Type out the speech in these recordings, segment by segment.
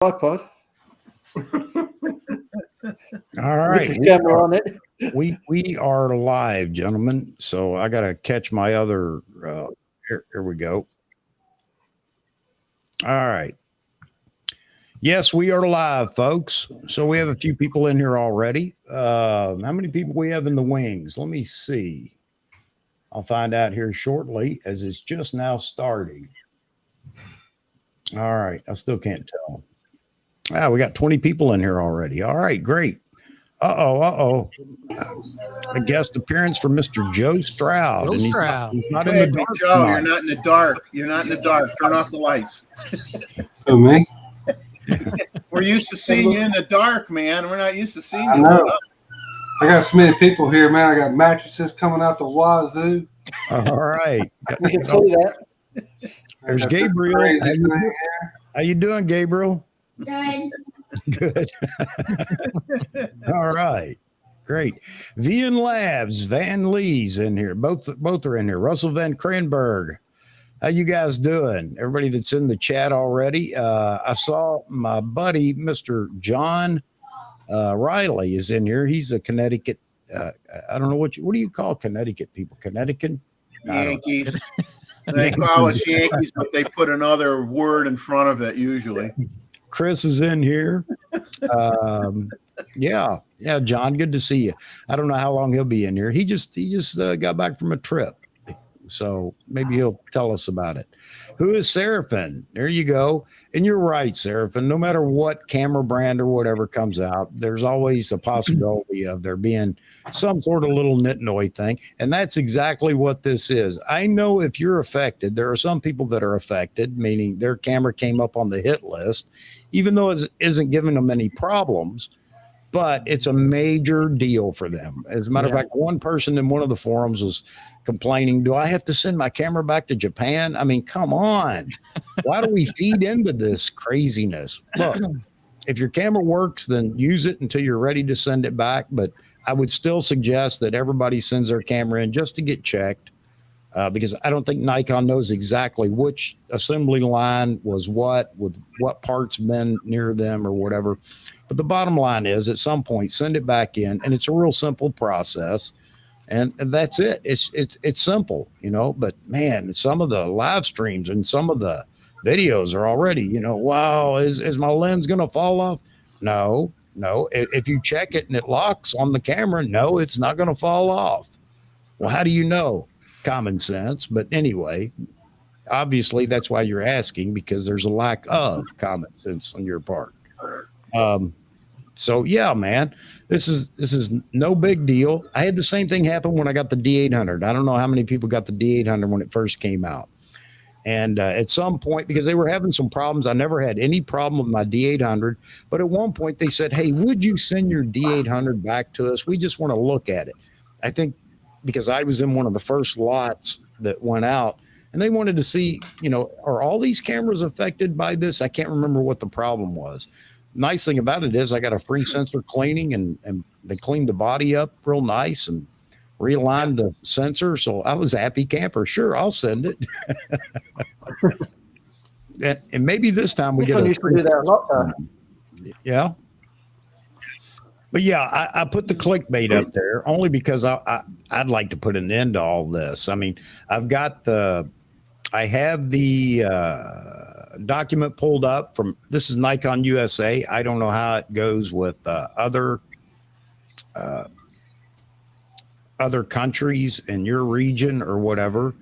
tripod. All right. With the camera on it. We are live, gentlemen. So I got to catch my other. Here we go. All right. Yes, we are live, folks. So we have a few people in here already. How many people we have in the wings? Let me see. I'll find out here shortly, as it's just now starting. All right. I still can't tell. We got 20 people in here already. All right, great. Uh-oh. A guest appearance from Mr. Joe Stroud. Joe and Stroud. he's not in the Hey, dark. Joe, tonight. you're not in the dark. You're not in the dark. Turn off the lights. Who, me? We're used to seeing you in the dark, man. We're not used to seeing you. I know. I got so many people here, man. I got mattresses coming out the wazoo. All right. We can see that. There's I got this Gabriel. crazy How you, thing here. how you doing, Gabriel? Good. Good. All right. Great. VN Labs, Van Lee's in here. Both are in here. Russell Van Kranberg. How you guys doing? Everybody that's in the chat already. I saw my buddy, Mr. John Riley, is in here. He's a Connecticut. I don't know what do you call Connecticut people? Connecticut? Yankees. They call us Yankees, but they put another word in front of it usually. Chris is in here. Yeah, John, good to see you. I don't know how long he'll be in here. He just got back from a trip, so maybe he'll tell us about it. Who is Seraphin? There you go. And you're right, Seraphin. No matter what camera brand or whatever comes out, there's always a possibility of there being some sort of little nitnoy thing, and that's exactly what this is. I know if you're affected, there are some people that are affected, meaning their camera came up on the hit list, even though it isn't giving them any problems. But it's a major deal for them. As a matter of fact, one person in one of the forums was complaining, do I have to send my camera back to Japan? I mean, come on. Why do we feed into this craziness? Look, if your camera works, then use it until you're ready to send it back. But I would still suggest that everybody sends their camera in just to get checked, because I don't think Nikon knows exactly which assembly line was what, with what parts been near them or whatever. But the bottom line is, at some point, send it back in, and it's a real simple process, and that's it. It's simple, But man, some of the live streams and some of the videos are already, wow, is my lens gonna fall off? No. If you check it and it locks on the camera, no, it's not gonna fall off. Well, how do you know? Common sense. But anyway, obviously that's why you're asking, because there's a lack of common sense on your part. So yeah, man, this is no big deal. I had the same thing happen when I got the D800. I don't know how many people got the D800 when it first came out. And at some point, because they were having some problems, I never had any problem with my D800. But at one point they said, hey, would you send your D800 back to us? We just want to look at it. I think because I was in one of the first lots that went out, and they wanted to see, are all these cameras affected by this? I can't remember what the problem was. Nice thing about it is I got a free sensor cleaning, and they cleaned the body up real nice and realigned the sensor. So I was a happy camper. Sure, I'll send it. and maybe this time we Nikon get used to do that a lot, though. Yeah. But yeah, I put the clickbait up there only because I'd like to put an end to all this. I mean, I have the document pulled up from, this is Nikon USA. I don't know how it goes with other countries in your region or whatever,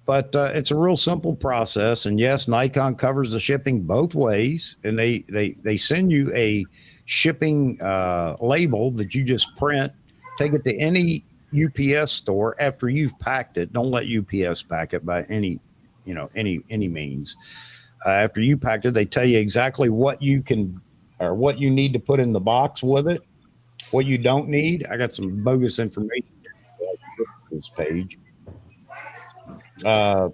but it's a real simple process. And yes, Nikon covers the shipping both ways, and they send you a shipping label that you just print, take it to any UPS store after you've packed it. Don't let UPS pack it by any means. After you packed it, they tell you exactly what you can or what you need to put in the box with it, what you don't need. I got some bogus information on this page. Don't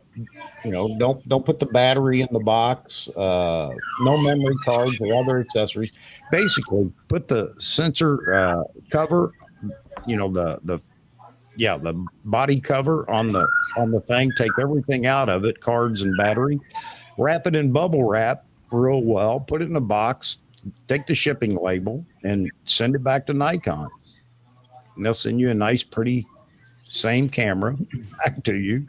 put the battery in the box, no memory cards or other accessories. Basically, put the sensor cover, the body cover on the thing. Take everything out of it, cards and battery. Wrap it in bubble wrap, real well, put it in a box, take the shipping label, and send it back to Nikon. And they'll send you a nice, pretty, same camera back to you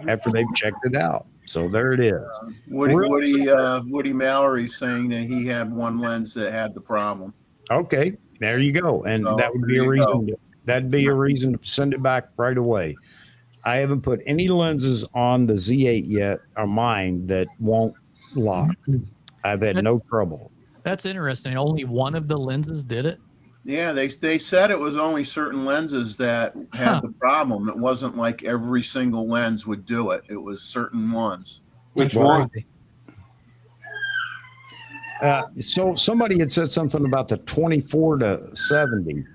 after they've checked it out. So there it is. Woody Mallory's saying that he had one lens that had the problem. Okay, there you go. And So, that would be a reason. That'd be a reason to send it back right away. I haven't put any lenses on the Z8 yet on mine that won't lock. I've had no trouble. That's interesting. Only one of the lenses did it. Yeah, they said it was only certain lenses that had the problem. It wasn't like every single lens would do it. It was certain ones. Which one? So somebody had said something about the 24 to 70.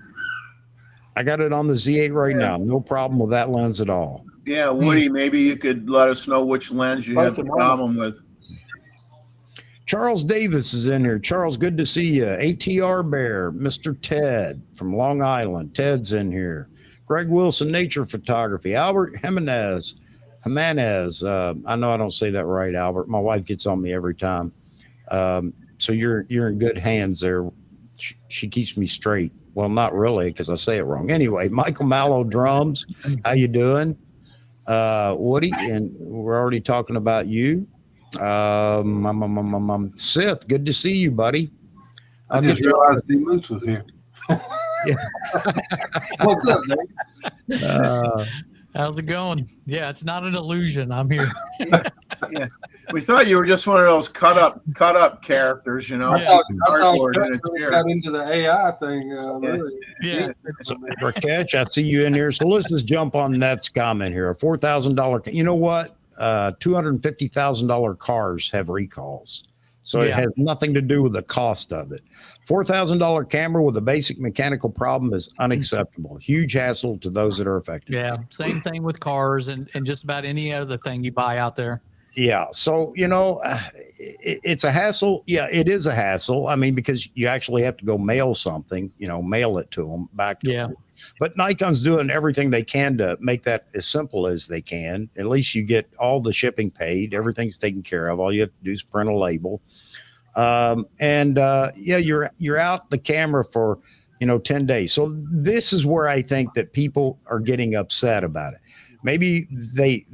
I got it on the Z8 right now. No problem with that lens at all. Yeah, Woody, maybe you could let us know which lens you had the problem with. Charles Davis is in here. Charles, good to see you. ATR Bear, Mr. Ted from Long Island. Ted's in here. Greg Wilson, Nature Photography. Albert Jimenez. I know I don't say that right, Albert. My wife gets on me every time. So you're in good hands there. She keeps me straight. Well, not really, because I say it wrong. Anyway, Michael Mallow Drums. How you doing? Woody, and we're already talking about you. Sith, good to see you, buddy. I just realized D Moots was here. What's up, man? How's it going? Yeah, it's not an illusion. I'm here. Yeah, we thought you were just one of those cut up characters, you know. Yeah. I thought in a chair. got into the AI thing. Really. Yeah. So, Rakesh, I see you in here. So let's just jump on Net's comment here. A $4,000. You know what? $250,000 cars have recalls. So it has nothing to do with the cost of it. $4,000 camera with a basic mechanical problem is unacceptable. Huge hassle to those that are affected. Yeah. Same thing with cars and just about any other thing you buy out there. Yeah. So, it's a hassle. Yeah, it is a hassle. I mean, because you actually have to go mail something, mail it to them back to them. But Nikon's doing everything they can to make that as simple as they can. At least you get all the shipping paid. Everything's taken care of. All you have to do is print a label. You're out the camera for, 10 days. So this is where I think that people are getting upset about it. Maybe they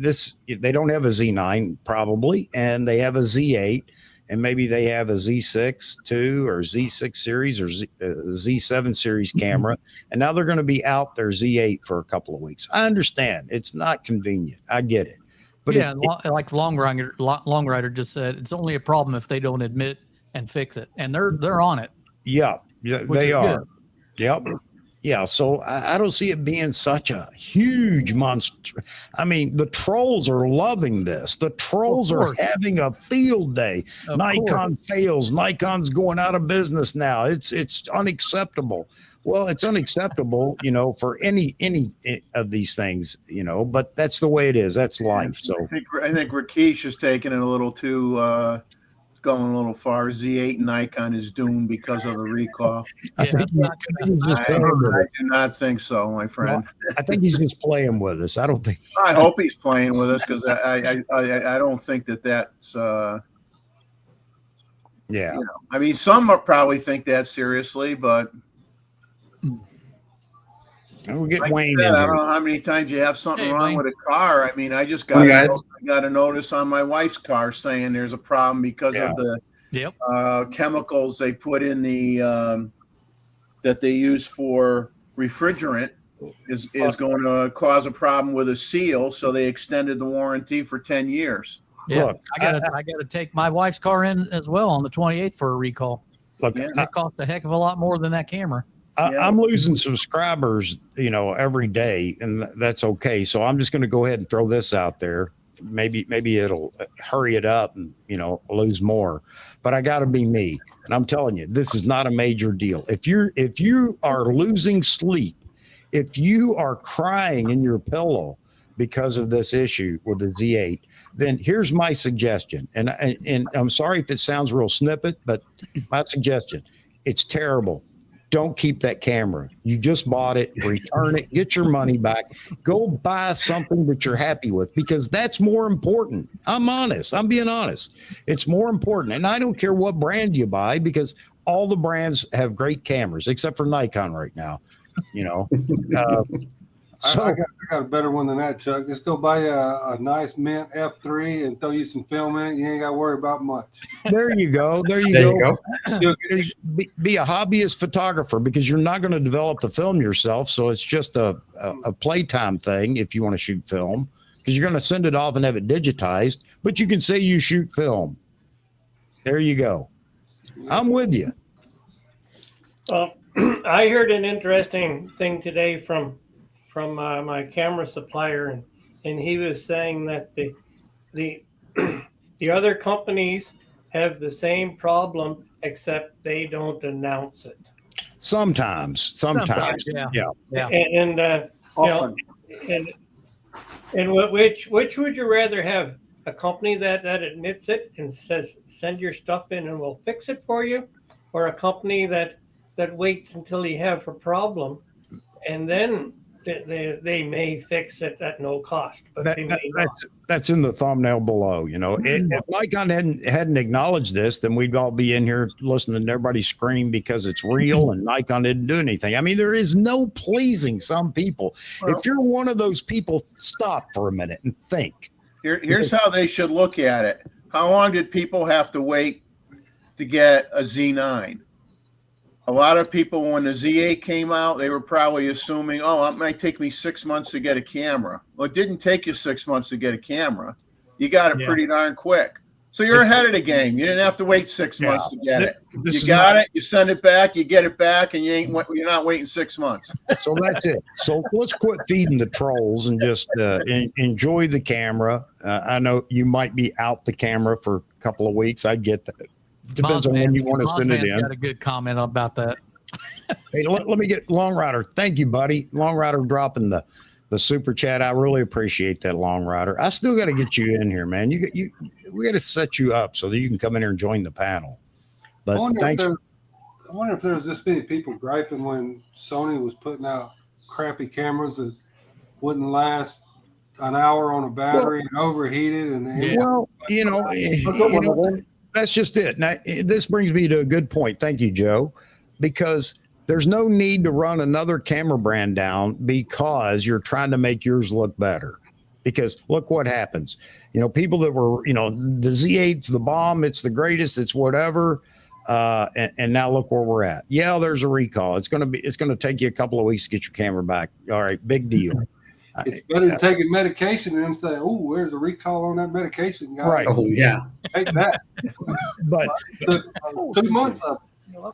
don't have a Z9 probably, and they have a Z8, and maybe they have a Z6 II or Z6 series or Z7 series camera, and now they're going to be out their Z8 for a couple of weeks. I understand it's not convenient. I get it, but like Long Rider just said, it's only a problem if they don't admit and fix it, and they're on it. Yeah, they are. Good. Yep. Yeah, so I don't see it being such a huge monster. I mean, the trolls are loving this. The trolls are having a field day. Nikon fails. Nikon's going out of business now. It's unacceptable. Well, it's unacceptable, for any of these things, but that's the way it is. That's life. So I think Rakesh is taking it a little too going a little far. Z8 Nikon is doomed because of the recall. I do not think so, my friend. Well, I think he's just playing with us. I don't think. I hope he's playing with us because I don't think that's. Yeah. I mean, some probably think that seriously, but. We'll get like Wayne. I don't know how many times you have something wrong with a car. I mean, I just got a notice on my wife's car saying there's a problem because of the chemicals they put in the that they use for refrigerant is going to cause a problem with a seal. So they extended the warranty for 10 years. Yeah, look, I gotta take my wife's car in as well on the 28th for a recall. Look, that costs a heck of a lot more than that camera. I'm losing subscribers, every day, and that's okay. So I'm just going to go ahead and throw this out there. Maybe it'll hurry it up and, lose more, but I got to be me. And I'm telling you, this is not a major deal. If you are losing sleep, if you are crying in your pillow because of this issue with the Z8, then here's my suggestion. And I'm sorry if it sounds real snippet, but my suggestion, it's terrible. don't keep that camera. You just bought it, return it, get your money back, go buy something that you're happy with, because that's more important. I'm honest. I'm being honest. It's more important. And I don't care what brand you buy, because all the brands have great cameras, except for Nikon right now, you know. So I got a better one than that, Chuck. Just go buy a nice mint F3 and throw you some film in it. You ain't got to worry about much. there you go. There you go. Be a hobbyist photographer, because you're not going to develop the film yourself. So it's just a playtime thing if you want to shoot film, because you're going to send it off and have it digitized. But you can say you shoot film. There you go. I'm with you. Well, I heard an interesting thing today from my camera supplier, and he was saying that the other companies have the same problem, except they don't announce it. Sometimes, yeah. And Often. and which would you rather have? A company that admits it and says send your stuff in and we'll fix it for you, or a company that waits until you have a problem and then they may fix it at no cost, but that's in the thumbnail below. You know, if Nikon hadn't acknowledged this, then we'd all be in here listening to everybody scream because it's real and Nikon didn't do anything. I mean, there is no pleasing some people. Well, if you're one of those people, stop for a minute and think. Here's how they should look at it. How long did people have to wait to get a Z9? A lot of people, when the Z8 came out, they were probably assuming, oh, it might take me 6 months to get a camera. Well, it didn't take you 6 months to get a camera. You got it pretty darn quick. So you're ahead of the game. You didn't have to wait 6 months to get it. You got it, you send it back, you get it back, and you're not waiting 6 months. So that's it. So let's quit feeding the trolls and just enjoy the camera. I know you might be out the camera for a couple of weeks. I get that. Depends on when you want to send it in. Got a good comment about that. Hey, let me get Long Rider. Thank you, buddy. Long Rider dropping the super chat. I really appreciate that, Long Rider. I still got to get you in here, man. We got to set you up so that you can come in here and join the panel. But thanks. I wonder if there was this many people griping when Sony was putting out crappy cameras that wouldn't last an hour on a battery and overheated. Well, that's just it. Now, this brings me to a good point. Thank you, Joe, because there's no need to run another camera brand down because you're trying to make yours look better. Because look what happens. You know, people that were, the Z8's the bomb, it's the greatest, it's whatever. And now look where we're at. Yeah, there's a recall. It's going to take you a couple of weeks to get your camera back. All right, big deal. It's better than taking medication and them say, "Oh, where's the recall on that medication, guy?" Right. Oh, yeah. Take that. But 2 months of it.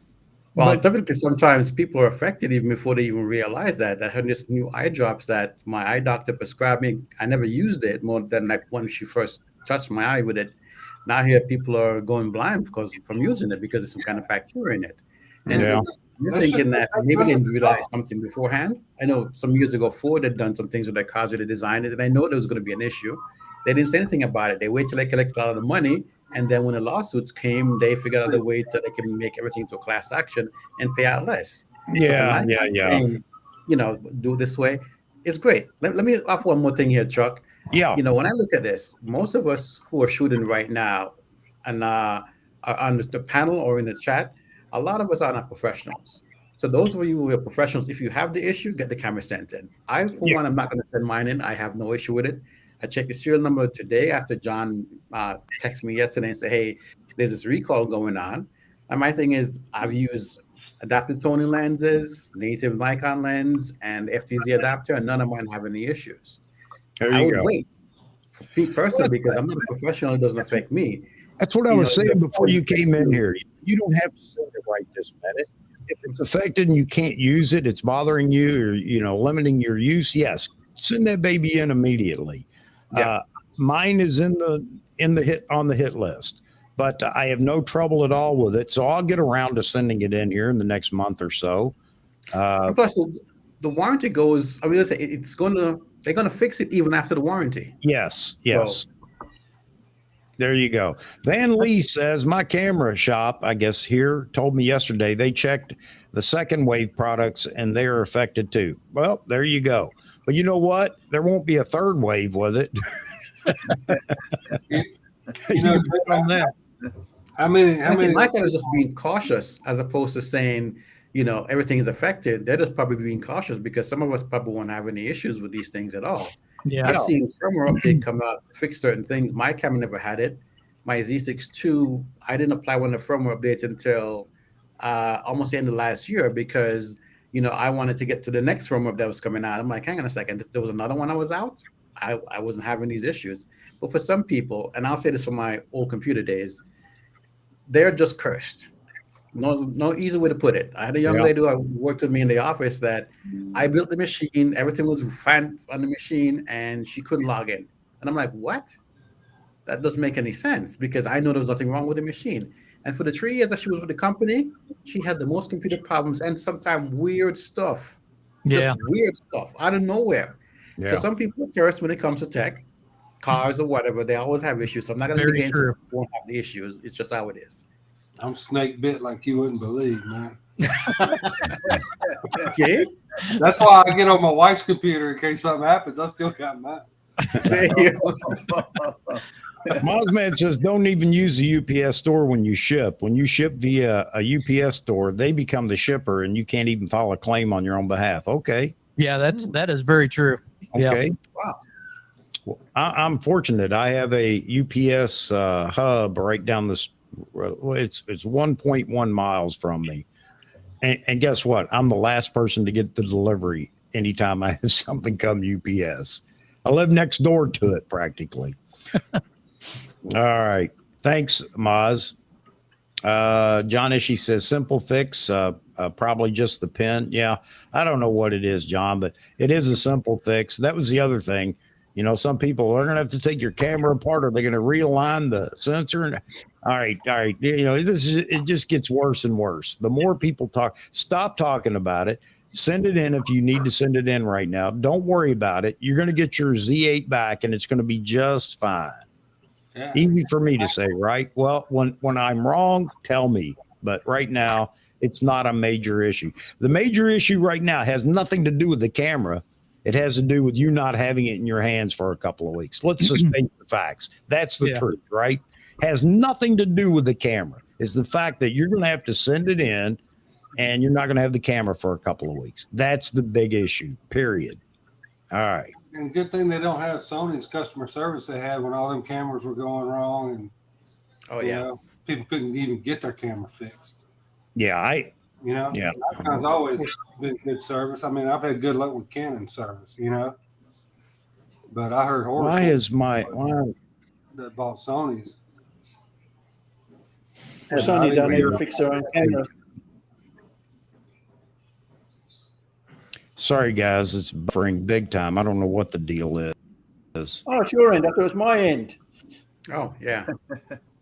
Well, typically sometimes people are affected even before they even realize that. I had this new eye drops that my eye doctor prescribed me. I never used it more than like when she first touched my eye with it. Now here people are going blind from using it because there's some kind of bacteria in it. And you're thinking that maybe they didn't realize something beforehand. I know some years ago Ford had done some things with their cars with the designers, and I know there was going to be an issue. They didn't say anything about it. They wait till they collect a lot of the money. And then when the lawsuits came, they figured out a way that they can make everything into a class action and pay out less. Yeah. And, do it this way. It's great. Let me offer one more thing here, Chuck. Yeah. When I look at this, most of us who are shooting right now and are on the panel or in the chat, a lot of us are not professionals. So those of you who are professionals, if you have the issue, get the camera sent in. I, for one, I'm not going to send mine in. I have no issue with it. I checked the serial number today after John texted me yesterday and said, hey, there's this recall going on. And my thing is I've used adapted Sony lenses, native Nikon lens, and FTZ adapter, and none of mine have any issues. I would wait for me personally because I'm not a professional. It doesn't affect me. That's what I was saying before you came in here. You don't have to send it right this minute. If it's affected and you can't use it, it's bothering you or, limiting your use, yes, send that baby in immediately. Yeah. Mine is on the hit list, but I have no trouble at all with it. So I'll get around to sending it in here in the next month or so. Plus, the warranty goes. I mean, they're going to fix it even after the warranty. Yes. So There you go. Van Lee says, my camera shop, I guess here, told me yesterday they checked the second wave products and they're affected too. Well, there you go. But you know what? There won't be a third wave with it. You know, on that. How many? Nikon is just being cautious as opposed to saying, everything is affected. They're just probably being cautious because some of us probably won't have any issues with these things at all. Yeah. I've seen firmware update come out, fix certain things. My camera never had it. My Z6 II, I didn't apply one of the firmware updates until almost the end of last year because, I wanted to get to the next firmware that was coming out. I'm like, hang on a second, there was another one I was out. I wasn't having these issues. But for some people, and I'll say this from my old computer days, they're just cursed. No easy way to put it. I had a young lady who worked with me in the office that I built the machine. Everything was fine on the machine, and she couldn't log in. And I'm like, what? That doesn't make any sense because I know there was nothing wrong with the machine. And for the 3 years that she was with the company, she had the most computer problems and sometimes weird stuff. Yeah. Just weird stuff out of nowhere. Yeah. So some people are cursed when it comes to tech, cars or whatever. They always have issues. So I'm not going to be against it. Won't have the issues. It's just how it is. I'm snake bit like you wouldn't believe, man. See? That's why I get on my wife's computer in case something happens. I still got mine. Mozman says, don't even use the UPS store when you ship. When you ship via a UPS store, they become the shipper and you can't even file a claim on your own behalf. Okay. Yeah, that is very true. Okay. Yeah. Wow. Well, I'm fortunate. I have a UPS hub right down this. It's 1.1 miles from me. And guess what? I'm the last person to get the delivery anytime I have something come UPS. I live next door to it practically. All right. Thanks, Maz. John Ishii says simple fix, probably just the pin. Yeah, I don't know what it is, John, but it is a simple fix. That was the other thing. Some people are going to have to take your camera apart. Are they going to realign the sensor? All right. It just gets worse and worse. The more people talk, stop talking about it. Send it in if you need to send it in right now. Don't worry about it. You're going to get your Z8 back, and it's going to be just fine. Yeah. Easy for me to say, right? Well, when I'm wrong, tell me. But right now, it's not a major issue. The major issue right now has nothing to do with the camera. It has to do with you not having it in your hands for a couple of weeks. Let's just face the facts. That's the truth, right? Has nothing to do with the camera. It's the fact that you're going to have to send it in and you're not going to have the camera for a couple of weeks. That's the big issue, period. All right. And good thing they don't have Sony's customer service they had when all them cameras were going wrong. And people couldn't even get their camera fixed. Yeah, Nikon's always been good service. I mean, I've had good luck with Canon service, but I heard horror. Why that bought Sony's? Sony don't even fix their own camera. Sorry, guys, it's buffering big time. I don't know what the deal is. Oh, it's your end. I thought it was my end. Oh, yeah.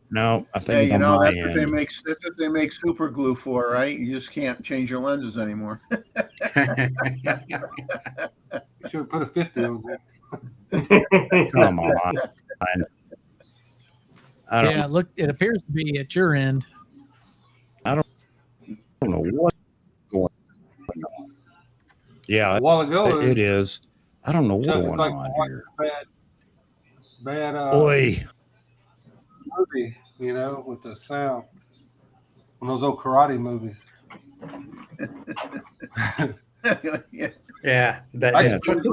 No, I think that's what they make. That's what they make super glue for, right? You just can't change your lenses anymore. You should put a 50 on there. Come on. Look, it appears to be at your end. I don't know what's going on. Yeah, a while ago it is. I don't know what's going on here. Bad Boy. Movie, with the sound. One of those old karate movies. That's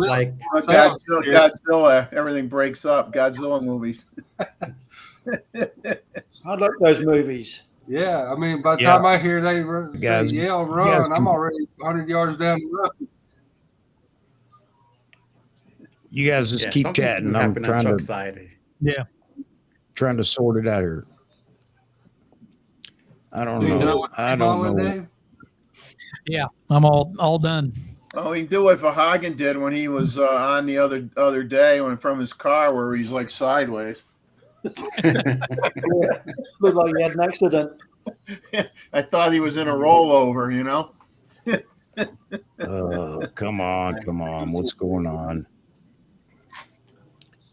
like Godzilla. Everything breaks up. Godzilla movies. I like those movies. Yeah, I mean, by the time I hear they say yell, run, I'm already 100 yards down the road. You guys just keep chatting. I'm trying to trying to sort it out here. I don't know. I don't know. Yeah, I'm all done. Oh, he do what Verhagen did when he was on the other day when from his car where he's like sideways. Looked like he had an accident. I thought he was in a rollover, Come on. What's going on?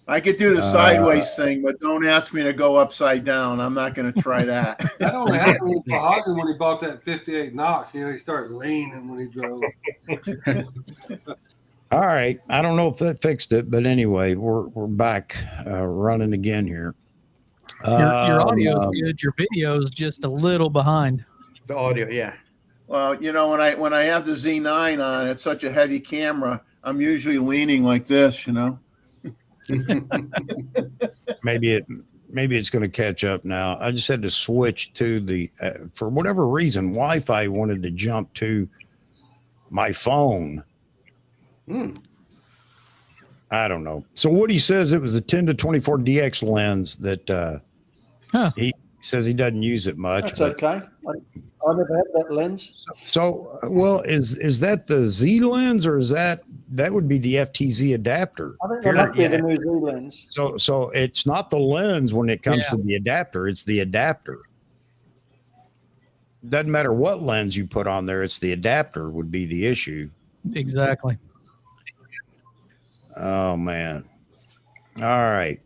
I could do the sideways thing, but don't ask me to go upside down. I'm not going to try that. That only happened with Mahogany when he bought that 58 Knox. You know, he started leaning when he drove. All right. I don't know if that fixed it, but anyway, we're back running again here. Your audio is good. Your video is just a little behind. The audio, yeah. Well, you know, when I have the Z9 on, it's such a heavy camera. I'm usually leaning like this, you know. Maybe it's going to catch up now. I just had to switch to the for whatever reason, Wi-Fi wanted to jump to my phone. I don't know. So Woody says it was a 10 to 24 DX lens that he says he doesn't use it much. That's okay. I never had that lens. So well, is that the Z lens or is that would be the FTZ adapter? I think that might be the new Z lens. So it's not the lens when it comes to the adapter, it's the adapter. Doesn't matter what lens you put on there, it's the adapter would be the issue. Exactly. Oh man. All right.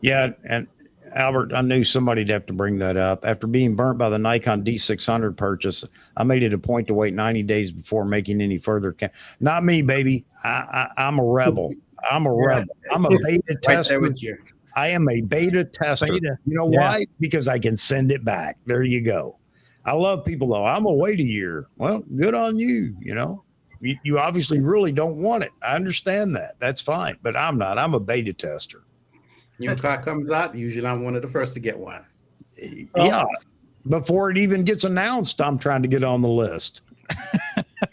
Yeah, and Albert, I knew somebody'd have to bring that up. After being burnt by the Nikon D600 purchase, I made it a point to wait 90 days before making any further. Not me, baby. I'm a rebel. I'm a rebel. I'm a beta tester. Right with you. I am a beta tester. Beta. You know why? Because I can send it back. There you go. I love people though. I'm gonna wait a year. Well, good on you. You know, you obviously really don't want it. I understand that. That's fine. But I'm not. I'm a beta tester. New car comes out, usually I'm one of the first to get one. Yeah. Before it even gets announced, I'm trying to get on the list. I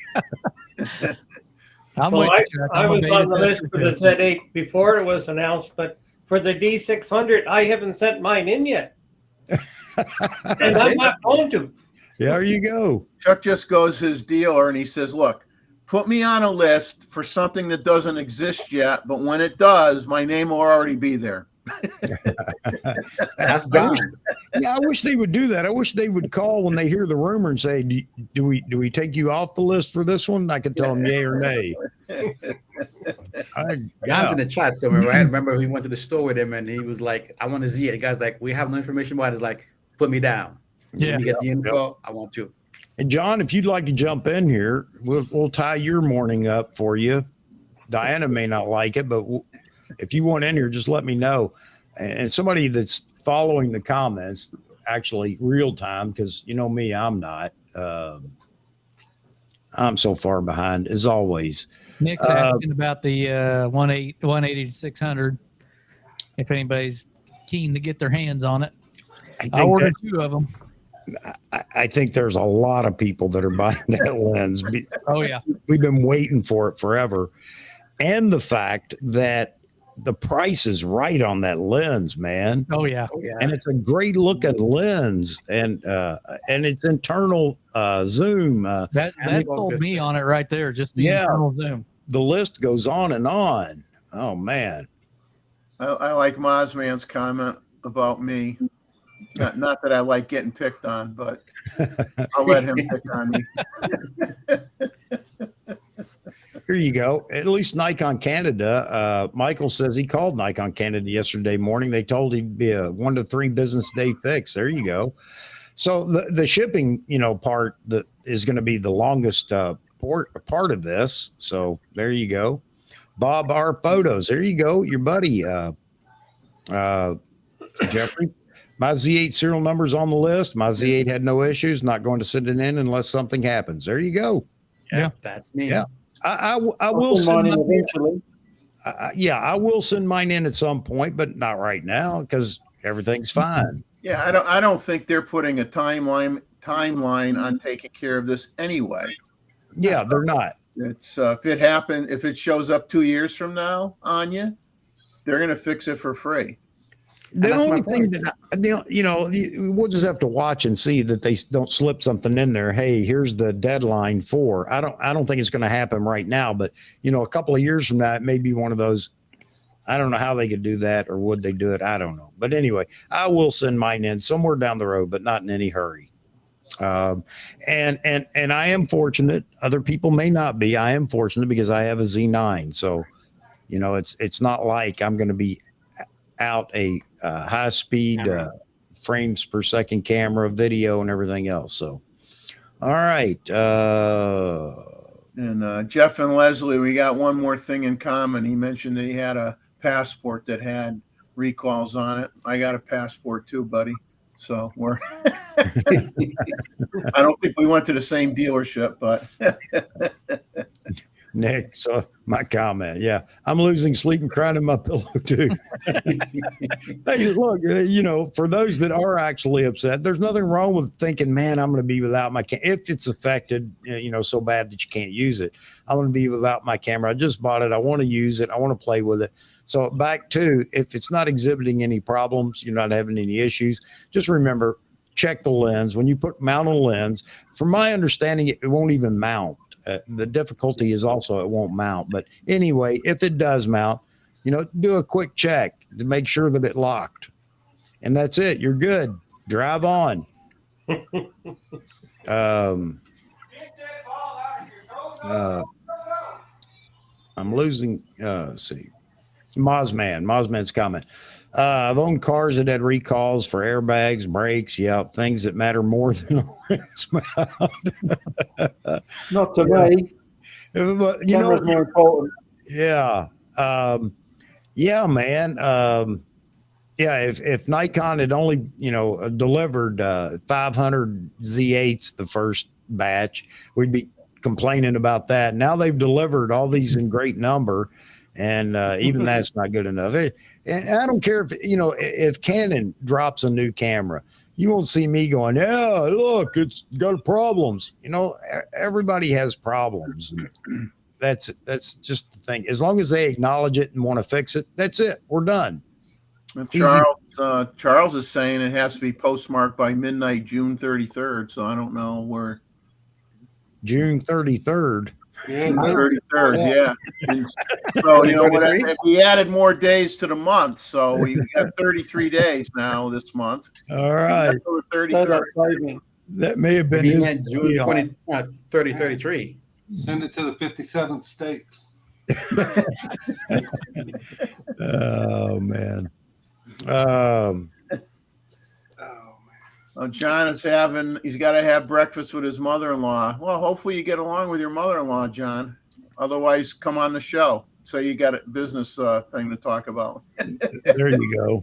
was on the list for the Z8 before it was announced, but for the D600, I haven't sent mine in yet. And I'm not going to. There you go. Chuck just goes to his dealer and he says, look, put me on a list for something that doesn't exist yet, but when it does, my name will already be there. That's gone. I wish they would do that. I wish they would call when they hear the rumor and say, do we take you off the list for this one? I could tell them yay or nay. John's in the chat somewhere, right? I remember we went to the store with him and he was like, I want to see it. The guy's like, we have no information about it. It's like, put me down. Yeah. When you get the info, I want to. And John, if you'd like to jump in here, we'll tie your morning up for you. Diana may not like it, but if you want in here, just let me know. And somebody that's following the comments, actually real time, because you know me, I'm not. I'm so far behind as always. Nick's asking about the 180 to 600. If anybody's keen to get their hands on it, I ordered 2 of them. I think there's a lot of people that are buying that lens. Oh yeah, we've been waiting for it forever, and the fact that the price is right on that lens, man. Oh yeah, and it's a great looking lens, and it's internal zoom. That sold me on it right there. Just the internal zoom. The list goes on and on. Oh man, I like Mozman's comment about me. Not that I like getting picked on, but I'll let him pick on me. Here you go. At least Nikon Canada. Michael says he called Nikon Canada yesterday morning. They told he'd be a 1 to 3 business day fix. There you go. So the shipping, part that is going to be the longest part of this. So there you go. Bob R Photos. There you go. Your buddy, Jeffrey. My Z8 serial number's on the list. My Z8 had no issues. Not going to send it in unless something happens. There you go. Yeah, that's me. Yeah, I will send mine eventually. I will send mine in at some point, but not right now because everything's fine. Yeah, I don't think they're putting a timeline on taking care of this anyway. Yeah, they're not. It's if it shows up 2 years from now on you, they're going to fix it for free. The only thing that, we'll just have to watch and see that they don't slip something in there. Hey, here's the deadline for. I don't think it's going to happen right now, but a couple of years from now, it may be one of those. I don't know how they could do that or would they do it. I don't know. But anyway, I will send mine in somewhere down the road, but not in any hurry. And I am fortunate. Other people may not be. I am fortunate because I have a Z9. So You know, it's not like I'm going to be out a high speed frames per second camera, video, and everything else. So, all right. And Jeff and Leslie, we got one more thing in common. He mentioned that he had a passport that had recalls on it. I got a passport too, buddy. So we're I don't think we went to the same dealership, but Nick, so my comment, yeah, I'm losing sleep and crying in my pillow too. Hey, look, you know, for those that are actually upset, there's nothing wrong with thinking, man, I'm going to be without my camera. If it's affected, you know, so bad that you can't use it, I'm going to be without my camera. I just bought it. I want to use it. I want to play with it. So back to, if it's not exhibiting any problems, you're not having any issues, just remember, check the lens. When you mount a lens, from my understanding, it won't even mount. The difficulty is also it won't mount. But anyway, if it does mount, you know, do a quick check to make sure that it locked. And that's it. You're good. Drive on. I'm losing, let's see. Mozman's comment. I've owned cars that had recalls for airbags, brakes, things that matter more than a lens mount. Not to me. But, you Camera's know, more important. yeah. Man. If Nikon had only, you know, delivered 500 Z8s the first batch, we'd be complaining about that. Now they've delivered all these in great number, and even that's not good enough. And I don't care if, you know, if Canon drops a new camera, you won't see me going, yeah, look, it's got problems. You know, everybody has problems. And that's just the thing. As long as they acknowledge it and want to fix it, that's it. We're done. Charles is saying it has to be postmarked by midnight, June 33rd. So I don't know where. June 33rd. Yeah, 33rd, yeah. And so, you know, we added more days to the month. So we got 33 days now this month. All right. 33rd. That may have been his June 20, 33. Send it to the 57th state. Oh, man. John is he's got to have breakfast with his mother-in-law. Well, hopefully you get along with your mother-in-law, John. Otherwise, come on the show. Say you got a business thing to talk about. There you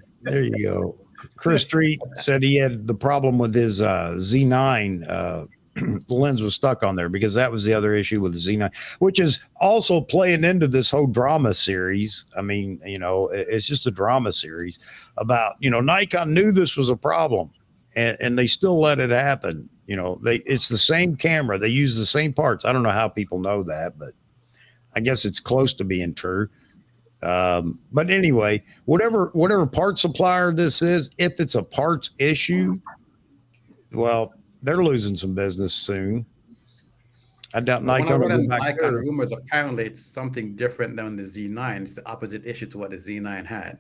go. Chris Street said he had the problem with his Z9. The lens was stuck on there because that was the other issue with the Z9, which is also playing into this whole drama series. I mean, you know, it's just a drama series about, you know, Nikon knew this was a problem. And they still let it happen. You know, it's the same camera. They use the same parts. I don't know how people know that, but I guess it's close to being true. But anyway, whatever part supplier this is, if it's a parts issue, well, they're losing some business soon. I doubt Nikon will go back. Nikon rumors, apparently it's something different than the Z9. It's the opposite issue to what the Z9 had.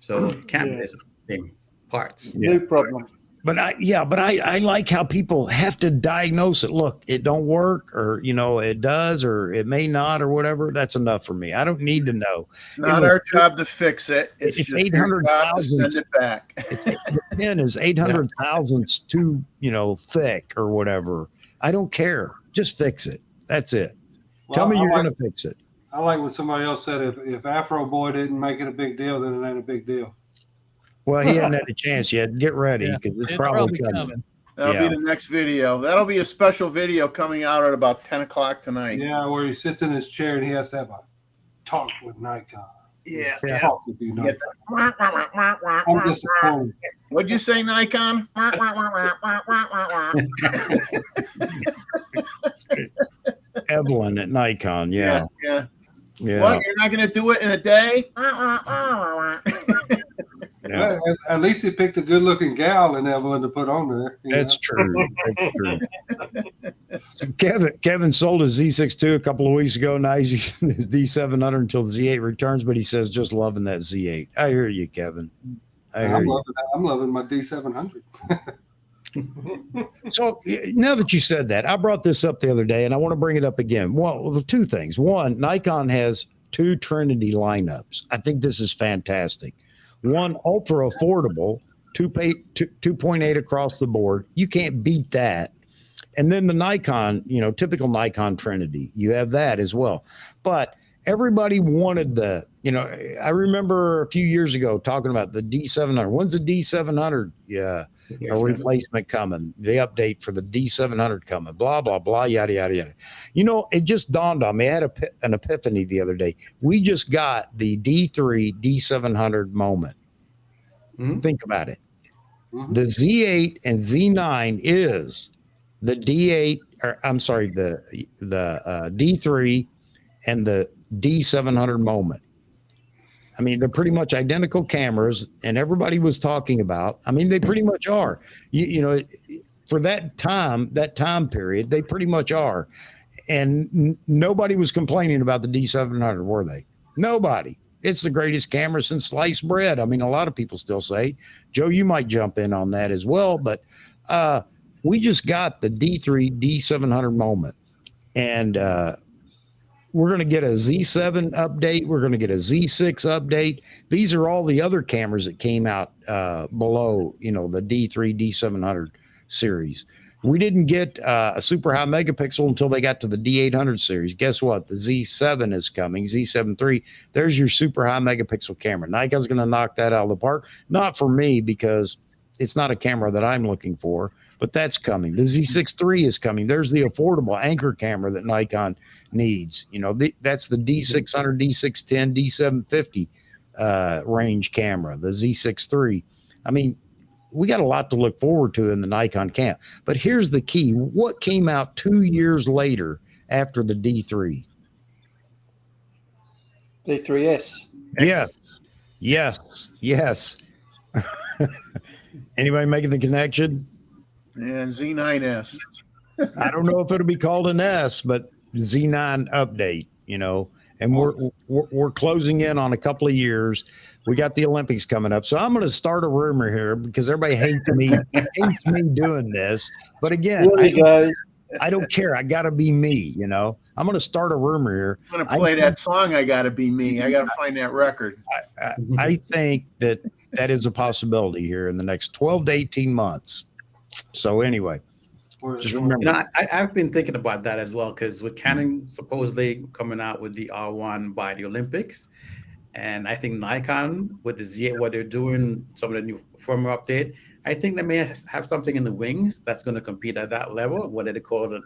So it can't be the same parts. No problem. But I like how people have to diagnose it. Look, it don't work, or, you know, it does, or it may not, or whatever. That's enough for me. I don't need to know. It's not our job to fix it. It's 800,000. Send it back. The pin is 800 thousandths too, you know, thick or whatever. I don't care. Just fix it. That's it. Well, Tell me you're going to fix it. I like what somebody else said. If Afro Boy didn't make it a big deal, then it ain't a big deal. Well, he hasn't had a chance yet. Get ready, because it's probably coming. That'll be the next video. That'll be a special video coming out at about 10 o'clock tonight. Yeah, where he sits in his chair and he has to have a talk with Nikon. Yeah. Talk with you, Nikon. I'm disappointed. What'd you say, Nikon? Evelyn at Nikon, yeah. What? You're not going to do it in a day? Yeah. At least he picked a good-looking gal in Evelyn to put on there. That's true. That's true. So Kevin sold his Z6 II a couple of weeks ago. Now he's using his D700 until the Z8 returns, but he says just loving that Z8. I hear you, Kevin. I'm loving my D700. So now that you said that, I brought this up the other day, and I want to bring it up again. Well, two things. One, Nikon has 2 Trinity lineups. I think this is fantastic. One ultra affordable, 2.8 across the board. You can't beat that. And then the Nikon, typical Nikon Trinity. You have that as well. But everybody wanted I remember a few years ago talking about the D700. When's the D700 replacement coming? The update for the D700 coming, blah, blah, blah, yada, yada, yada. It just dawned on me. I had an epiphany the other day. We just got the D3, D700 moment. Mm-hmm. Think about it. Mm-hmm. The Z8 and Z9 is the D8, or I'm sorry, the D3 and the D700 moment. I mean, they're pretty much identical cameras, and everybody was talking about. I mean, they pretty much are. For that time period, they pretty much are, and nobody was complaining about the D700, were they? Nobody. It's the greatest camera since sliced bread. I mean, a lot of people still say. Joe, you might jump in on that as well, but we just got the D3, D700 moment, and we're going to get a Z7 update. We're going to get a Z6 update. These are all the other cameras that came out below, the D3, D700 series. We didn't get a super high megapixel until they got to the D800 series. Guess what? The Z7 is coming, Z7 III. There's your super high megapixel camera. Nikon's going to knock that out of the park. Not for me, because it's not a camera that I'm looking for, but that's coming. The Z6 III is coming. There's the affordable anchor camera that Nikon needs. That's the D600, D610, D750 range camera, the Z6 III. I mean, we got a lot to look forward to in the Nikon camp. But here's the key. What came out 2 years later after the D3? D3S. Yes. Anybody making the connection? And Z9S. I don't know if it'll be called an S, but Z9 update, and we're closing in on a couple of years. We got the Olympics coming up. So I'm going to start a rumor here, because everybody hates me doing this. But again, I don't care. I got to be me, I'm going to start a rumor here. I'm going to play that song, I Got to Be Me. I got to find that record. I think that is a possibility here in the next 12 to 18 months. So anyway, just remember. I've been thinking about that as well, because with Canon supposedly coming out with the R1 by the Olympics, and I think Nikon with the Z8, what they're doing, some of the new firmware update, I think they may have something in the wings that's going to compete at that level. What do they call it?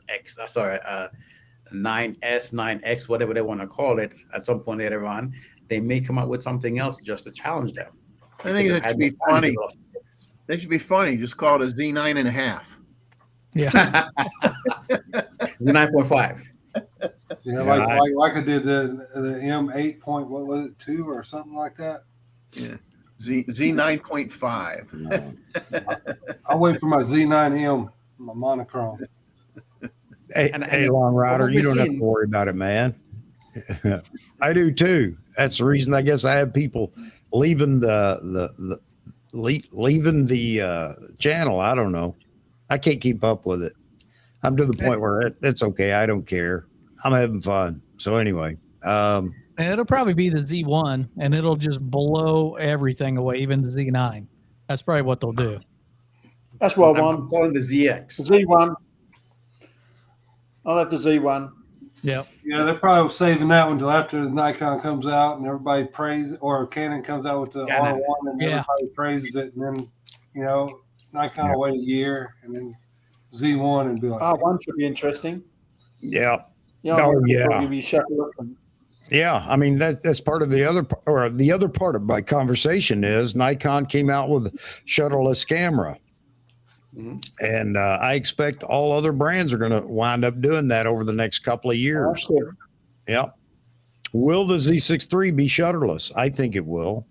9S, 9X, whatever they want to call it. At some point later on, they may come up with something else just to challenge them. I think that should be funny. They should be funny. Just call it a Z9.5. Yeah. Z9.5. Yeah, like I did the M8 point, what was it, 2 or something like that? Yeah. Z9.5. I'll wait for my Z9M, my monochrome. Hey, Long Rider, you don't have to worry about it, man. I do too. That's the reason I guess I have people leaving the channel. I don't know. I can't keep up with it. I'm to the point where it's okay. I don't care. I'm having fun. So anyway, it'll probably be the Z1, and it'll just blow everything away, even the Z9. That's probably what they'll do. That's what I want. I'm calling the ZX. Z1. I'll have the Z1. Yep. Yeah, they're probably saving that one until after the Nikon comes out and everybody praises, or Canon comes out with the R1 and everybody praises it, and then Nikon will wait a year, and then Z1 and be like, R1 should be interesting. Yeah. Shuttle. Yeah, I mean that's part of the other part of my conversation is Nikon came out with a shuttleless camera, and I expect all other brands are going to wind up doing that over the next couple of years. Yeah. Will the Z6 III be shutterless? I think it will.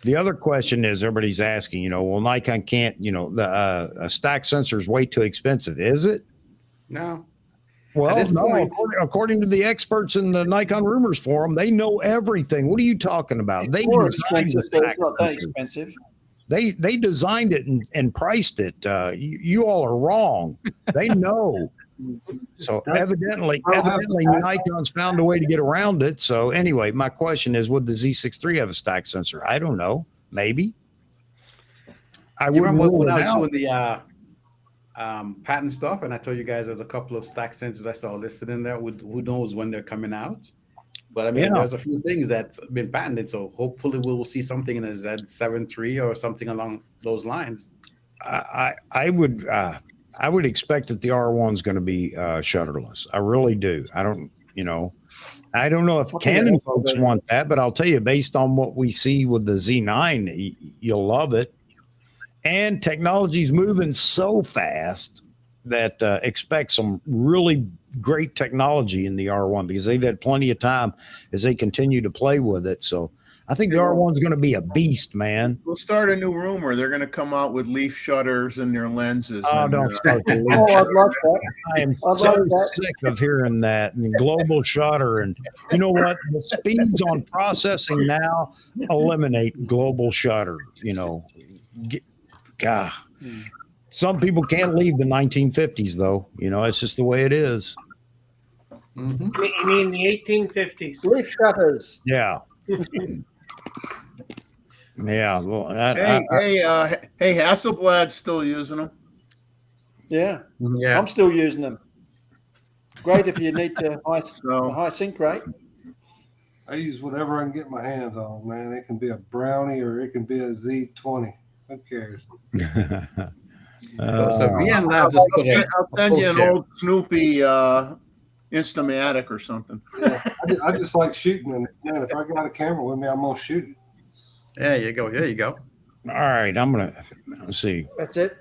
The other question is everybody's asking, well, Nikon can't, the stack sensor is way too expensive. Is it? No. Well, no, according to the experts in the Nikon Rumors Forum, they know everything. What are you talking about? They designed the stack it's not that sensor. expensive. They designed it and priced it. You all are wrong. They know. So evidently Nikon's found a way to get around it. So anyway, my question is, would the Z6 III have a stack sensor? I don't know. Maybe. I You wouldn't remember rule when it I was out. doing the patent stuff, and I told you guys there's a couple of stack sensors I saw listed in there. Who knows when they're coming out? But I mean, there's a few things that's been patented, so hopefully we will see something in a Z7 III or something along those lines. I would expect that the R1 is going to be shutterless. I really do. I don't know if Canon folks want that, but I'll tell you, based on what we see with the Z9, you'll love it. And technology's moving so fast that expect some really great technology in the R1 because they've had plenty of time as they continue to play with it. So I think the R1 is going to be a beast, man. We'll start a new rumor. They're going to come out with leaf shutters in their lenses. Oh, don't start the leaf Oh, I'd love that. I am sick of hearing that. And global shutter. And you know what? The speeds on processing now eliminate global shutter. God. Some people can't leave the 1950s, though. It's just the way it is. Mm-hmm. You mean the 1850s? Leaf shutters. Yeah. Yeah. Well, hey, Hasselblad's still using them. Yeah. Yeah. I'm still using them. Great if you need to high sync rate. I use whatever I can get my hands on, man. It can be a Brownie or it can be a Z20. Who cares? So VN Lab just put I'll send you an old Snoopy Instamatic or something. Yeah, I just like shooting, and man, if I got a camera with me, I'm gonna shoot it. There you go. All right, I'm gonna see. That's it.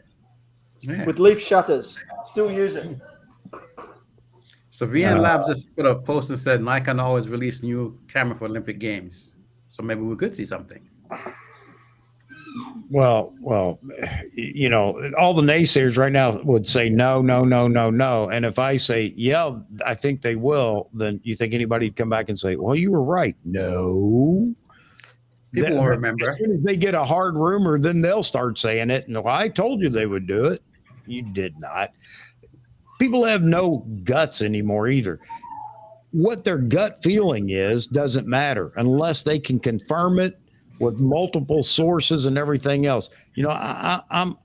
Yeah. With leaf shutters. Still use it. So VN Labs just put a post and said Nikon always release new camera for Olympic Games. So maybe we could see something. Well, all the naysayers right now would say no. And if I say, yeah, I think they will, then you think anybody'd come back and say, well, you were right. No. People won't remember. As soon as they get a hard rumor, then they'll start saying it. No, I told you they would do it. You did not. People have no guts anymore either. What their gut feeling is doesn't matter unless they can confirm it with multiple sources and everything else. I'm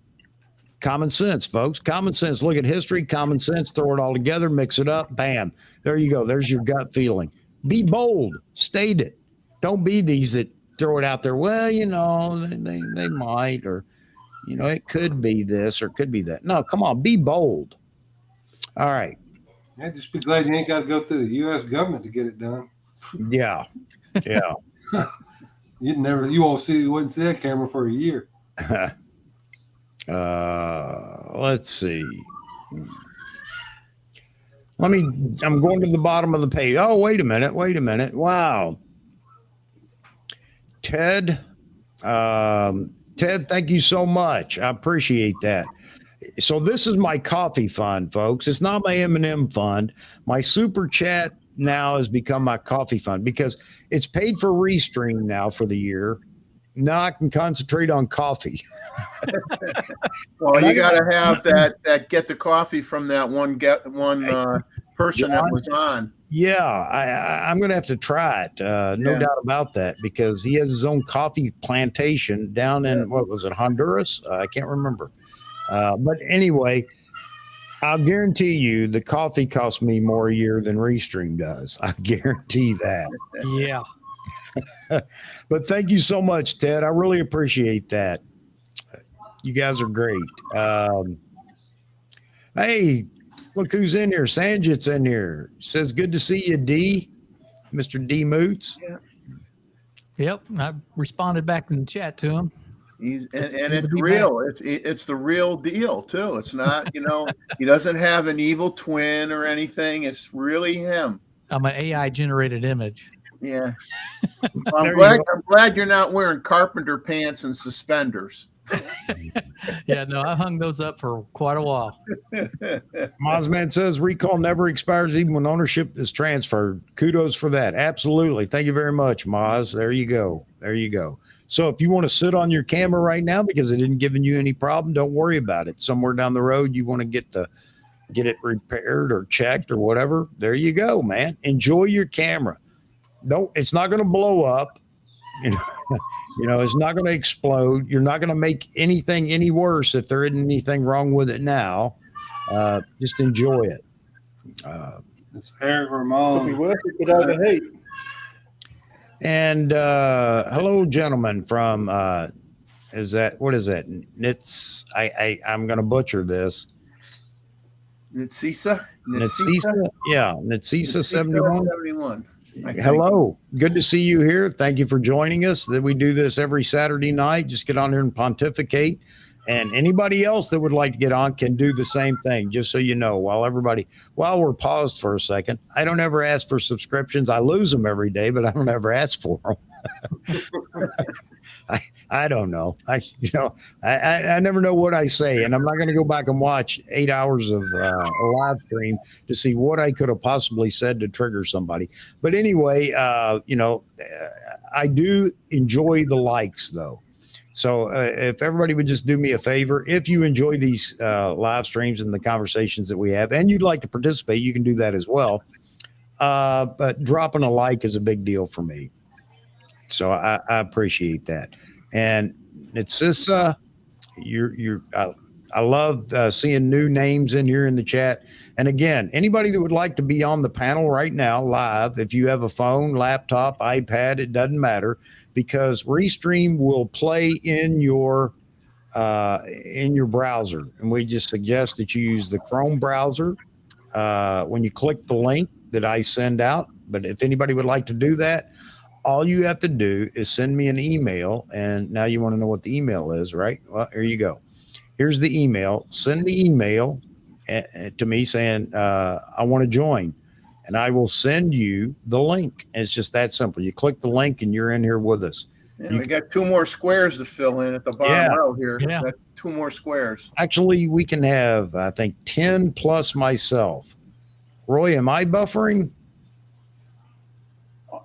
common sense, folks. Common sense. Look at history, common sense, throw it all together, mix it up, bam. There you go. There's your gut feeling. Be bold. State it. Don't be these that throw it out there. Well, they might, or, it could be this or it could be that. No, come on, be bold. All right. Yeah, just be glad you ain't got to go through the U.S. government to get it done. Yeah. You wouldn't see that camera for a year. Let's see. I'm going to the bottom of the page. Oh, wait a minute. Wow. Ted, thank you so much. I appreciate that. So this is my coffee fund, folks. It's not my M&M fund. My super chat now has become my coffee fund because it's paid for Restream now for the year. Now I can concentrate on coffee. Well, you got to have that get the coffee from that one person that was on. Yeah, I'm going to have to try it. No doubt about that, because he has his own coffee plantation down in, what was it, Honduras? I can't remember. But anyway, I'll guarantee you the coffee costs me more a year than Restream does. I guarantee that. Yeah. But thank you so much, Ted. I really appreciate that. You guys are great. Hey, look who's in here. Sanjit's in here. Says, good to see you, D. Mr. D Moots. Yeah. Yep. I responded back in the chat to him. And it's real. It's the real deal too. It's not, he doesn't have an evil twin or anything. It's really him. I'm an AI generated image. Yeah. Well, I'm glad you're not wearing carpenter pants and suspenders. Yeah, no, I hung those up for quite a while. Mozman says recall never expires even when ownership is transferred. Kudos for that. Absolutely. Thank you very much, Moz. There you go. So if you want to sit on your camera right now because it isn't giving you any problem, don't worry about it. Somewhere down the road, you want to get the get it repaired or checked or whatever, there you go, man. Enjoy your camera. No, it's not going to blow up. It's not going to explode. You're not going to make anything any worse if there isn't anything wrong with it now. Just enjoy it. It's Eric Ramon. Could be worse. It could overheat. And hello, gentlemen from what is that? Nits. I'm going to butcher this. Nitsisa? Yeah, Nitsisa 71. 71. Hello, good to see you here. Thank you for joining us. That we do this every Saturday night. Just get on here and pontificate. And anybody else that would like to get on can do the same thing, just so you know. While we're paused for a second, I don't ever ask for subscriptions. I lose them every day, but I don't ever ask for them. I don't know. I never know what I say, and I'm not going to go back and watch 8 hours of a live stream to see what I could have possibly said to trigger somebody. But anyway, I do enjoy the likes, though. So if everybody would just do me a favor, if you enjoy these live streams and the conversations that we have, and you'd like to participate, you can do that as well. But dropping a like is a big deal for me. So I appreciate that. And it's this, I love seeing new names in here in the chat. And again, anybody that would like to be on the panel right now live, if you have a phone, laptop, iPad, it doesn't matter, because Restream will play in your browser. And we just suggest that you use the Chrome browser when you click the link that I send out. But if anybody would like to do that, all you have to do is send me an email. And now you want to know what the email is, right? Well, here you go. Here's the email. Send the email to me saying, I want to join. And I will send you the link. And it's just that simple. You click the link and you're in here with us. Yeah, we got 2 more squares to fill in at the bottom row here. Yeah. Got 2 more squares. Actually, we can have, I think, 10 plus myself. Roy, am I buffering?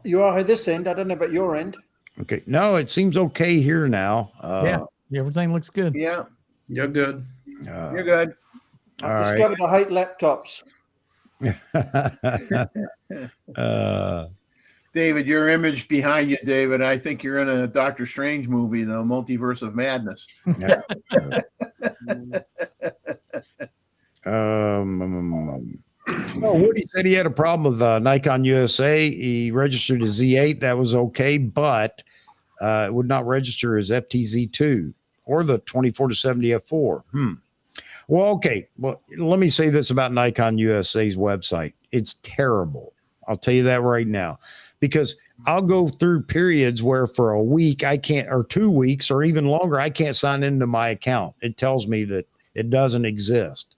You are at this end. I don't know about your end. Okay. No, it seems okay here now. Yeah, everything looks good. Yeah. You're good. You're good. I've discovered I hate laptops. David, your image behind you, David, I think you're in a Doctor Strange movie, the Multiverse of Madness. Woody said he had a problem with Nikon USA. He registered a Z8. That was okay, but it would not register as FTZ2 or the 24-70 f4. Well, okay. Well, let me say this about Nikon USA's website. It's terrible. I'll tell you that right now, because I'll go through periods where for a week I can't, or 2 weeks or even longer, I can't sign into my account. It tells me that it doesn't exist.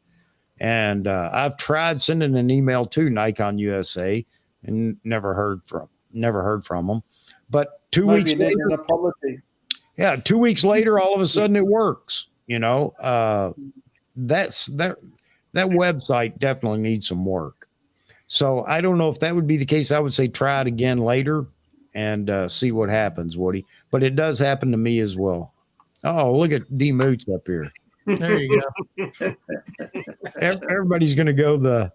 And I've tried sending an email to Nikon USA and never heard from them. But 2 weeks later, an apology. Yeah, 2 weeks later, all of a sudden it works. That website definitely needs some work. So I don't know if that would be the case. I would say try it again later and see what happens, Woody. But it does happen to me as well. Oh, look at D Moots up here. There you go. Everybody's going to go the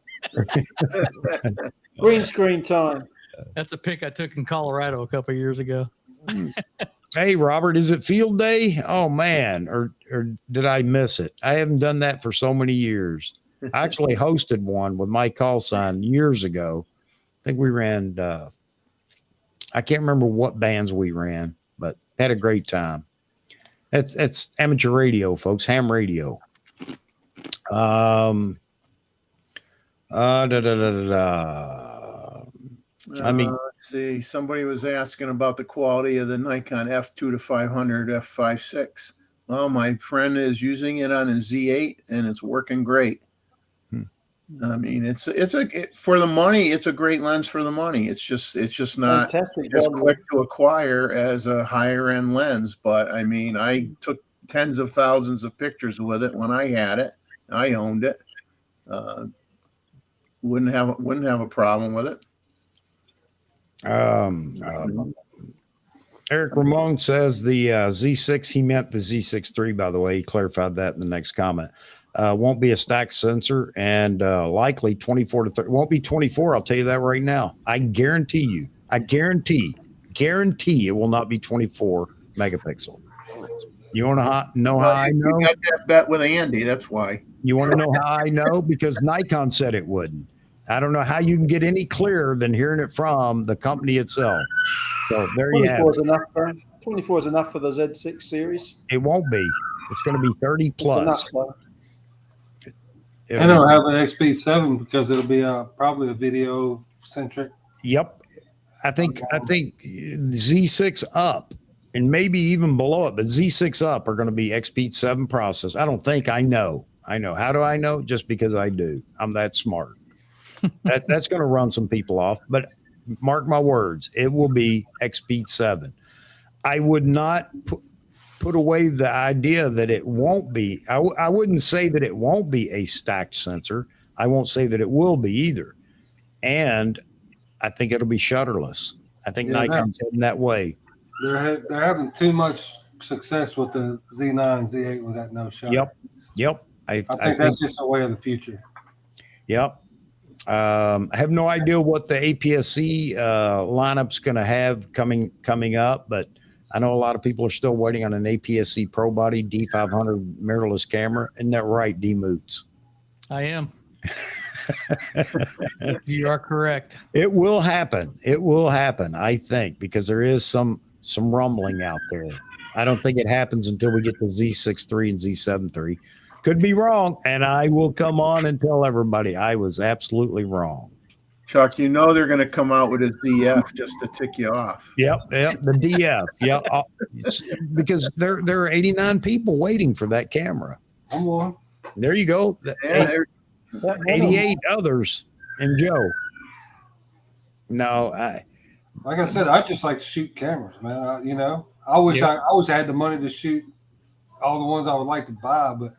green screen time. That's a pic I took in Colorado a couple of years ago. Hey, Robert, is it field day? Oh, man. Or did I miss it? I haven't done that for so many years. I actually hosted one with my call sign years ago. I think we ran, I can't remember what bands we ran, but had a great time. It's amateur radio, folks, ham radio. I mean, let's see. Somebody was asking about the quality of the Nikon f2 to 500 f5.6. Well, my friend is using it on his Z8 and it's working great. I mean, it's for the money. It's a great lens for the money. It's just not just quick to acquire as a higher end lens. But I mean, I took tens of thousands of pictures with it when I had it. I owned it. Wouldn't have a problem with it. Eric Ramon says the Z6. He meant the Z6 III, by the way. He clarified that in the next comment. Won't be a stacked sensor, and likely 24 to 30. Won't be 24. I'll tell you that right now. I guarantee you. I guarantee it will not be 24 megapixel. You want to know how I know? You got that bet with Andy. That's why. You want to know how I know? Because Nikon said it wouldn't. I don't know how you can get any clearer than hearing it from the company itself. So there you have it. Enough, 24 is enough for the Z6 series. It won't be. It's going to be 30 plus. And it'll have an XP7 because it'll be probably a video centric. Yep. I think Z6 up and maybe even below it, but Z6 up are going to be XP7 process. I don't think I know. How do I know? Just because I do. I'm that smart. That's going to run some people off, but mark my words, it will be XP7. I would not put away the idea that it won't be. I wouldn't say that it won't be a stacked sensor. I won't say that it will be either. And I think it'll be shutterless. I think Nikon's heading that way. They're having too much success with the Z9 and Z8 with that no shutter. Yep. I think that's just a way of the future. Yep. I have no idea what the APS-C lineup's going to have coming up, but I know a lot of people are still waiting on an APS-C Pro Body D500 mirrorless camera. Isn't that right, D-Moots? I am. You are correct. It will happen. I think, because there is some rumbling out there. I don't think it happens until we get the Z6 III and Z7 III. Could be wrong, and I will come on and tell everybody I was absolutely wrong. Chuck, they're going to come out with a DF just to tick you off. Yep, the DF. Yeah, because there are 89 people waiting for that camera. Come on. There you go. 88 others and Joe. No, like I said, I just like to shoot cameras, man. I wish I had the money to shoot all the ones I would like to buy, but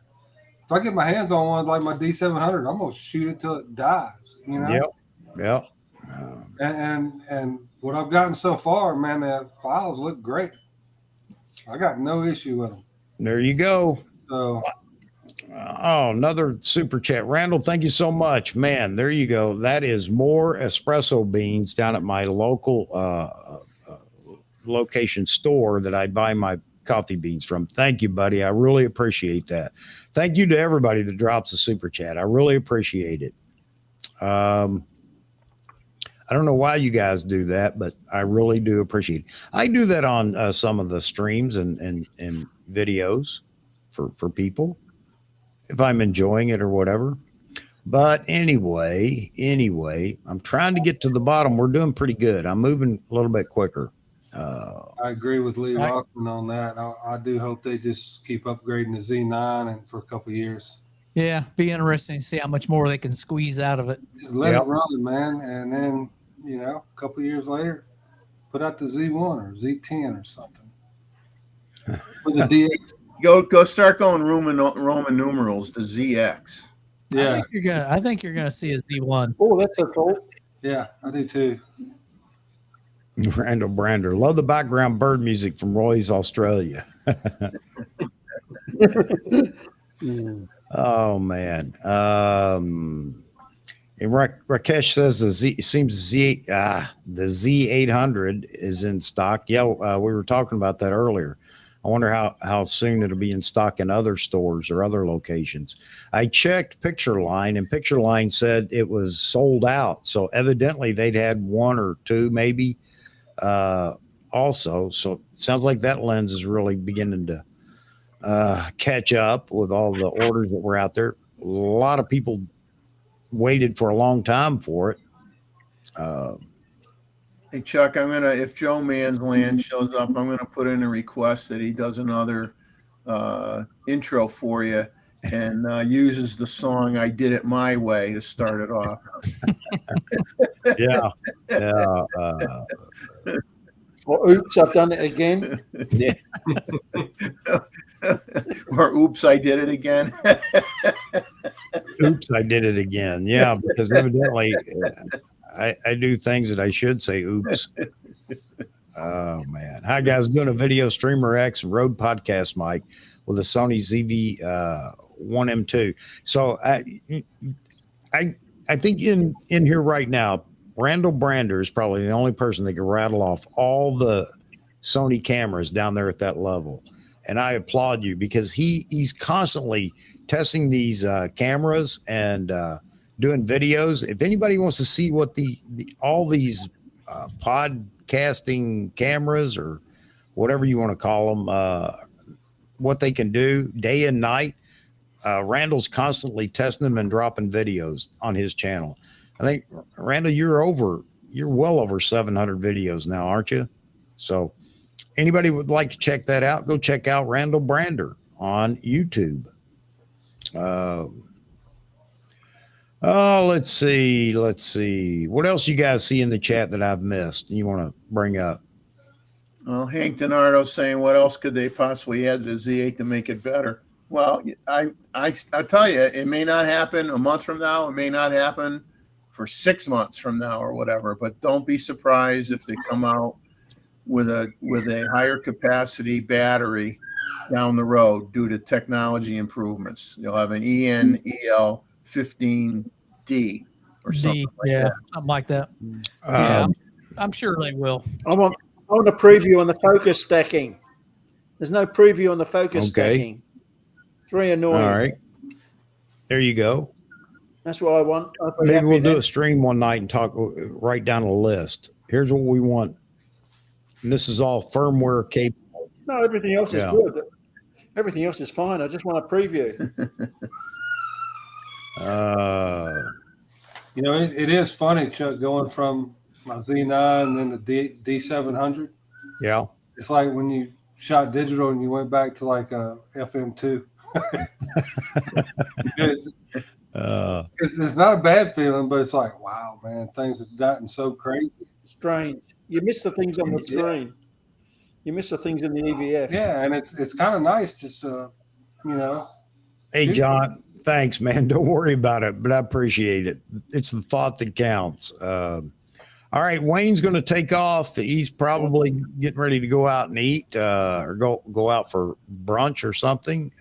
if I get my hands on one like my D700, I'm gonna shoot it till it dies. Yep. And what I've gotten so far, man, the files look great. I got no issue with them. There you go. So, another super chat. Randall, thank you so much, man. There you go. That is more espresso beans down at my local location store that I buy my coffee beans from. Thank you, buddy. I really appreciate that. Thank you to everybody that drops a super chat. I really appreciate it. I don't know why you guys do that, but I really do appreciate it. I do that on some of the streams and videos for people if I'm enjoying it or whatever. But anyway, I'm trying to get to the bottom. We're doing pretty good. I'm moving a little bit quicker. I agree with Lee Rockman on that. I do hope they just keep upgrading the Z9 and for a couple of years. Yeah, be interesting to see how much more they can squeeze out of it. Just let it run, man, and then a couple of years later, put out the Z1 or Z10 or something. With the DX. Go start going Roman numerals. The ZX. Yeah, I think you're gonna see a Z1. Oh, that's a cool. Yeah, I do too. Randall Brander. Love the background bird music from Roy's Australia. Oh, man. And Rakesh says the Z800 is in stock. Yeah, we were talking about that earlier. I wonder how soon it'll be in stock in other stores or other locations. I checked Picture Line, and Picture Line said it was sold out. So evidently they'd had one or two maybe also. So it sounds like that lens is really beginning to catch up with all the orders that were out there. A lot of people waited for a long time for it. Hey Chuck, if Joe Mansland shows up, I'm gonna put in a request that he does another intro for you and uses the song "I Did It My Way" to start it off. Yeah. Or oops, I've done it again. Yeah. Or oops, I did it again. Oops, I did it again. Yeah, because evidently I do things that I should say oops. Oh, man. Hi, guys. Doing a video streamer X Rode podcast mic with a Sony 1M2. So I think in here right now, Randall Brander is probably the only person that can rattle off all the Sony cameras down there at that level. And I applaud you because he's constantly testing these cameras and doing videos. If anybody wants to see what all these podcasting cameras or whatever you want to call them, what they can do day and night, Randall's constantly testing them and dropping videos on his channel. I think, Randall, you're well over 700 videos now, aren't you? So anybody would like to check that out, go check out Randall Brander on YouTube. Let's see. What else you guys see in the chat that I've missed and you want to bring up? Well, Hank Donardo saying, what else could they possibly add to the Z8 to make it better? Well, I tell you, it may not happen a month from now. It may not happen for 6 months from now or whatever, but don't be surprised if they come out with a higher capacity battery down the road due to technology improvements. You'll have an ENEL 15D or something like that. Something like that. I'm sure they will. I want a preview on the focus stacking. There's no preview on the focus stacking. It's very annoying. All right. There you go. That's what I want. Maybe we'll do a stream one night and write down a list. Here's what we want. And this is all firmware capable. No, everything else is good. Everything else is fine. I just want a preview. You know, it is funny, Chuck, going from my Z9 and then the D700. Yeah. It's like when you shot digital and you went back to like a FM2. It's not a bad feeling, but it's like, wow, man, things have gotten so crazy. Strange. You miss the things on the screen. You miss the things in the EVF. Yeah, and it's kind of nice just to, Hey, John, thanks, man. Don't worry about it, but I appreciate it. It's the thought that counts. All right, Wayne's going to take off. He's probably getting ready to go out and eat or go out for brunch or something.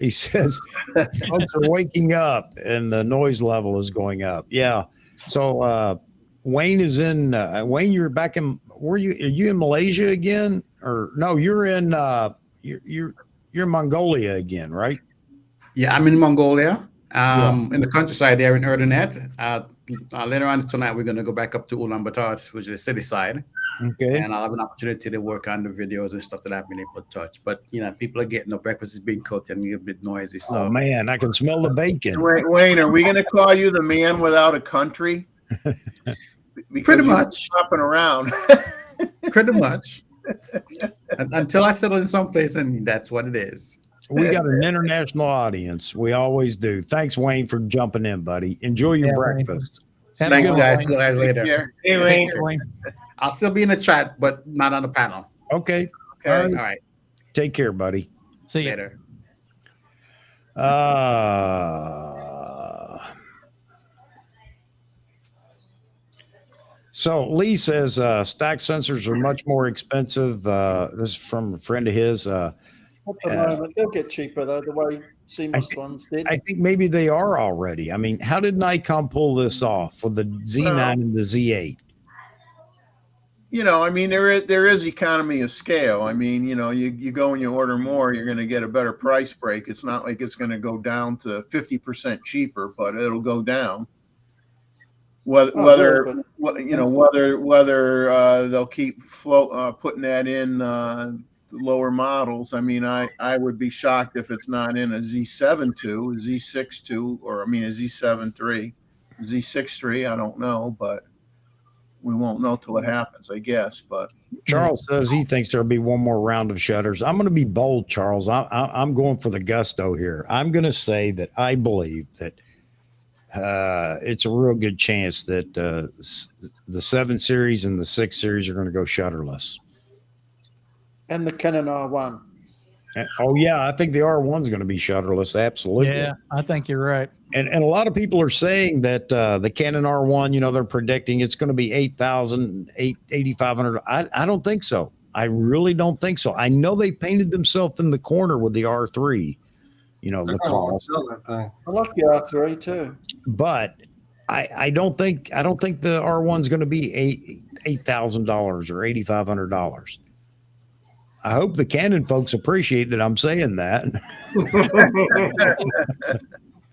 He says folks are waking up and the noise level is going up. Yeah. So Wayne is in. Wayne, you're back in. Are you in Malaysia again? Or no? You're in. You're in Mongolia again, right? Yeah, I'm in Mongolia. In the countryside there in Erdenet. Later on tonight, we're going to go back up to Ulaanbaatar, which is the city side. Okay. And I'll have an opportunity to work on the videos and stuff that I've been able to touch. But, people are getting the breakfast is being cooked and a bit noisy. So. Oh, man, I can smell the bacon. Wayne, are we going to call you the man without a country? Pretty much. Hopping around. Pretty much. Until I settle in someplace, and that's what it is. We got an international audience. We always do. Thanks, Wayne, for jumping in, buddy. Enjoy your breakfast. Thanks, guys. See you guys later. Hey, Wayne. I'll still be in the chat, but not on the panel. Okay. All right. Take care, buddy. See you later. So Lee says stack sensors are much more expensive. This is from a friend of his. At the moment, they'll get cheaper though. The way CMOS ones did. I think maybe they are already. I mean, how did Nikon pull this off with the Z9 and the Z8? I mean, there is economy of scale. I mean, you go and you order more, you're going to get a better price break. It's not like it's going to go down to 50% cheaper, but it'll go down. Whether they'll keep putting that in lower models. I mean, I would be shocked if it's not in a Z7 II, a Z6 II, or a Z7 III, Z6 III. I don't know, but we won't know till it happens, I guess. But Charles says he thinks there'll be one more round of shutters. I'm going to be bold, Charles. I'm going for the gusto here. I'm going to say that I believe that it's a real good chance that the 7 series and the 6 series are going to go shutterless. And the Canon R1. Oh, yeah. I think the R1 is going to be shutterless. Absolutely. Yeah, I think you're right. And a lot of people are saying that the Canon R1, they're predicting it's going to be 8,000, 8,500. I don't think so. I really don't think so. I know they painted themselves in the corner with the R3, the cost. I like the R3 too. But I don't think the R1's going to be $8,000 or $8,500. I hope the Canon folks appreciate that I'm saying that.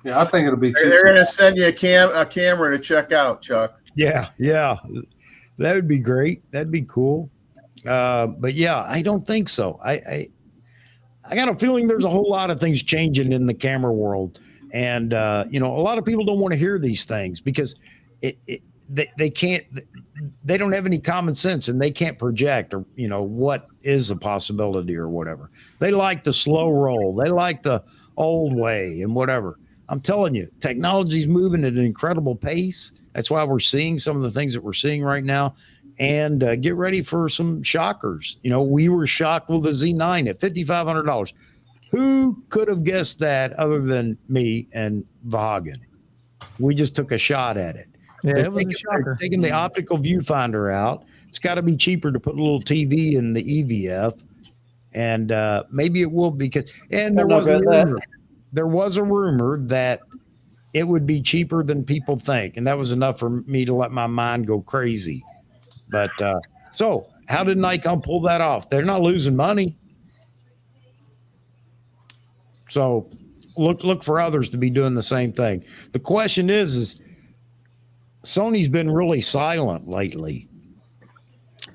Yeah, I think it'll be. They're going to send you a camera to check out, Chuck. Yeah, that would be great. That'd be cool. But yeah, I don't think so. I got a feeling there's a whole lot of things changing in the camera world, and a lot of people don't want to hear these things because they can't. They don't have any common sense, and they can't project or what is a possibility or whatever. They like the slow roll. They like the old way and whatever. I'm telling you, technology's moving at an incredible pace. That's why we're seeing some of the things that we're seeing right now. And get ready for some shockers. We were shocked with the Z9 at $5,500. Who could have guessed that other than me and Vahagan? We just took a shot at it. Yeah, it was a shocker. Taking the optical viewfinder out. It's got to be cheaper to put a little TV in the EVF. And maybe it will because there was a rumor that it would be cheaper than people think. And that was enough for me to let my mind go crazy. But so how did Nikon pull that off? They're not losing money. So look for others to be doing the same thing. The question is Sony's been really silent lately.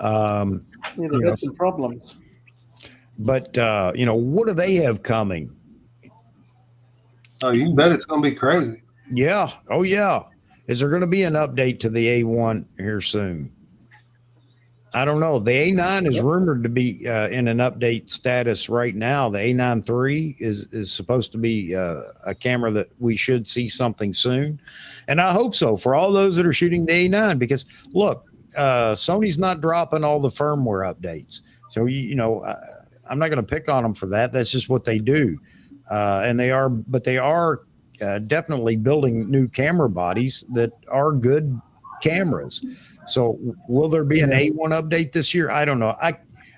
They've had some problems. But what do they have coming? Oh, you can bet it's going to be crazy. Yeah. Oh, yeah. Is there going to be an update to the A1 here soon? I don't know. The A9 is rumored to be in an update status right now. The A9 III is supposed to be a camera that we should see something soon. And I hope so for all those that are shooting the A9 because, look, Sony's not dropping all the firmware updates. So, I'm not going to pick on them for that. That's just what they do. And they are definitely building new camera bodies that are good cameras. So will there be an A1 update this year? I don't know.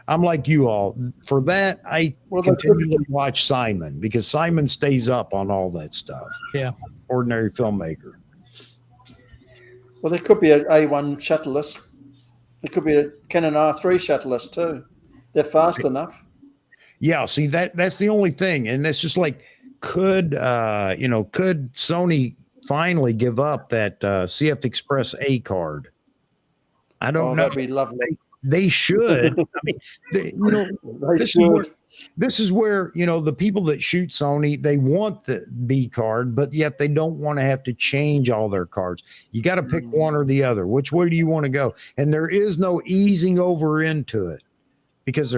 I'm like you all. For that, I continually watch Simon because Simon stays up on all that stuff. Yeah. Ordinary filmmaker. Well, there could be an A1 shuttleless. There could be a Canon R3 shuttleless too. They're fast enough. Yeah, see that's the only thing, and that's just like could Sony finally give up that CF Express A card? I don't know. That'd be lovely. They should. I mean, this is where the people that shoot Sony, they want the B card, but yet they don't want to have to change all their cards. You got to pick one or the other. Which way do you want to go? And there is no easing over into it because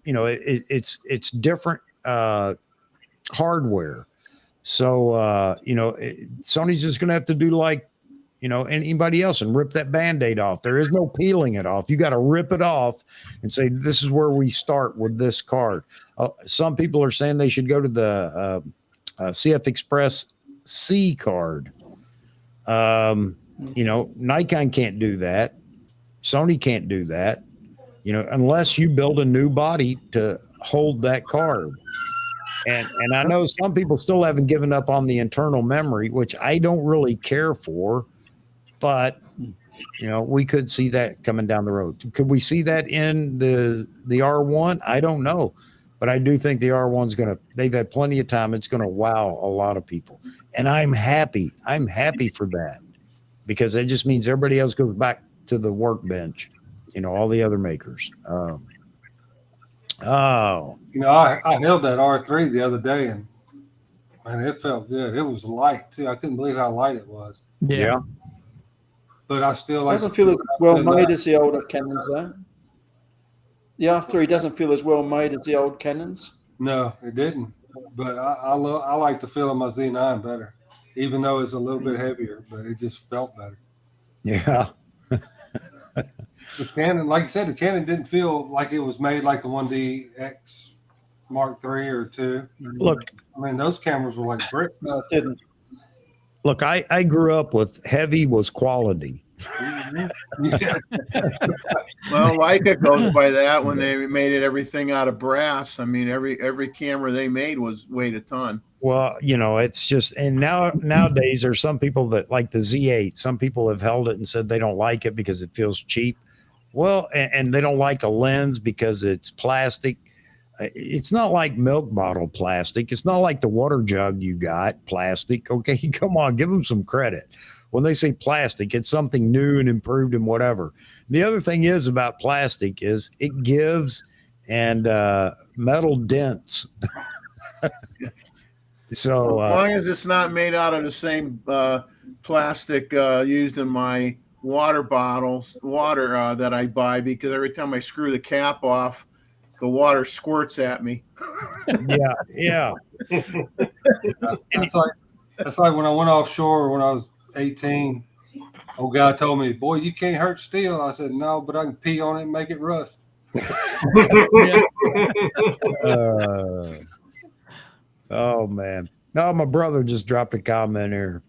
it's different hardware. So Sony's just going to have to do like anybody else and rip that Band-Aid off. There is no peeling it off. You got to rip it off and say, this is where we start with this card. Some people are saying they should go to the CF Express C card. Nikon can't do that. Sony can't do that, unless you build a new body to hold that card. And I know some people still haven't given up on the internal memory, which I don't really care for. But, we could see that coming down the road. Could we see that in the R1? I don't know. But I do think the R1's they've had plenty of time. It's going to wow a lot of people. And I'm happy. I'm happy for that because it just means everybody else goes back to the workbench, all the other makers. I held that R3 the other day and man, it felt good. It was light too. I couldn't believe how light it was. Yeah. But I still doesn't feel as well made as the older Canons, though. The R3 doesn't feel as well made as the old Canons. No, it didn't. But I like the feel of my Z9 better, even though it's a little bit heavier. But it just felt better. Yeah. The Canon, like you said, the Canon didn't feel like it was made like the 1DX Mark III or II. Look, I mean, those cameras were like bricks. No, it didn't. Look, I grew up with heavy was quality. Well, Leica goes by that when they made everything out of brass. I mean, every camera they made weighed a ton. Well, it's just, and nowadays there's some people that like the Z8. Some people have held it and said they don't like it because it feels cheap. Well, and they don't like a lens because it's plastic. It's not like milk bottle plastic. It's not like the water jug you got plastic. Okay, come on, give them some credit. When they say plastic, it's something new and improved and whatever. The other thing is about plastic is it gives and metal dents. So as long as it's not made out of the same plastic used in my water bottles, that I buy, because every time I screw the cap off, the water squirts at me. Yeah. That's like when I went offshore when I was 18. Old guy told me, "Boy, you can't hurt steel." I said, "No, but I can pee on it and make it rust." Oh man. No, my brother just dropped a comment here.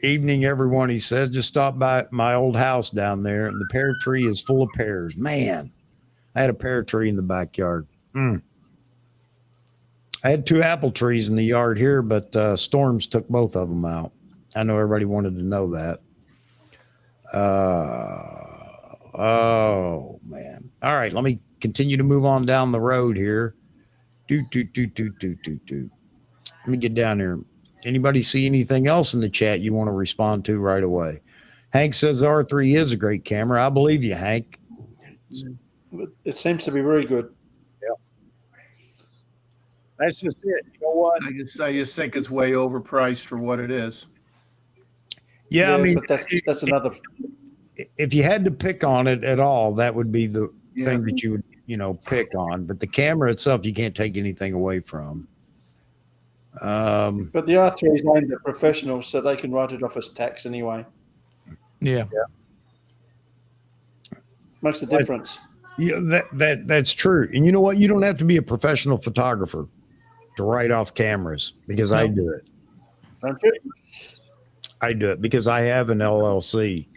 Evening, everyone. He says, just stop by my old house down there, and the pear tree is full of pears. Man, I had a pear tree in the backyard. I had 2 apple trees in the yard here, but storms took both of them out. I know everybody wanted to know that. Oh man. All right, let me continue to move on down the road here. Let me get down here. Anybody see anything else in the chat you want to respond to right away? Hank says R3 is a great camera. I believe you, Hank. It seems to be very good. Yeah. That's just it. You know what? I just think it's way overpriced for what it is. Yeah, I mean, but that's another. If you had to pick on it at all, that would be the thing that you would, pick on. But the camera itself, you can't take anything away from. But the R3 is aimed at professionals, so they can write it off as tax anyway. Yeah. Makes a difference. Yeah, that's true. And you know what? You don't have to be a professional photographer to write off cameras, because I do it. Don't you? I do it because I have an LLC.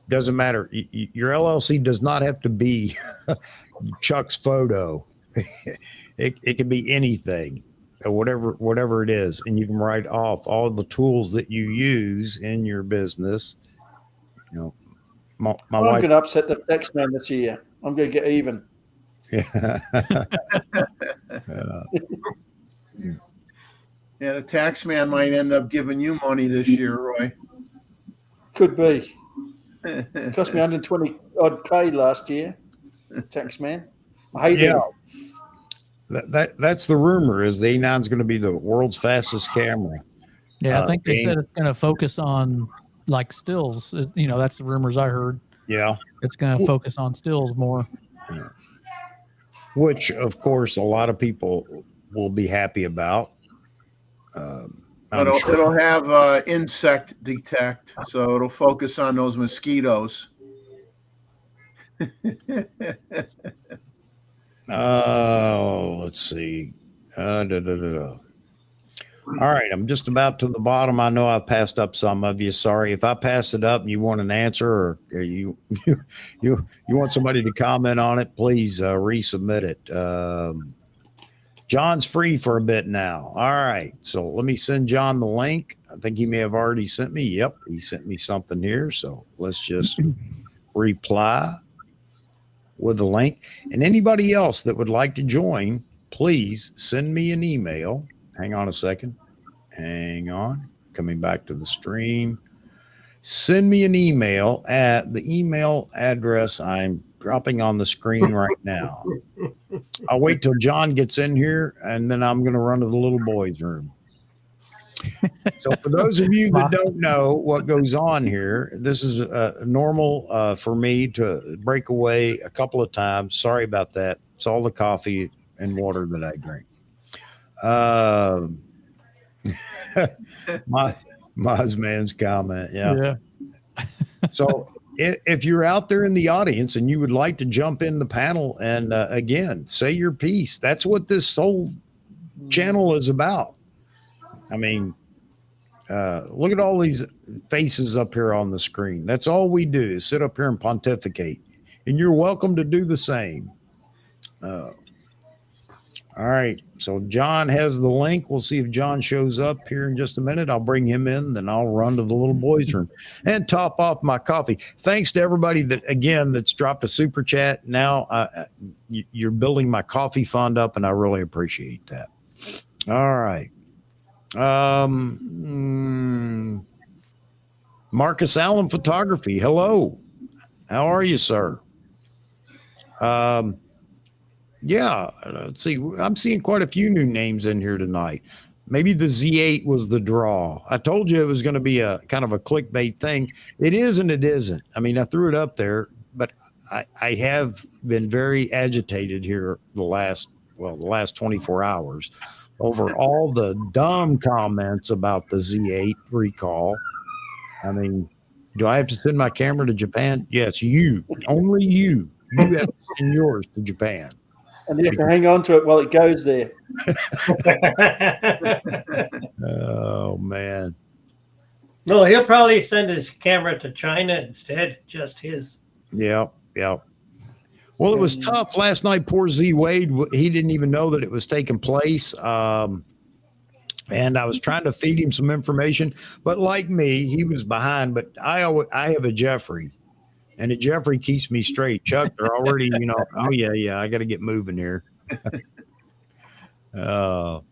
Doesn't matter. Your LLC does not have to be Chuck's photo. It can be anything, or whatever it is, and you can write off all the tools that you use in your business. My wife. I'm going to upset the tax man this year. I'm going to get even. Yeah. Yeah, the tax man might end up giving you money this year, Roy. Could be. It cost me 120 odd K last year. Tax man. I hate it. That's the rumor, is the A9 is going to be the world's fastest camera. Yeah, I think they said it's going to focus on like stills. That's the rumors I heard. Yeah. It's going to focus on stills more. Yeah. Which, of course, a lot of people will be happy about. It'll have insect detect, so it'll focus on those mosquitoes. Let's see. All right, I'm just about to the bottom. I know I've passed up some of you. Sorry if I pass it up and you want an answer, or you want somebody to comment on it, please resubmit it. John's free for a bit now. All right, so let me send John the link. I think he may have already sent me. Yep, he sent me something here. So let's just reply with the link. And anybody else that would like to join, please send me an email. Hang on a second. Hang on. Coming back to the stream. Send me an email at the email address I'm dropping on the screen right now. I'll wait till John gets in here, and then I'm going to run to the little boys' room. So for those of you that don't know what goes on here, this is normal for me to break away a couple of times. Sorry about that. It's all the coffee and water that I drink. Mazman's comment. Yeah. So if you're out there in the audience and you would like to jump in the panel and again, say your piece, that's what this whole channel is about. I mean, Look at all these faces up here on the screen. That's all we do is sit up here and pontificate. And you're welcome to do the same. All right. So John has the link. We'll see if John shows up here in just a minute. I'll bring him in, then I'll run to the little boys' room and top off my coffee. Thanks to everybody that's dropped a super chat. Now you're building my coffee fund up, and I really appreciate that. All right. Marcus Allen Photography. Hello. How are you, sir? Yeah, let's see. I'm seeing quite a few new names in here tonight. Maybe the Z8 was the draw. I told you it was going to be a kind of a clickbait thing. It is and it isn't. I mean, I threw it up there, but I have been very agitated here the last 24 hours over all the dumb comments about the Z8 recall. I mean, do I have to send my camera to Japan? Yes, you. Only you. You have to send yours to Japan. And you have to hang on to it while it goes there. Oh, man. No, he'll probably send his camera to China instead, just his. Yeah. Well, it was tough last night. Poor Z Wade. He didn't even know that it was taking place. And I was trying to feed him some information. But like me, he was behind. But I have a Jeffrey. And Jeffrey keeps me straight. Chuck, they're already, oh, yeah, I got to get moving here. So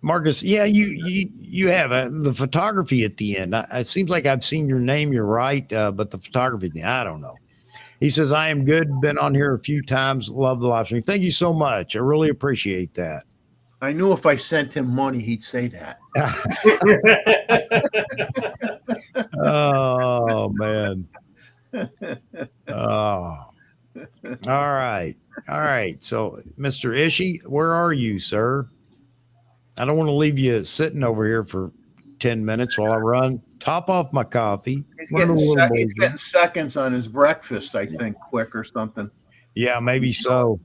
Marcus, yeah, you have the photography at the end. It seems like I've seen your name. You're right. But the photography, I don't know. He says, I am good. Been on here a few times. Love the live stream. Thank you so much. I really appreciate that. I knew if I sent him money, he'd say that. Oh, man. Oh. All right. So, Mr. Ishii, where are you, sir? I don't want to leave you sitting over here for 10 minutes while I run. Top off my coffee. He's getting seconds on his breakfast, I think, quick or something. Yeah, maybe so.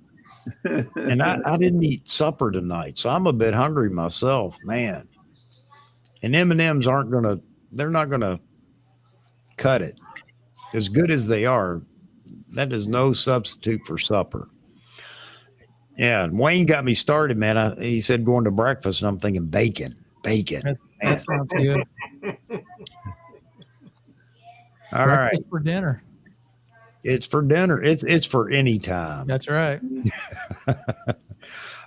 And I didn't eat supper tonight, so I'm a bit hungry myself, man. And M&Ms they're not gonna cut it. As good as they are, that is no substitute for supper. Yeah, and Wayne got me started, man. He said going to breakfast, and I'm thinking bacon. That sounds good. All right. For dinner. It's for dinner. It's for any time. That's right.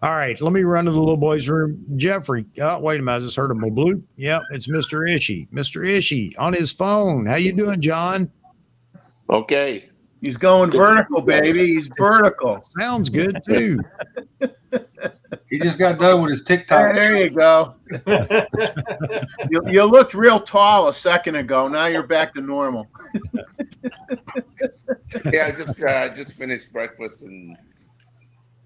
All right, let me run to the little boy's room. Jeffrey, wait a minute, I just heard a bloop. Yep, it's Mr. Ishii. Mr. Ishii on his phone. How you doing, John? Okay. He's going vertical, baby. He's vertical. Sounds good too. He just got done with his TikTok. There you go. You looked real tall a second ago. Now you're back to normal. Yeah, I just finished breakfast and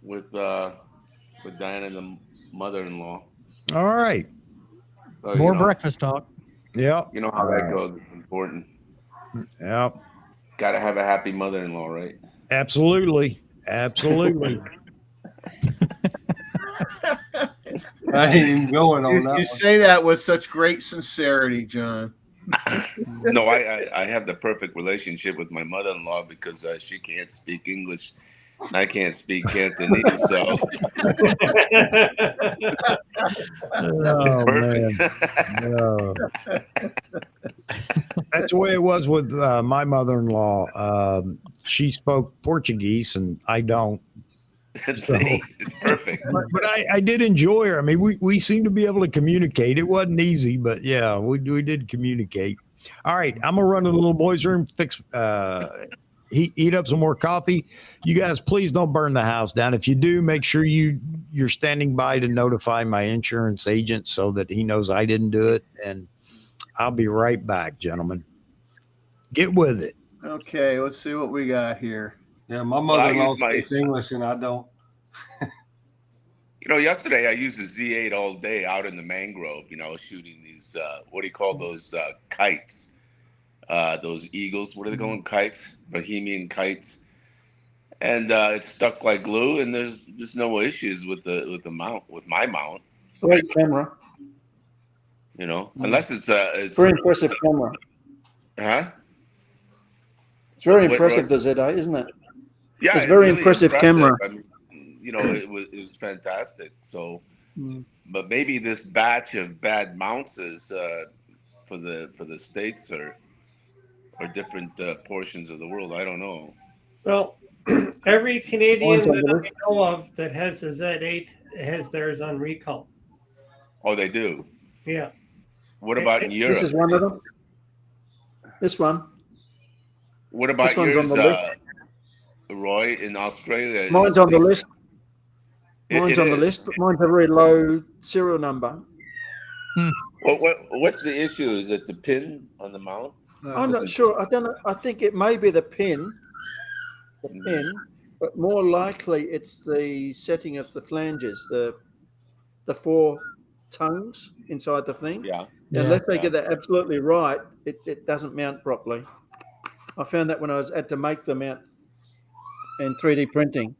with Diana and the mother-in-law. All right. So, more breakfast talk. Yep. You know how that goes. It's important. Yep. Got to have a happy mother-in-law, right? Absolutely. I ain't even going on that. You say that with such great sincerity, John. No, I have the perfect relationship with my mother-in-law because she can't speak English. I can't speak Cantonese, so it's perfect. No. That's the way it was with my mother-in-law. She spoke Portuguese, and I don't. So, it's perfect. But I did enjoy her. I mean, we seemed to be able to communicate. It wasn't easy, but yeah, we did communicate. All right, I'm gonna run to the little boy's room, heat up some more coffee. You guys, please don't burn the house down. If you do, make sure you're standing by to notify my insurance agent so that he knows I didn't do it. And I'll be right back, gentlemen. Get with it. Okay, let's see what we got here. Yeah, my mother-in-law speaks English and I don't. Yesterday I used the Z8 all day out in the mangrove, shooting these, what do you call those kites? Those eagles, what are they called? Kites, Bohemian kites. And it's stuck like glue, and there's no issues with the mount, with my mount. Great camera. You know, unless it's very impressive camera. Huh? It's very impressive, the Z8, isn't it? Yeah, it's very really impressive camera. I mean, you know, it was fantastic. So, but maybe this batch of bad mounts is for the States or different portions of the world. I don't know. Well, every Canadian that I know of that has a Z8 has theirs on recall. Oh, they do? Yeah. What about in Europe? This is one of them. This one. What about yours, Roy, in Australia? Mine's on the list. Mine's on the list, but mine's a very low serial number. Well, what's the issue? Is it the pin on the mount? I'm not sure. I don't know. I think it may be the pin, but more likely it's the setting of the flanges, the 4 tongues inside the thing. Yeah. Unless they get that absolutely right, it doesn't mount properly. I found that when I had to make the mount in 3D printing.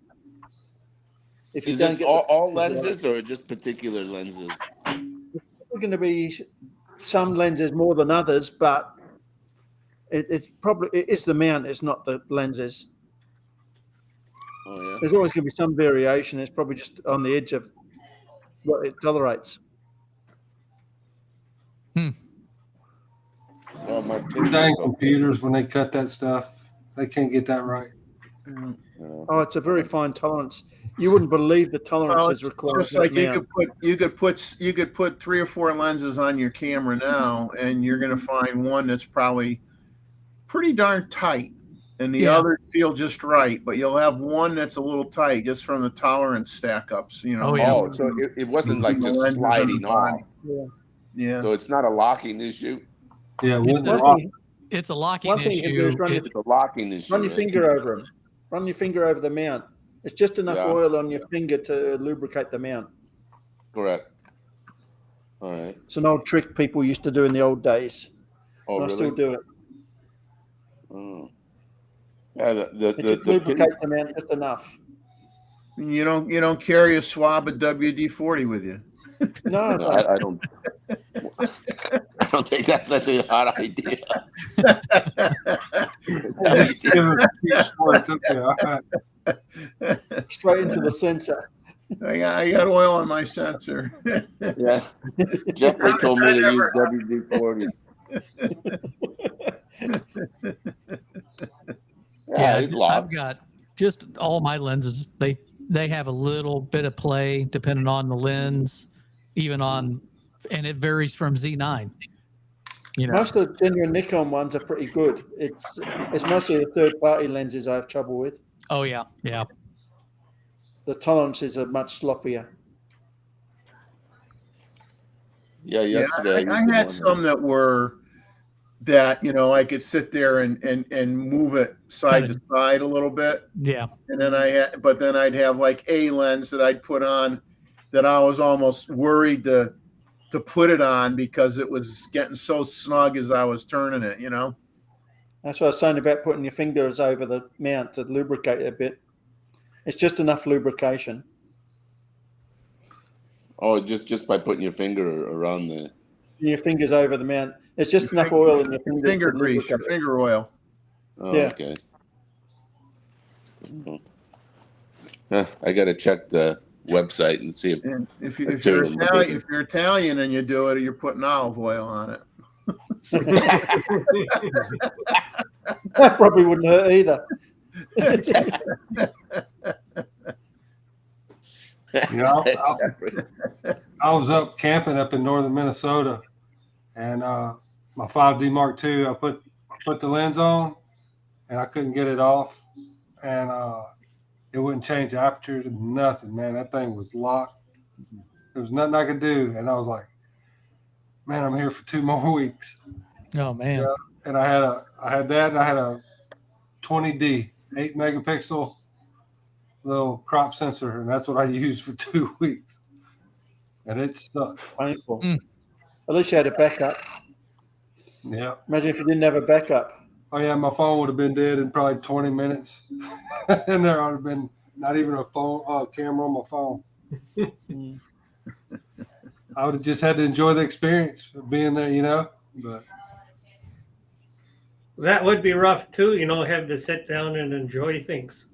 If you don't get all lenses or just particular lenses? There's going to be some lenses more than others, but it's the mount. It's not the lenses. Oh yeah. There's always going to be some variation. It's probably just on the edge of what it tolerates. Well, my dang computers, when they cut that stuff, they can't get that right. Oh, it's a very fine tolerance. You wouldn't believe the tolerances required. Just like you could put 3 or 4 lenses on your camera now, and you're going to find one that's probably pretty darn tight, and the others feel just right. But you'll have one that's a little tight just from the tolerance stack ups. You know. Oh, so it wasn't like just sliding off. Yeah. So it's not a locking issue. Yeah, it's a locking issue. It's a locking issue. Run your finger over them. Run your finger over the mount. It's just enough oil on your finger to lubricate the mount. Correct. All right. It's an old trick people used to do in the old days. Oh, really? I still do it. Oh. Yeah, lubricate the mount just enough. You don't carry a swab of WD-40 with you. No, I don't. I don't think that's such a hot idea. Straight into the sensor. I got oil on my sensor. Yeah, Jeffrey told me to use WD-40. I've got just all my lenses. They have a little bit of play depending on the lens, and it varies from Z9. You know, most of the genuine Nikon ones are pretty good. It's mostly the third-party lenses I have trouble with. Oh yeah. The tolerances are much sloppier. Yeah, yesterday I had some that were I could sit there and move it side to side a little bit. Yeah. And then I'd have like a lens that I'd put on that I was almost worried to put it on because it was getting so snug as I was turning it, you know. That's what I was saying about putting your fingers over the mount to lubricate it a bit. It's just enough lubrication. Oh, just by putting your finger around your fingers over the mount. It's just enough oil in your fingers. Finger grease, your finger oil. Oh, yeah. Okay. I got to check the website and see if you're Italian and you do it, you're putting olive oil on it. That probably wouldn't hurt either. I was up camping up in northern Minnesota, and my 5D Mark II, I put the lens on, and I couldn't get it off, and it wouldn't change apertures, nothing, man. That thing was locked. There was nothing I could do, and I was like, man, I'm here for 2 more weeks. Oh man! Yeah. And I had that, and I had a 20D 8 megapixel little crop sensor, and that's what I used for 2 weeks, and it stuck. Painful. At least you had a backup. Yeah. Imagine if you didn't have a backup. Oh yeah, my phone would have been dead in probably 20 minutes, and there would have been not even a phone camera on my phone. I would have just had to enjoy the experience of being there, you know. But that would be rough too, you know, have to sit down and enjoy things.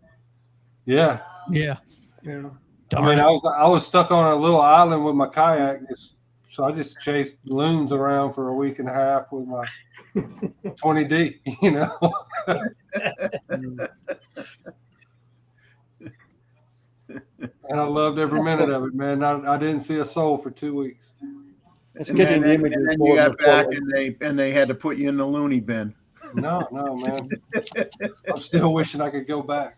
Yeah. Yeah. Yeah. I mean, I was stuck on a little island with my kayak, so I just chased loons around for a week and a half with my 20D, you know. And I loved every minute of it, man. I didn't see a soul for 2 weeks. It's getting the images. And then you got back, and they had to put you in the loony bin. No, man. I'm still wishing I could go back.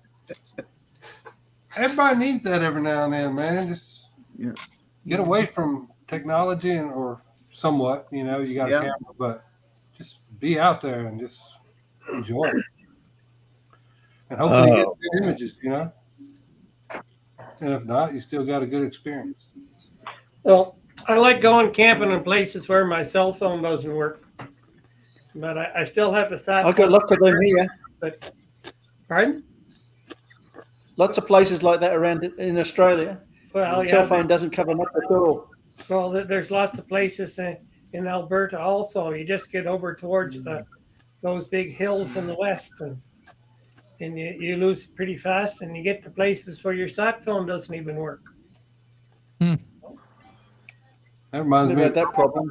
Everybody needs that every now and then, man. Just get away from technology or somewhat, you know, you got a camera, but just be out there and just enjoy it. And hopefully you get good images, you know. And if not, you still got a good experience. Well, I like going camping in places where my cell phone doesn't work. But I still have a sat. I've got lots of them here. But, pardon? Lots of places like that around in Australia. Well, the cell phone doesn't cover much at all. Well, there's lots of places in Alberta also. You just get over towards those big hills in the west, and you lose it pretty fast, and you get to places where your sat phone doesn't even work. That reminds me of that problem.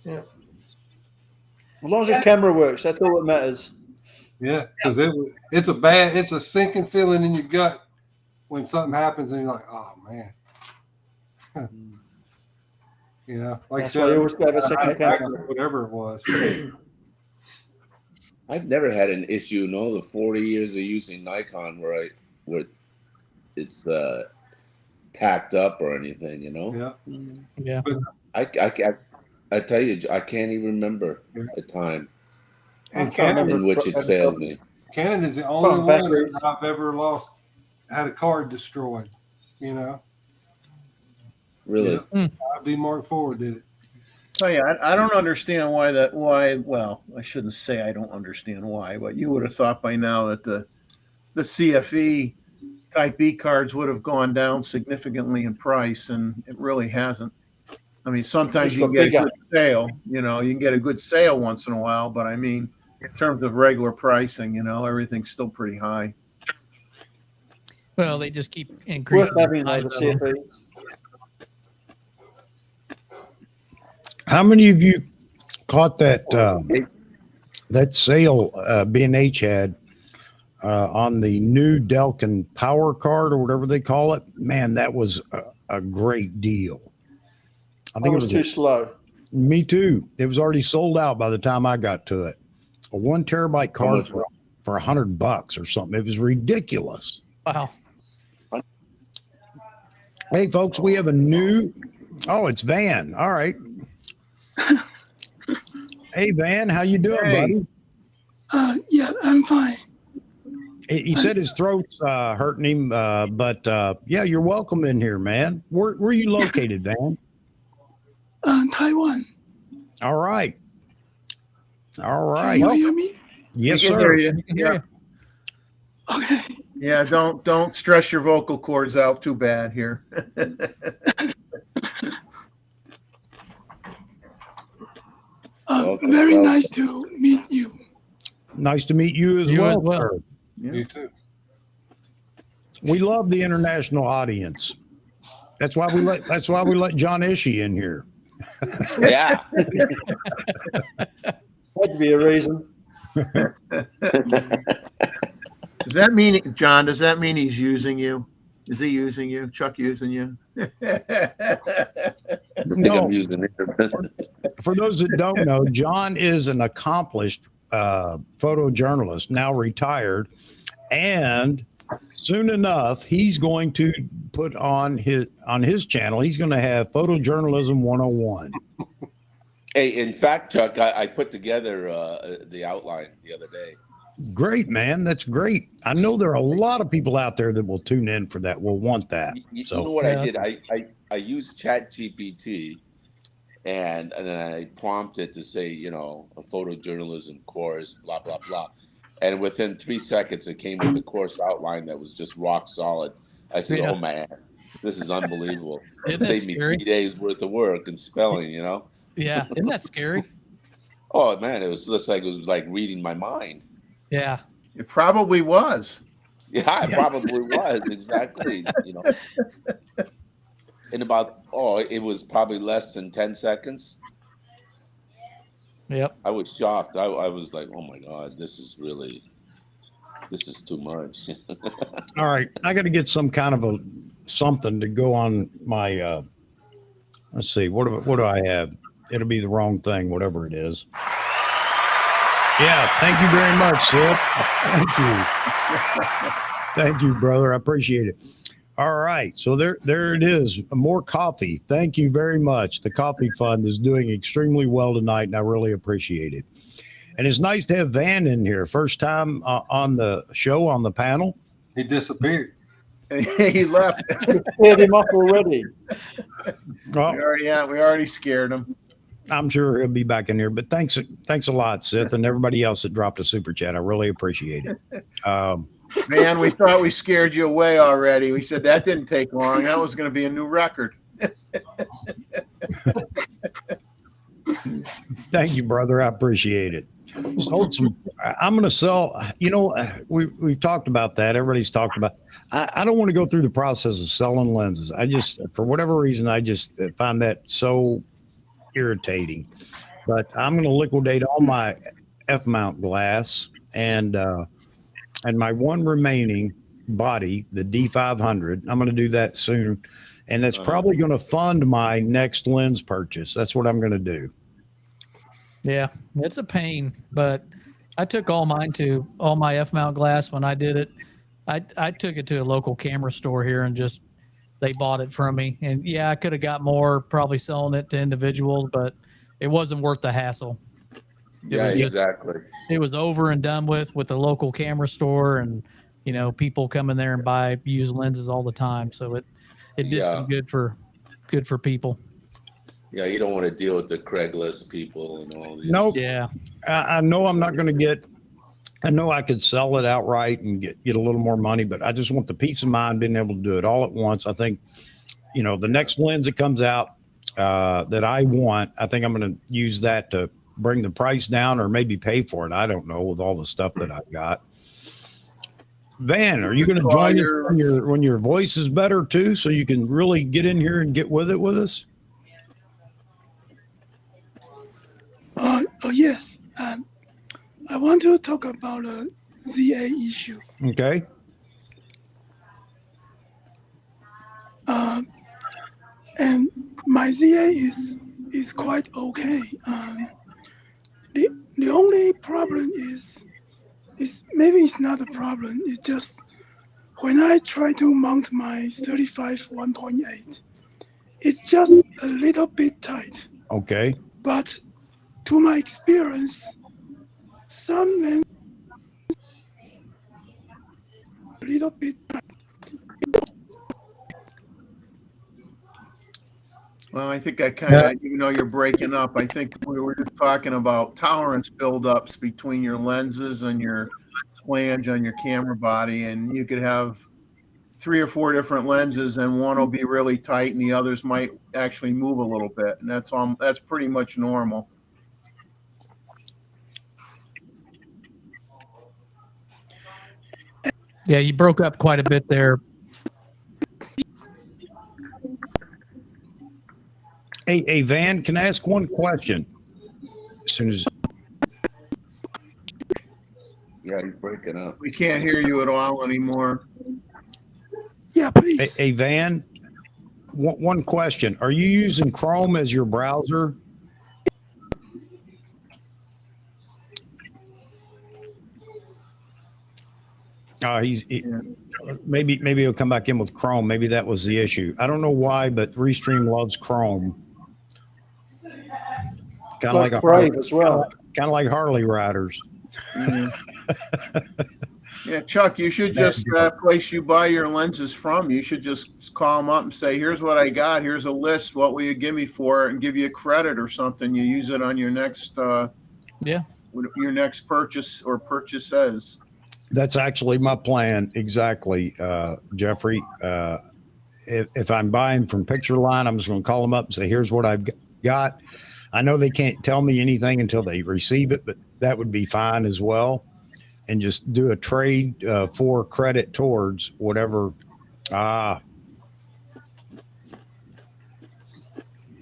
Yeah. As long as your camera works, that's all that matters. Yeah, because it's a sinking feeling in your gut when something happens and you're like, oh man. You know, like that's why you always have a second camera. Whatever it was. I've never had an issue in all the 40 years of using Nikon where it's packed up or anything, you know? Yeah. I tell you, I can't even remember a time and in which it failed me. Canon is the only one that I've ever had a card destroyed, you know? Really? Yeah. 5D Mark IV did it. Oh yeah, I don't understand why. Well, I shouldn't say I don't understand why, but you would have thought by now that the CFE Type B cards would have gone down significantly in price, and it really hasn't. I mean, sometimes you can get a good sale, you know, you can get a good sale once in a while, but I mean, in terms of regular pricing, you know, everything's still pretty high. Well, they just keep increasing. Worth having the CFE. How many of you caught that sale B&H had on the new Delkin Power Card or whatever they call it? Man, that was a great deal. I think it was too slow. Me too. It was already sold out by the time I got to it. A 1 terabyte card for $100 or something. It was ridiculous. Wow. Hey, folks, we have a new. Oh, it's Van. All right. Hey, Van, how you doing, buddy? Yeah, I'm fine. He said his throat's hurting him, but yeah, you're welcome in here, man. Where are you located, Van? Taiwan. All right. Can you hear me? Yes, sir. Hear you. Yeah. Okay. Yeah, don't stress your vocal cords out too bad here. Very nice to meet you. Nice to meet you as well. Sir. Yeah. You too. We love the international audience. That's why we let John Ishii in here. Yeah. That'd be a reason. Does that mean, John, he's using you? Is he using you? Chuck using you? No. I'm using it. For those that don't know, John is an accomplished photojournalist, now retired, and soon enough he's going to put on his channel. He's going to have Photojournalism 101. Hey, in fact, Chuck, I put together the outline the other day. Great, man. That's great. I know there are a lot of people out there that will tune in for that, will want that. You know what I did? I used ChatGPT and then I prompted to say, you know, a photojournalism course, blah, blah, blah. And within 3 seconds, it came with a course outline that was just rock solid. I said, Yeah. "Oh man, this is unbelievable. Isn't that Saved me scary? 3 days worth of work and spelling, you know." Yeah. Isn't that scary? Oh man, it was like reading my mind. Yeah. It probably was. Yeah, it probably was exactly. You know, in about it was probably less than 10 seconds. Yep. I was shocked. I was like, "Oh my God, this is too much." All right, I got to get some kind of something to go on my. Let's see, what do I have? It'll be the wrong thing, whatever it is. Yeah, thank you very much, Seth. Thank you, brother. I appreciate it. All right, so there it is. More coffee. Thank you very much. The Coffee Fund is doing extremely well tonight, and I really appreciate it. And it's nice to have Van in here. First time on the show, on the panel. He disappeared. He left. Scared him off already. Well, we already scared him. I'm sure he'll be back in here. But thanks a lot, Seth, and everybody else that dropped a super chat. I really appreciate it. Man, we thought we scared you away already. We said that didn't take long. That was going to be a new record. Thank you, brother. I appreciate it. Sold some. I'm going to sell. You know, we've talked about that. Everybody's talked about. I don't want to go through the process of selling lenses. I just, for whatever reason, I just find that so irritating. But I'm going to liquidate all my F-mount glass and my one remaining body, the D500. I'm going to do that soon, and that's probably going to fund my next lens purchase. That's what I'm going to do. Yeah, it's a pain, but I took all my F-mount glass when I did it. I took it to a local camera store here and just they bought it from me. And yeah, I could have got more probably selling it to individuals, but it wasn't worth the hassle. Exactly. It was over and done with the local camera store, and you know, people come in there and buy used lenses all the time. So it did some good for people. Yeah, you don't want to deal with the Craigslist people and all these. Nope. Yeah. I know I'm not going to get. I know I could sell it outright and get a little more money, but I just want the peace of mind being able to do it all at once. I think, you know, the next lens that comes out that I want, I think I'm going to use that to bring the price down or maybe pay for it. I don't know, with all the stuff that I've got. Van, are you going to join us when your voice is better too, so you can really get in here and get with it with us? Oh yes, I want to talk about a ZA issue. Okay. And my ZA is quite okay. The only problem is maybe it's not a problem. It's just when I try to mount my 35 1.8, it's just a little bit tight. Okay. But to my experience, some lenses a little bit tight. Well, I think I kind of, even though you're breaking up, I think we were just talking about tolerance buildups between your lenses and your flange on your camera body, and you could have 3 or 4 different lenses, and one will be really tight, and the others might actually move a little bit, and that's pretty much normal. Yeah, you broke up quite a bit there. Hey, Van, can I ask one question? As soon as. Yeah, you're breaking up. We can't hear you at all anymore. Yeah, please. Hey, Van, one question. Are you using Chrome as your browser? Maybe he'll come back in with Chrome. Maybe that was the issue. I don't know why, but Restream loves Chrome. Kind of like Brave as well. Kind of like Harley riders. Yeah, Chuck, you should just place you buy your lenses from. You should just call them up and say, "Here's what I got. Here's a list. What will you give me for it?" And give you a credit or something. You use it on your next your next purchase or purchases. That's actually my plan. Exactly, Jeffrey. If I'm buying from Picture Line, I'm just going to call them up and say, here's what I've got. I know they can't tell me anything until they receive it, but that would be fine as well. And just do a trade for credit towards whatever.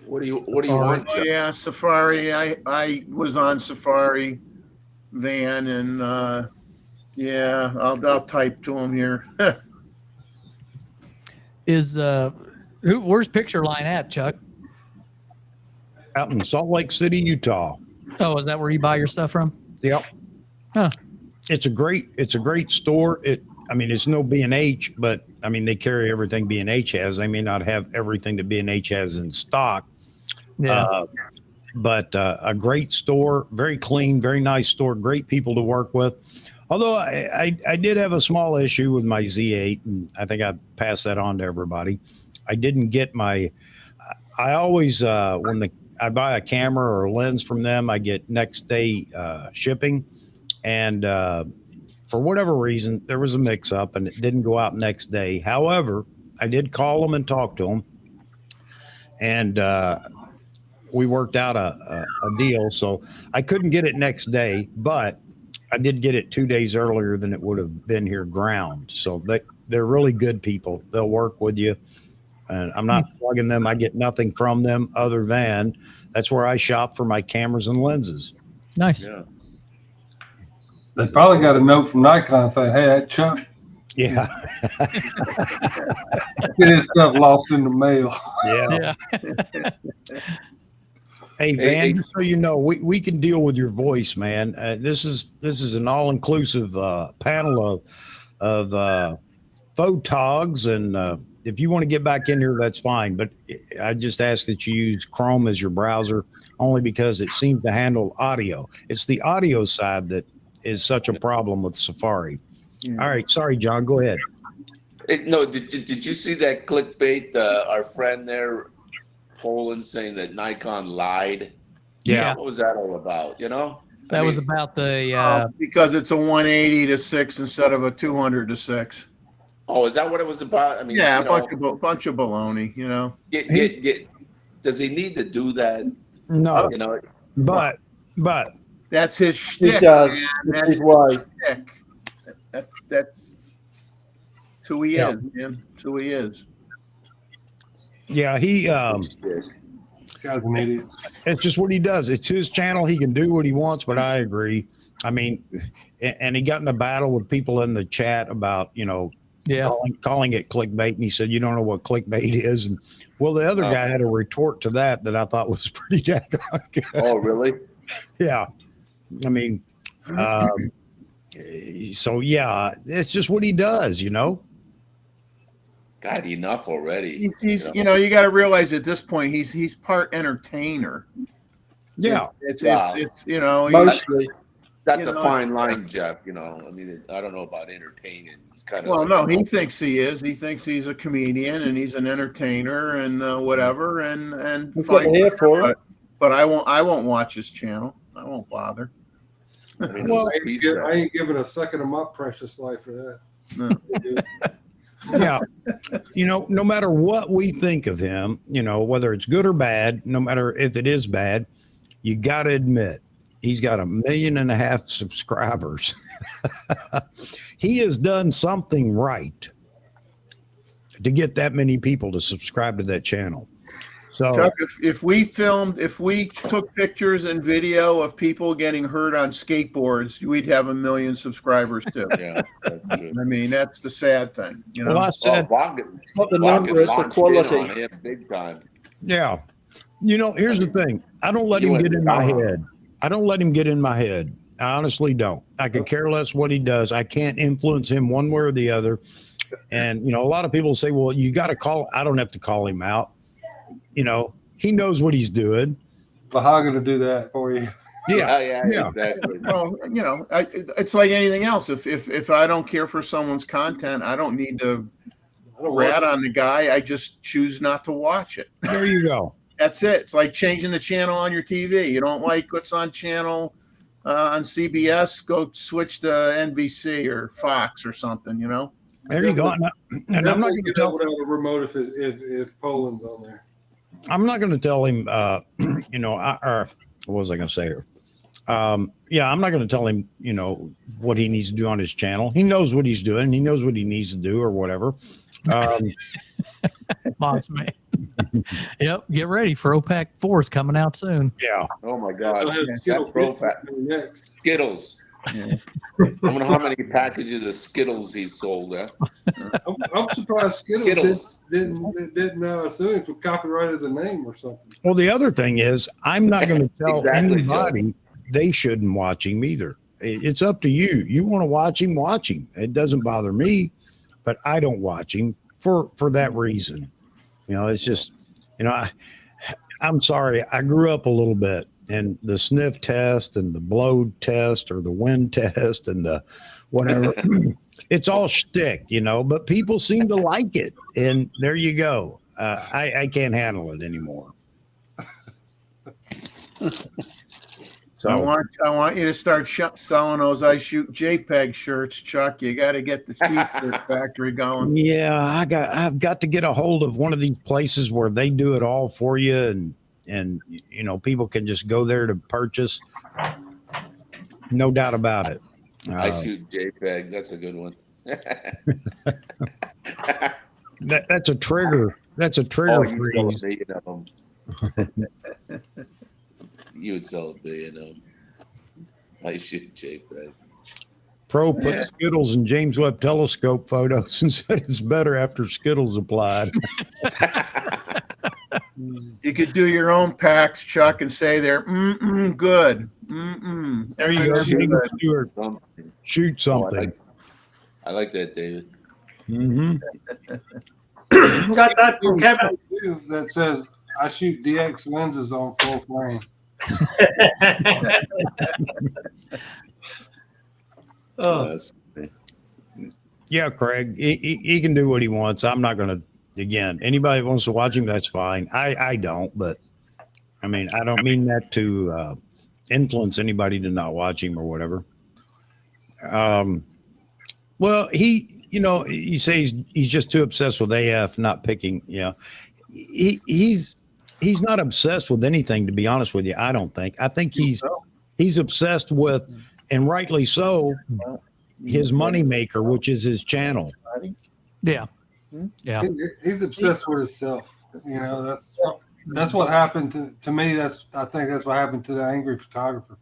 What do you want, Jeff? Yeah, Safari. I was on Safari van, and yeah, I'll type to him here. Where's Picture Line at, Chuck? Out in Salt Lake City, Utah. Oh, is that where you buy your stuff from? Yep. Huh. It's a great store. It's no B&H, but I mean, they carry everything B&H has. They may not have everything that B&H has in stock. Yeah. But a great store, very clean, very nice store, great people to work with. Although I did have a small issue with my Z8, and I think I passed that on to everybody. I didn't get I always, when I buy a camera or a lens from them, I get next day shipping. And for whatever reason, there was a mix up and it didn't go out next day. However, I did call them and talk to them. And we worked out a deal. So I couldn't get it next day, but I did get it 2 days earlier than it would have been here ground. So they're really good people. They'll work with you. And I'm not plugging them. I get nothing from them other than that's where I shop for my cameras and lenses. Nice. Yeah. They probably got a note from Nikon saying, "Hey, that Chuck, Yeah. get his stuff lost in the mail." Yeah. Hey, Van, just so you know, we can deal with your voice, man. This is an all-inclusive panel of photogs, and if you want to get back in here, that's fine. But I just ask that you use Chrome as your browser, only because it seems to handle audio. It's the audio side that is such a problem with Safari. All right, sorry, John, go ahead. No, did you see that clickbait? Our friend there, Poland, saying that Nikon lied. Yeah. What was that all about? You know, that was about the because it's a 180 to 6 instead of a 200 to 6. Oh, is that what it was about? I mean, yeah, bunch of baloney. You know, does he need to do that? No, you know, but that's his shtick. He does. That's his way. Shtick. That's who he is, man. That's who he is. Yeah, he Guy's an idiot. it's just what he does. It's his channel. He can do what he wants, but I agree. I mean, and he got in a battle with people in the chat about, calling it clickbait. And he said, you don't know what clickbait is. And well, the other guy had a retort to that I thought was pretty daggone good. Oh, really? Yeah. I mean, so yeah, it's just what he does, God, enough already. He's you got to realize at this point he's part entertainer. Yeah, it's mostly. That's a fine line, Jeff. I mean, I don't know about entertaining. It's kind of no. He thinks he is. He thinks he's a comedian and he's an entertainer and whatever. And fine here for it. But I won't watch his channel. I won't bother. I ain't giving a second of my precious life for that. No. Yeah. No matter what we think of him, whether it's good or bad, no matter if it is bad, you got to admit he's got 1.5 million subscribers. He has done something right to get that many people to subscribe to that channel. So, Chuck, if we took pictures and video of people getting hurt on skateboards, we'd have 1 million subscribers too. Yeah, that's true. I mean, that's the sad thing. Well, I said, it's not the number, it's the quality. Big time. Yeah. Here's the thing. I don't let him get in my head. I don't let him get in my head. I honestly don't. I could care less what he does. I can't influence him one way or the other. And, a lot of people say, well, you got to I don't have to call him out. He knows what he's doing. But how going to do that for you? Yeah. Exactly. Well, it's like anything else. If I don't care for someone's content, I don't need to rat on the guy. I just choose not to watch it. There you go. That's it. It's like changing the channel on your TV. You don't like what's on channel on CBS, go switch to NBC or Fox or something, you know. There you go. And I'm not going to tell without a remote if Poland's on there. I'm not going to tell him, you know, or what was I going to say here? Yeah, I'm not going to tell him, you know, what he needs to do on his channel. He knows what he's doing. He knows what he needs to do or whatever. Boss man. Yep. Get ready for OPEC 4 is coming out soon. Yeah. Oh my God. Skittles. Skittles. Yeah. I wonder how many packages of Skittles he sold. I'm surprised Skittles didn't assume it copyrighted the name or something. Well, the other thing is, I'm not going to tell anybody Joe. They shouldn't watch him either. It's up to you. You want to watch him, watch him. It doesn't bother me, but I don't watch him for that reason. You know, it's just, you know, I'm sorry. I grew up a little bit, and the sniff test and the blow test or the wind test and the whatever, it's all shtick, you know, but people seem to like it. And there you go. I can't handle it anymore. So I want you to start selling those I shoot JPEG shirts, Chuck. You got to get the t-shirt factory going. Yeah, I've got to get a hold of one of these places where they do it all for you, and you know, people can just go there to purchase. No doubt about it. I shoot JPEG. That's a good one. That's a trigger. That's a trigger freeze. You would sell $1 billion. I shoot JPEG. Pro put Skittles in James Webb Telescope photos and said it's better after Skittles applied. You could do your own packs, Chuck, and say they're good. There you go, David Stewart. Shoot something. I like that, David. Mm-hmm. Got that from Kevin. That says I shoot DX lenses on full frame. Yeah, Craig, he can do what he wants. I'm not going to, again, anybody that wants to watch him, that's fine. I don't, but I mean, I don't mean that to influence anybody to not watch him or whatever. Well, you know, you say he's just too obsessed with AF, not picking, you know, he's not obsessed with anything, to be honest with you. I don't think. I think he's obsessed with, and rightly so, his moneymaker, which is his channel. Yeah. Yeah. He's obsessed with himself. You know, that's what happened to me. I think that's what happened to the angry photographer.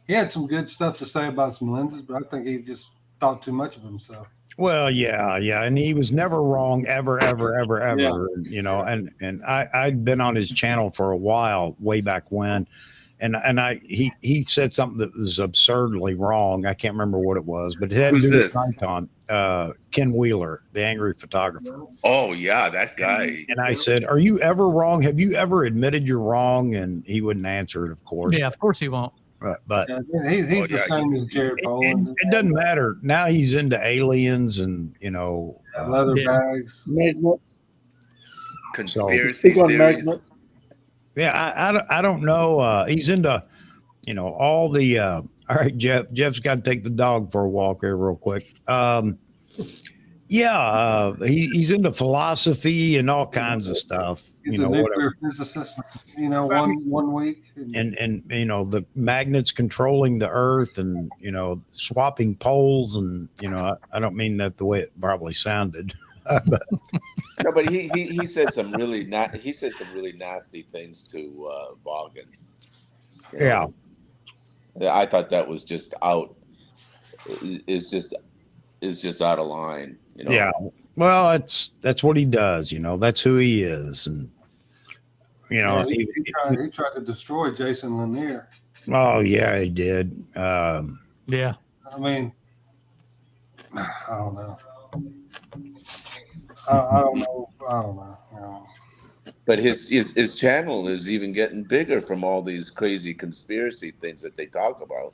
He had some good stuff to say about some lenses, but I think he just thought too much of himself. Well, yeah, and he was never wrong, ever. Yeah. You know, and I'd been on his channel for a while, way back when, and he said something that was absurdly wrong. I can't remember what it was, but it had to do with Nikon. Ken Wheeler, the angry photographer. Oh yeah, that guy. And I said, "Are you ever wrong? Have you ever admitted you're wrong?" And he wouldn't answer it, of course. Yeah, of course he won't. But he's the same as Jared Poland. It doesn't matter. Now he's into aliens and, you know, leather bags, conspiracy theories. Yeah, I don't know. He's into, you know, all the. All right, Jeff's got to take the dog for a walk here real quick. He's into philosophy and all kinds of stuff. He's a nuclear physicist. You know, one week. And you know, the magnets controlling the Earth, and you know, swapping poles, and you know, I don't mean that the way it probably sounded. But. No, but he said some really nasty things to Vaughan. Yeah. I thought that was just out. Is just out of line. You know? Yeah. Well, that's what he does. You know, that's who he is, and you know, he tried to destroy Jason Lanier. Oh yeah, he did. Yeah. I mean, I don't know. I don't know. You know. But his channel is even getting bigger from all these crazy conspiracy things that they talk about.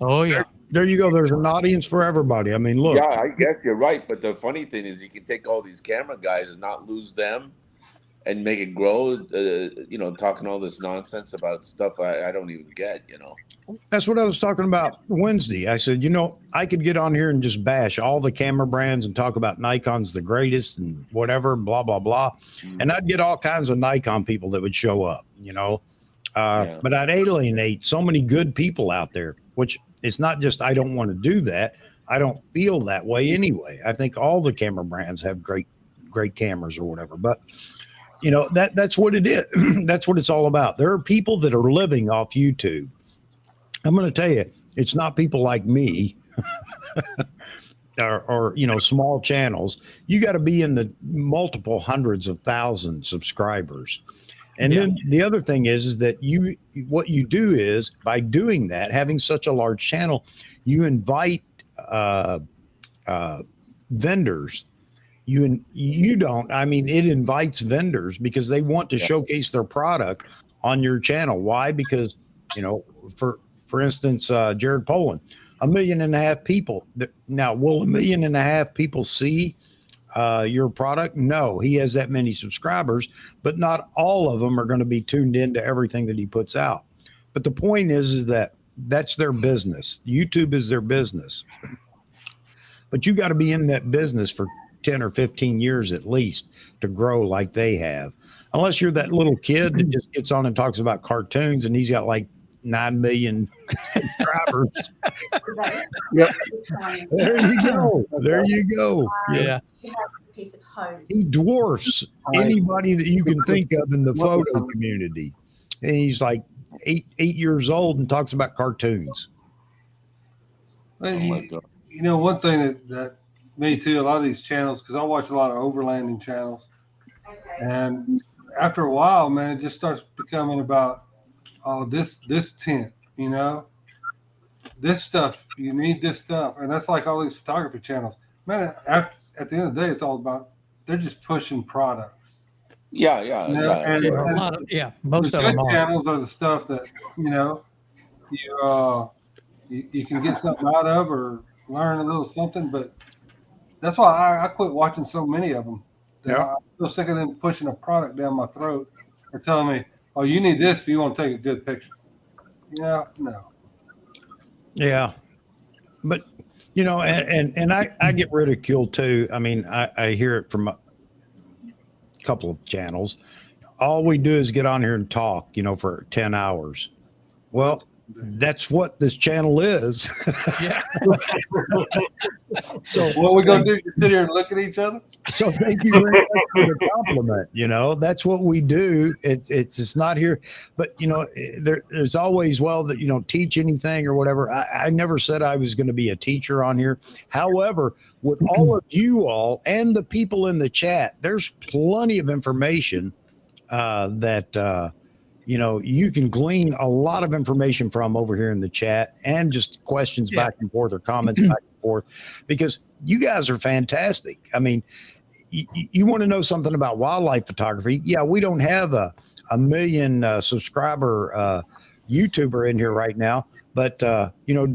Oh yeah. There you go. There's an audience for everybody. I mean, look. Yeah, I guess you're right. But the funny thing is, you can take all these camera guys and not lose them. and make it grow. Talking all this nonsense about stuff I don't even get. That's what I was talking about Wednesday. I said, I could get on here and just bash all the camera brands and talk about Nikon's the greatest and whatever, blah, blah, blah. And I'd get all kinds of Nikon people that would show up, but I'd alienate so many good people out there, which it's not just I don't want to do that. I don't feel that way anyway. I think all the camera brands have great cameras or whatever, but that's what it is. That's what it's all about. There are people that are living off YouTube. I'm going to tell you, it's not people like me or small channels. You got to be in the multiple hundreds of thousands subscribers. And then the other thing is that what you do is by doing that, having such a large channel, you invite vendors. You don't. I mean, it invites vendors because they want to showcase their product on your channel. Why? Because, for instance, Jared Poland, 1.5 million people. Now, will 1.5 million people see your product? No, he has that many subscribers, but not all of them are going to be tuned into everything that he puts out. But the point is that that's their business. YouTube is their business. But you got to be in that business for 10 or 15 years at least to grow like they have. Unless you're that little kid that just gets on and talks about cartoons and he's got like 9 million subscribers. Yep. There you go. Yeah. He dwarfs anybody that you can think of in the photo community. And he's like 8 years old and talks about cartoons. Well, one thing that me too, a lot of these channels, because I watch a lot of overlanding channels. And after a while, man, it just starts becoming about, this tent, this stuff, you need this stuff. And that's like all these photography channels. Man, at the end of the day, it's all about, they're just pushing products. Yeah. Most of them channels are the stuff that, you can get something out of or learn a little something. But that's why I quit watching so many of them. I'm so sick of them pushing a product down my throat or telling me, oh, you need this if you want to take a good picture. Yeah, no. Yeah. But, and I get ridiculed too. I mean, I hear it from a couple of channels. All we do is get on here and talk, for 10 hours. Well, that's what this channel is. Yeah. So what we're going to do is sit here and look at each other. So thank you very much for the compliment. That's what we do. It's not here, but there's always, that teach anything or whatever. I never said I was going to be a teacher on here. However, with all of you all and the people in the chat, there's plenty of information that you can glean a lot of information from over here in the chat and just questions back and forth or comments back and forth, because you guys are fantastic. I mean, you want to know something about wildlife photography? Yeah, we don't have a million subscriber YouTuber in here right now, but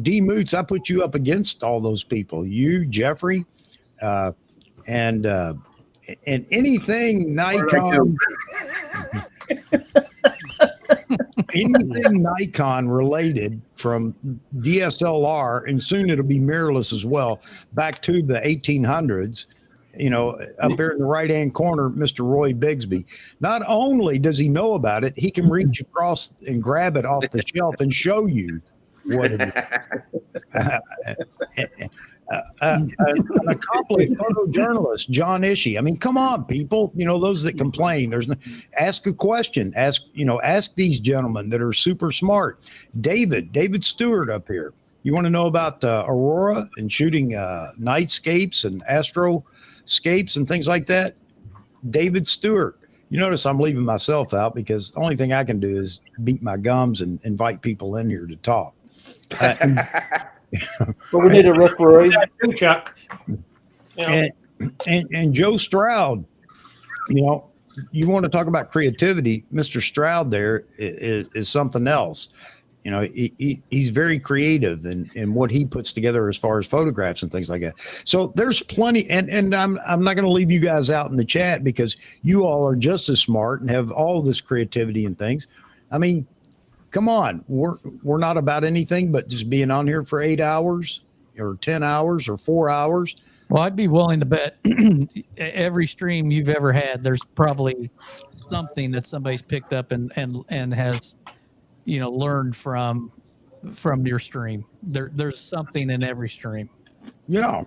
D Moots, I put you up against all those people. You, Jeffrey, and anything Nikon. Anything Nikon related from DSLR, and soon it'll be mirrorless as well, back to the 1800s, up there in the right-hand corner, Mr. Roy Bigsby. Not only does he know about it, he can reach across and grab it off the shelf and show you what it is. An accomplished photojournalist, John Ishii. I mean, come on, people. Those that complain. Ask a question. Ask these gentlemen that are super smart. David Stewart up here. You want to know about Aurora and shooting nightscapes and astroscapes and things like that? David Stewart. You notice I'm leaving myself out because the only thing I can do is beat my gums and invite people in here to talk. But we need a referee, Chuck. And Joe Stroud, you want to talk about creativity? Mr. Stroud there is something else. You know, he's very creative in what he puts together as far as photographs and things like that. So there's plenty, and I'm not going to leave you guys out in the chat because you all are just as smart and have all this creativity and things. I mean, come on, we're not about anything but just being on here for 8 hours or 10 hours or 4 hours. Well, I'd be willing to bet every stream you've ever had, there's probably something that somebody's picked up and has, you know, learned from your stream. There's something in every stream. Yeah,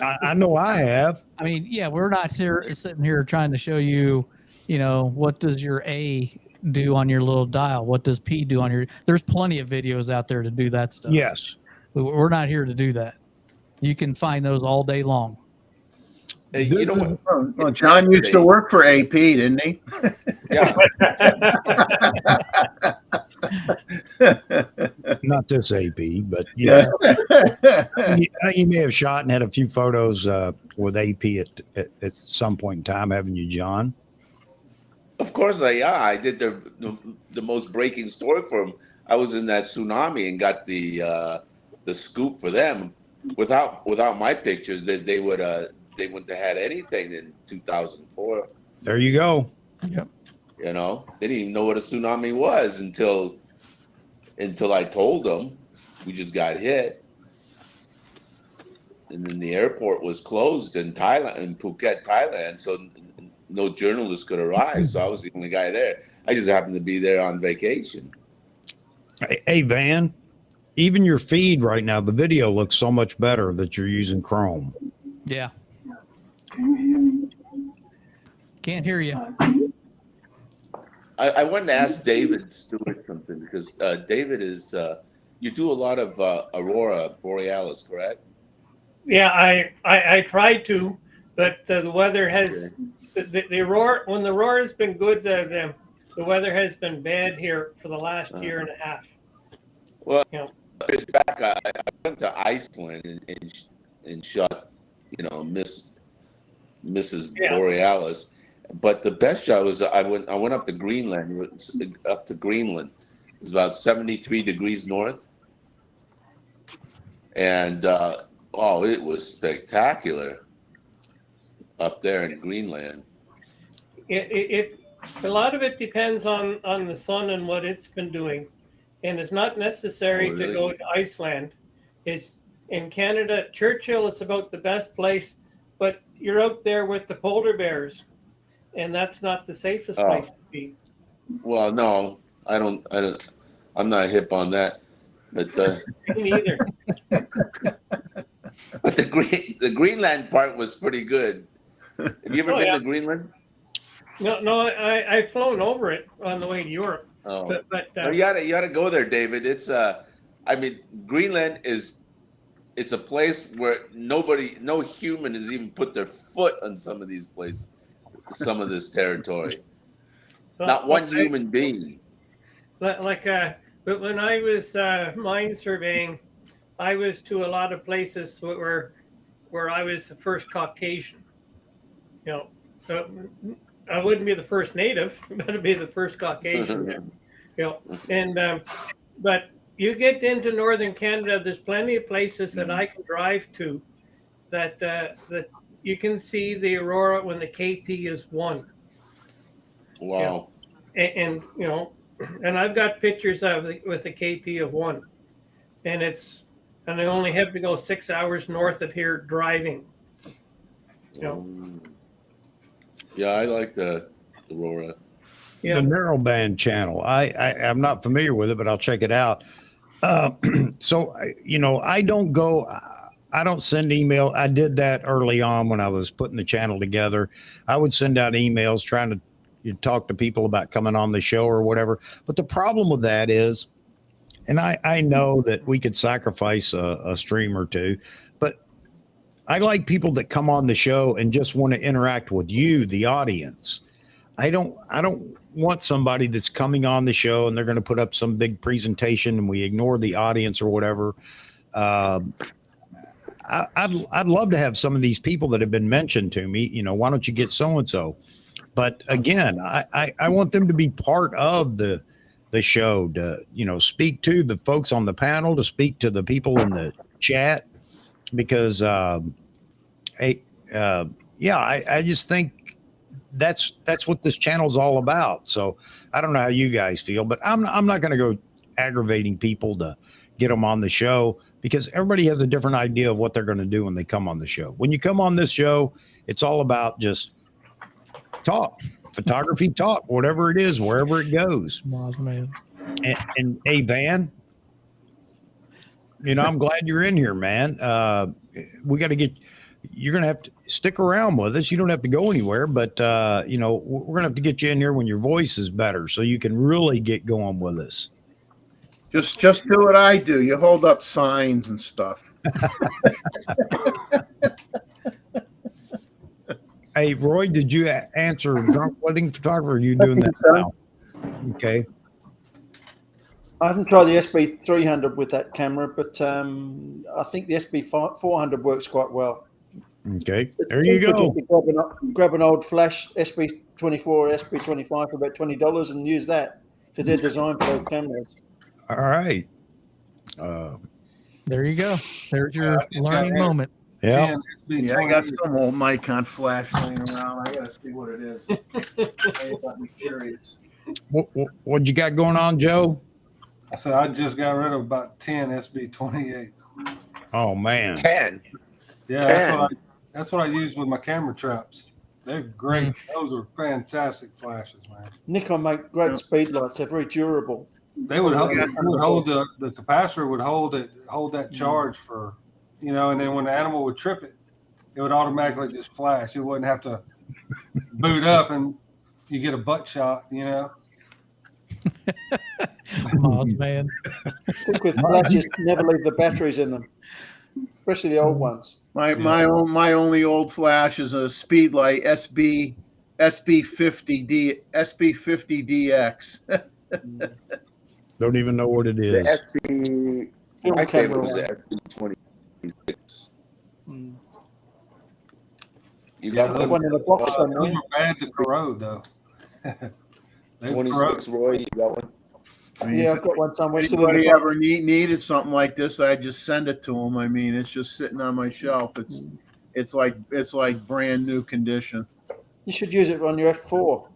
I know I have. I mean, yeah, we're not sitting here trying to show you, you know, what does your A do on your little dial? What does P do on your? There's plenty of videos out there to do that stuff. Yes, we're not here to do that. You can find those all day long. Hey, you know what? Well, John used to work for AP, didn't he? Yeah. Not this AP, but yeah. You may have shot and had a few photos with AP at some point in time, haven't you, John? Of course, I did the most breaking story for him. I was in that tsunami and got the scoop for them. Without my pictures, they wouldn't have had anything in 2004. There you go. Yep. You know, they didn't even know what a tsunami was until I told them. We just got hit, and then the airport was closed in Phuket, Thailand. So no journalists could arrive. So I was the only guy there. I just happened to be there on vacation. Hey, Van. Even your feed right now, the video looks so much better that you're using Chrome. Yeah. Can't hear you. I wanted to ask David Stewart something because David is you do a lot of aurora borealis, correct? Yeah, I tried to, but the weather has the aurora. When the aurora has been good, the weather has been bad here for the last year and a half. Well, you know. Back, I went to Iceland and shot, you know, Mrs. Borealis, but the best shot was I went up to Greenland. It's about 73 degrees north, and it was spectacular up there in Greenland. A lot of it depends on the sun and what it's been doing. And it's not necessary to go to Iceland. It's in Canada, Churchill is about the best place, but you're out there with the polar bears, and that's not the safest place to be. Well, no, I don't. I'm not hip on that, but me neither. But the Greenland part was pretty good. Have you ever been to Greenland? No, I've flown over it on the way to Europe. Oh, but you gotta go there, David. It's I mean, Greenland it's a place where no human has even put their foot on some of these places, some of this territory. Not one human being. But when I was mine surveying, I was to a lot of places where I was the first Caucasian. You know, so I wouldn't be the first native, but I'd be the first Caucasian. You know, and but you get into northern Canada, there's plenty of places that I can drive to that you can see the aurora when the KP is 1. Wow. You know? And you know, and I've got pictures with the KP of 1, and I only have to go 6 hours north of here driving. You know. Yeah, I like the aurora. Yeah. The narrowband channel. I'm not familiar with it, but I'll check it out. So, you know, I don't send email. I did that early on when I was putting the channel together. I would send out emails trying to talk to people about coming on the show or whatever. But the problem with that is, and I know that we could sacrifice a stream or two, but I like people that come on the show and just want to interact with you, the audience. I don't want somebody that's coming on the show and they're going to put up some big presentation and we ignore the audience or whatever. I'd love to have some of these people that have been mentioned to me, you know, why don't you get so-and-so? But again, I want them to be part of the the show, to, you know, speak to the folks on the panel, to speak to the people in the chat, because I just think that's what this channel's all about. So I don't know how you guys feel, but I'm not going to go aggravating people to get them on the show, because everybody has a different idea of what they're going to do when they come on the show. When you come on this show, it's all about just talk, photography talk, whatever it is, wherever it goes. And hey, Van, you know, I'm glad you're in here, man. We got to get, you're going to have to stick around with us. You don't have to go anywhere, but, you know, we're going to have to get you in here when your voice is better, so you can really get going with us. Just do what I do. You hold up signs and stuff. Hey, Roy, did you answer drunk wedding photographer? Or are you doing that now? Okay. I haven't tried the SB300 with that camera, but I think the SB400 works quite well. Okay, there you go. Grab an old flash SB24 or SB25 for about $20 and use that, because they're designed for those cameras. All right. There you go. There's your learning moment. Yeah. Yeah, I got some old Nikon flash laying around. I gotta see what it is. It got me curious. What you got going on, Joe? I said I just got rid of about 10 SB28s. Oh man. 10. Yeah, that's what I use with my camera traps. They're great. Those are fantastic flashes, man. Nikon make great speed lights. They're very durable. They would hold the capacitor would hold that charge for, you know, and then when the animal would trip it, it would automatically just flash. You wouldn't have to boot up and you get a butt shot, you know. Mods, man. I think with flashes, never leave the batteries in them, especially the old ones. My only old flash is a Speedlight SB50DX. Don't even know what it is. My favorite was the SB26. You got one in the box. Those are bad to corrode, though. 26, Roy, you got one? I mean, yeah, I've got one somewhere. If anybody ever needed something like this, I just send it to them. I mean, it's just sitting on my shelf. It's like brand new condition. You should use it on your F4.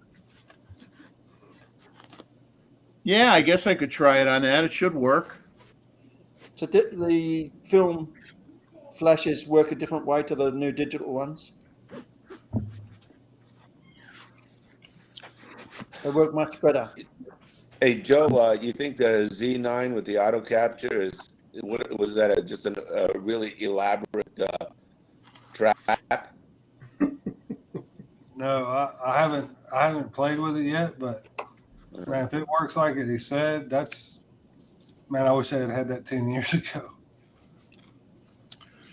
Yeah, I guess I could try it on that. It should work. So the film flashes work a different way to the new digital ones. They work much better. Hey, Joe, you think the Z9 with the auto capture was that just a really elaborate trap? No, I haven't played with it yet, but man, if it works like he said, I wish I had that 10 years ago.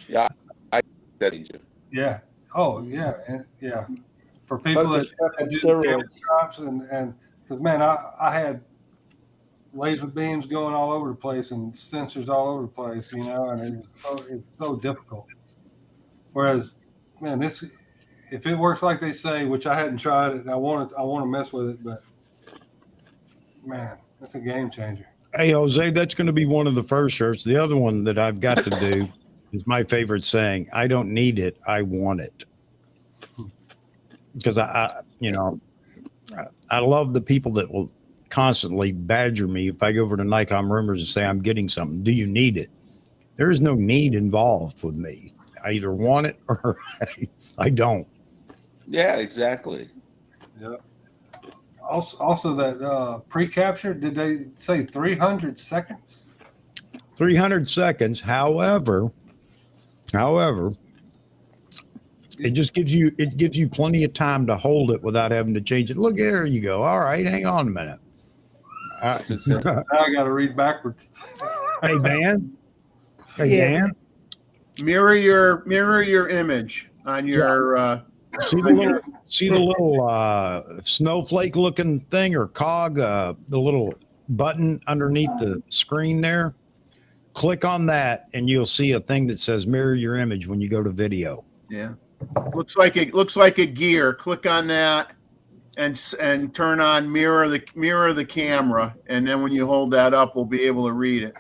Yeah, yeah. Oh, yeah, and yeah. For people that do camera shops and because man, I had laser beams going all over the place and sensors all over the place, you know, and it's so difficult. Whereas, man, if it works like they say, which I hadn't tried it, and I want to mess with it, but man, that's a game changer. Hey, Jose, that's going to be one of the first shirts. The other one that I've got to do is my favorite saying: "I don't need it, I want it." Because I love the people that will constantly badger me if I go over to Nikon Rumors and say I'm getting something. Do you need it? There is no need involved with me. I either want it or I don't. Yeah, exactly. Yeah. Also that pre-capture, did they say 300 seconds? 300 seconds. However, it just gives you plenty of time to hold it without having to change it. Look, there you go. All right, hang on a minute. Now I got to read backwards. Hey, Dan. Hey, Dan. Mirror your image on your. See the little snowflake looking thing or cog, the little button underneath the screen there. Click on that, and you'll see a thing that says "Mirror your image" when you go to video. Yeah. Looks like a gear. Click on that. and turn on mirror the camera, and then when you hold that up, we'll be able to read it.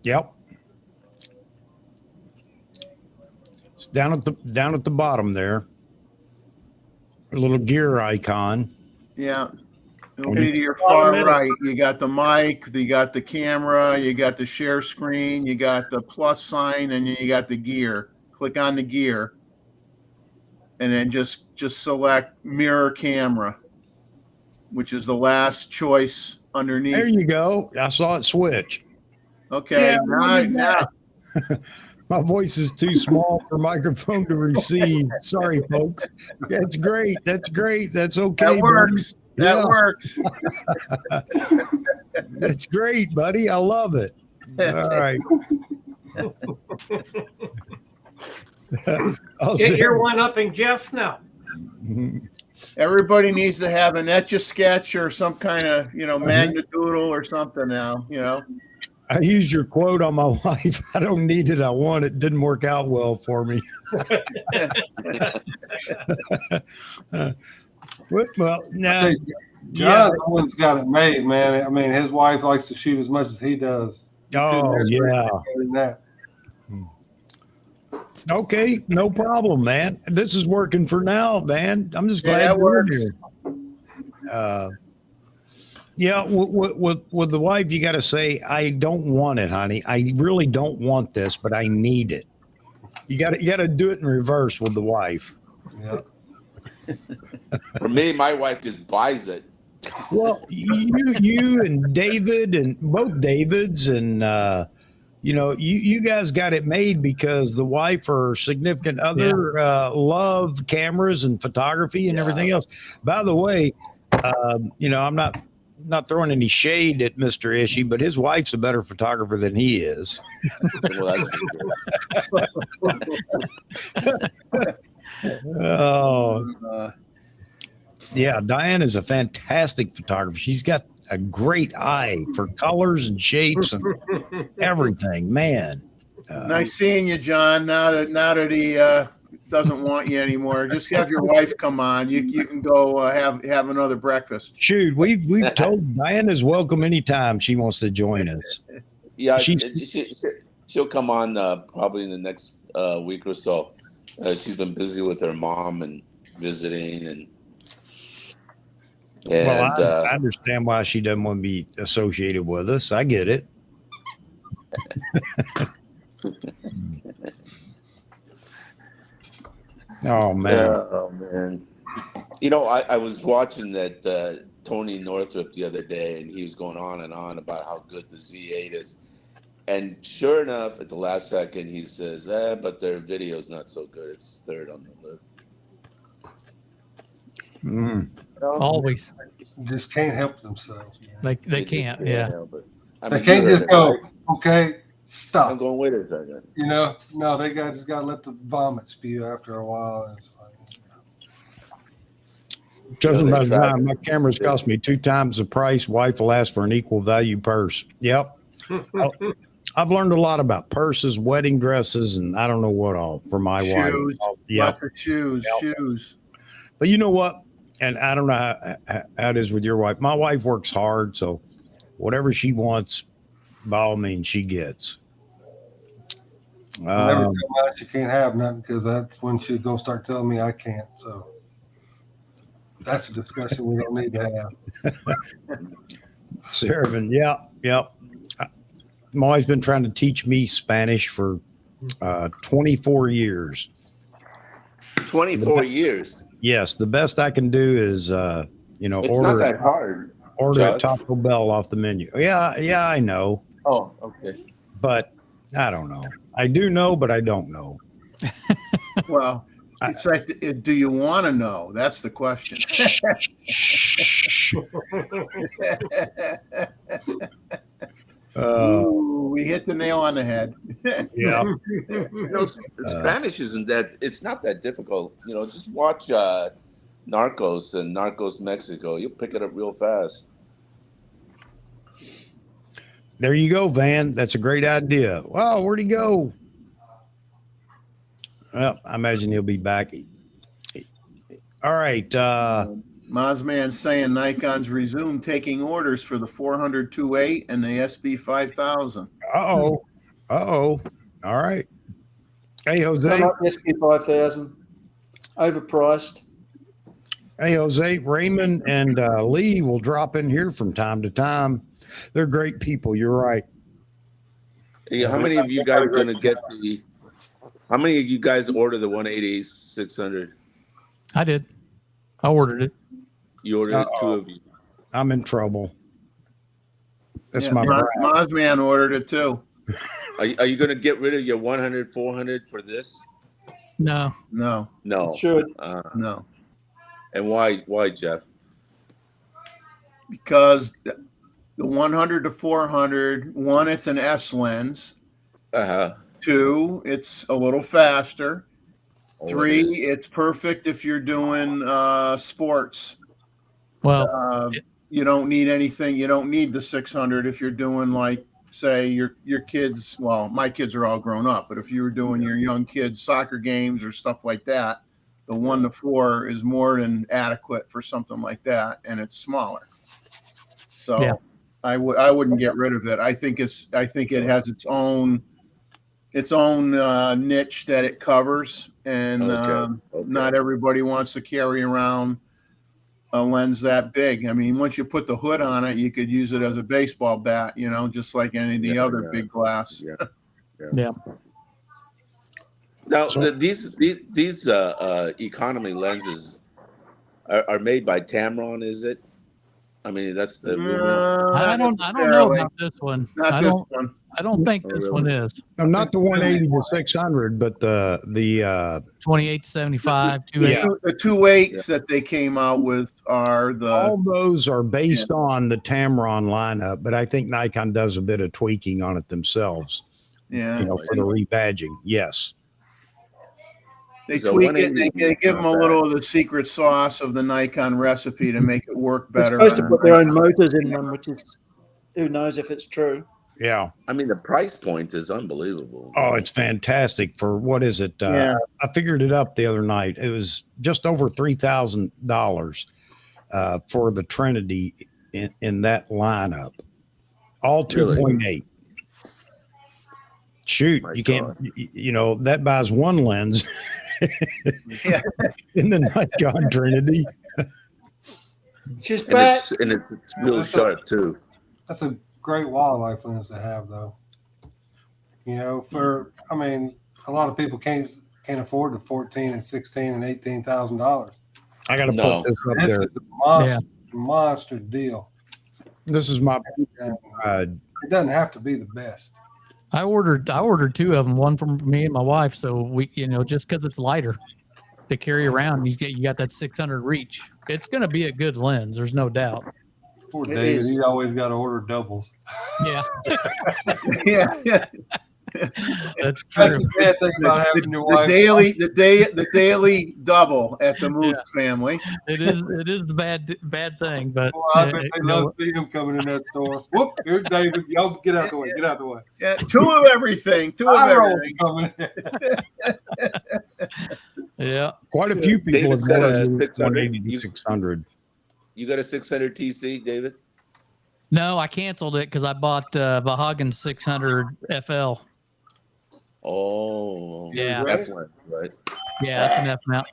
Yep. It's down at the bottom there. A little gear icon. Yeah. It'll be to your far right. You got the mic, you got the camera, you got the share screen, you got the plus sign, and you got the gear. Click on the gear, and then just select mirror camera, which is the last choice underneath. There you go. I saw it switch. Okay. Yeah, now. My voice is too small for microphone to receive. Sorry, folks. That's great. That's great. That's okay. That works. That works. That's great, buddy. I love it. All right. You're one-upping Jeff now. Everybody needs to have an Etch-a-Sketch or some kind of, Magnadoodle or something now, I used your quote on my wife. I don't need it. I want it. Didn't work out well for me. Well, now John Owen's got it made, man. I mean, his wife likes to shoot as much as he does. Oh, yeah. Okay, no problem, man. This is working for now, man. I'm just glad you're here. Yeah, with the wife, you got to say, I don't want it, honey. I really don't want this, but I need it. You got to do it in reverse with the wife. Yeah. For me, my wife just buys it. Well, you and David and both Davids and you guys got it made because the wife or significant other love cameras and photography and everything else. By the way, I'm not throwing any shade at Mr. Ishii, but his wife's a better photographer than he is. Yeah, Diane is a fantastic photographer. She's got a great eye for colors and shapes and everything, man. Nice seeing you, John. Now that he doesn't want you anymore, just have your wife come on. You can go have another breakfast. Shoot, we've told Diane is welcome anytime she wants to join us. Yeah, she'll come on probably in the next week or so. She's been busy with her mom and visiting and. Well, I understand why she doesn't want to be associated with us. I get it. Oh, man. Oh, man. I was watching that Tony Northrup the other day, and he was going on and on about how good the Z8 is. And sure enough, at the last second, he says, but their video's not so good. It's third on the list. Always. Just can't help themselves. Like they can't, yeah. They can't just go, okay, stop. I'm going with it. Second. No, they just got to let the vomit spew after a while. And it's like, Chosen by design, my cameras cost me 2 times the price. Wife will ask for an equal value purse. Yep. I've learned a lot about purses, wedding dresses, and I don't know what all for my wife. Lots of shoes. But you know what? And I don't know how it is with your wife. My wife works hard, so whatever she wants, by all means, she gets. Never tell her she can't have nothing because that's when she's going to start telling me I can't. So that's a discussion we don't need to have. Seraphim, yeah. My wife's been trying to teach me Spanish for 24 years. 24 years? Yes, the best I can do is, it's order. Not that hard. Order a Taco Bell off the menu. Yeah, I know. Oh, okay. But I don't know. I do know, but I don't know. Well, it's like, do you want to know? That's the question. We hit the nail on the head. Yeah. Spanish isn't that, it's not that difficult. Just watch Narcos and Narcos Mexico. You'll pick it up real fast. There you go, Van. That's a great idea. Wow, where'd he go? Well, I imagine he'll be back. All right. Mazman's saying Nikon's resumed taking orders for the 400 2.8 and the SB 5000. Uh-oh. Uh-oh. All right. Hey, Jose. I like the SB 5000. Overpriced. Hey, Jose, Raymond and Lee will drop in here from time to time. They're great people. You're right. Hey, how many of you guys are going to get the? How many of you guys order the 180 600? I did. I ordered it. You ordered it, 2 of you. I'm in trouble. That's Yeah, my Mazman ordered it too. Are you going to get rid of your 100 400 for this? No. No. No. It should. No. And why, Jeff? Because the 100 to 400, one, it's an S lens. Uh-huh. 2, it's a little faster. Oh, 3, it's perfect if you're doing sports. Well, you don't need anything. You don't need the 600 if you're doing, like, say your kids. Well, my kids are all grown up, but if you were doing your young kids' soccer games or stuff like that, the 1 to 4 is more than adequate for something like that, and it's smaller. So yeah. I wouldn't get rid of it. I think it has its own niche that it covers, and not everybody wants to carry around a lens that big. I mean, once you put the hood on it, you could use it as a baseball bat, just like any of the other big glass. Yeah. Now, these economy lenses are made by Tamron, is it? I mean, that's the rumor. I don't know about this one. Not this one. I don't think this one is. No, not the 180 to 600, but the 28 75, 28. The 2.8s that they came out with are all those are based on the Tamron lineup, but I think Nikon does a bit of tweaking on it themselves. Yeah, for the rebadging. Yes. They tweak it. They give them a little of the secret sauce of the Nikon recipe to make it work better. They're supposed to put their own motors in them, which is, who knows if it's true. Yeah. I mean, the price point is unbelievable. Oh, it's fantastic for what is it? I figured it up the other night. It was just over $3,000 for the Trinity in that lineup. All 2.8. Really? Shoot, you can't, that buys one lens in the Nikon Trinity. She's back. And it's real sharp too. That's a great wildlife lens to have, though. A lot of people can't afford the $14,000 and $16,000 and $18,000. I got to put this up there. It's a monster deal. This is my. It doesn't have to be the best. I ordered 2 of them, one for me and my wife. So we, just because it's lighter to carry around, you got that 600 reach. It's going to be a good lens. There's no doubt. Poor David, he's always got to order doubles. Yeah. yeah. That's true. That's the bad thing about having your wife. The daily double at the Moose family. It is the bad thing, but I bet they love seeing him coming in that store. Whoop! Here's David. Y'all get out the way. Get out the way. Yeah, 2 of everything. 2 of everything. Coming in. Yeah, quite a few people have got a 600. You got a 600 TC, David? No, I canceled it because I bought Vahagen 600 FL. Oh, yeah, F-lens, right? Yeah, that's an F mount.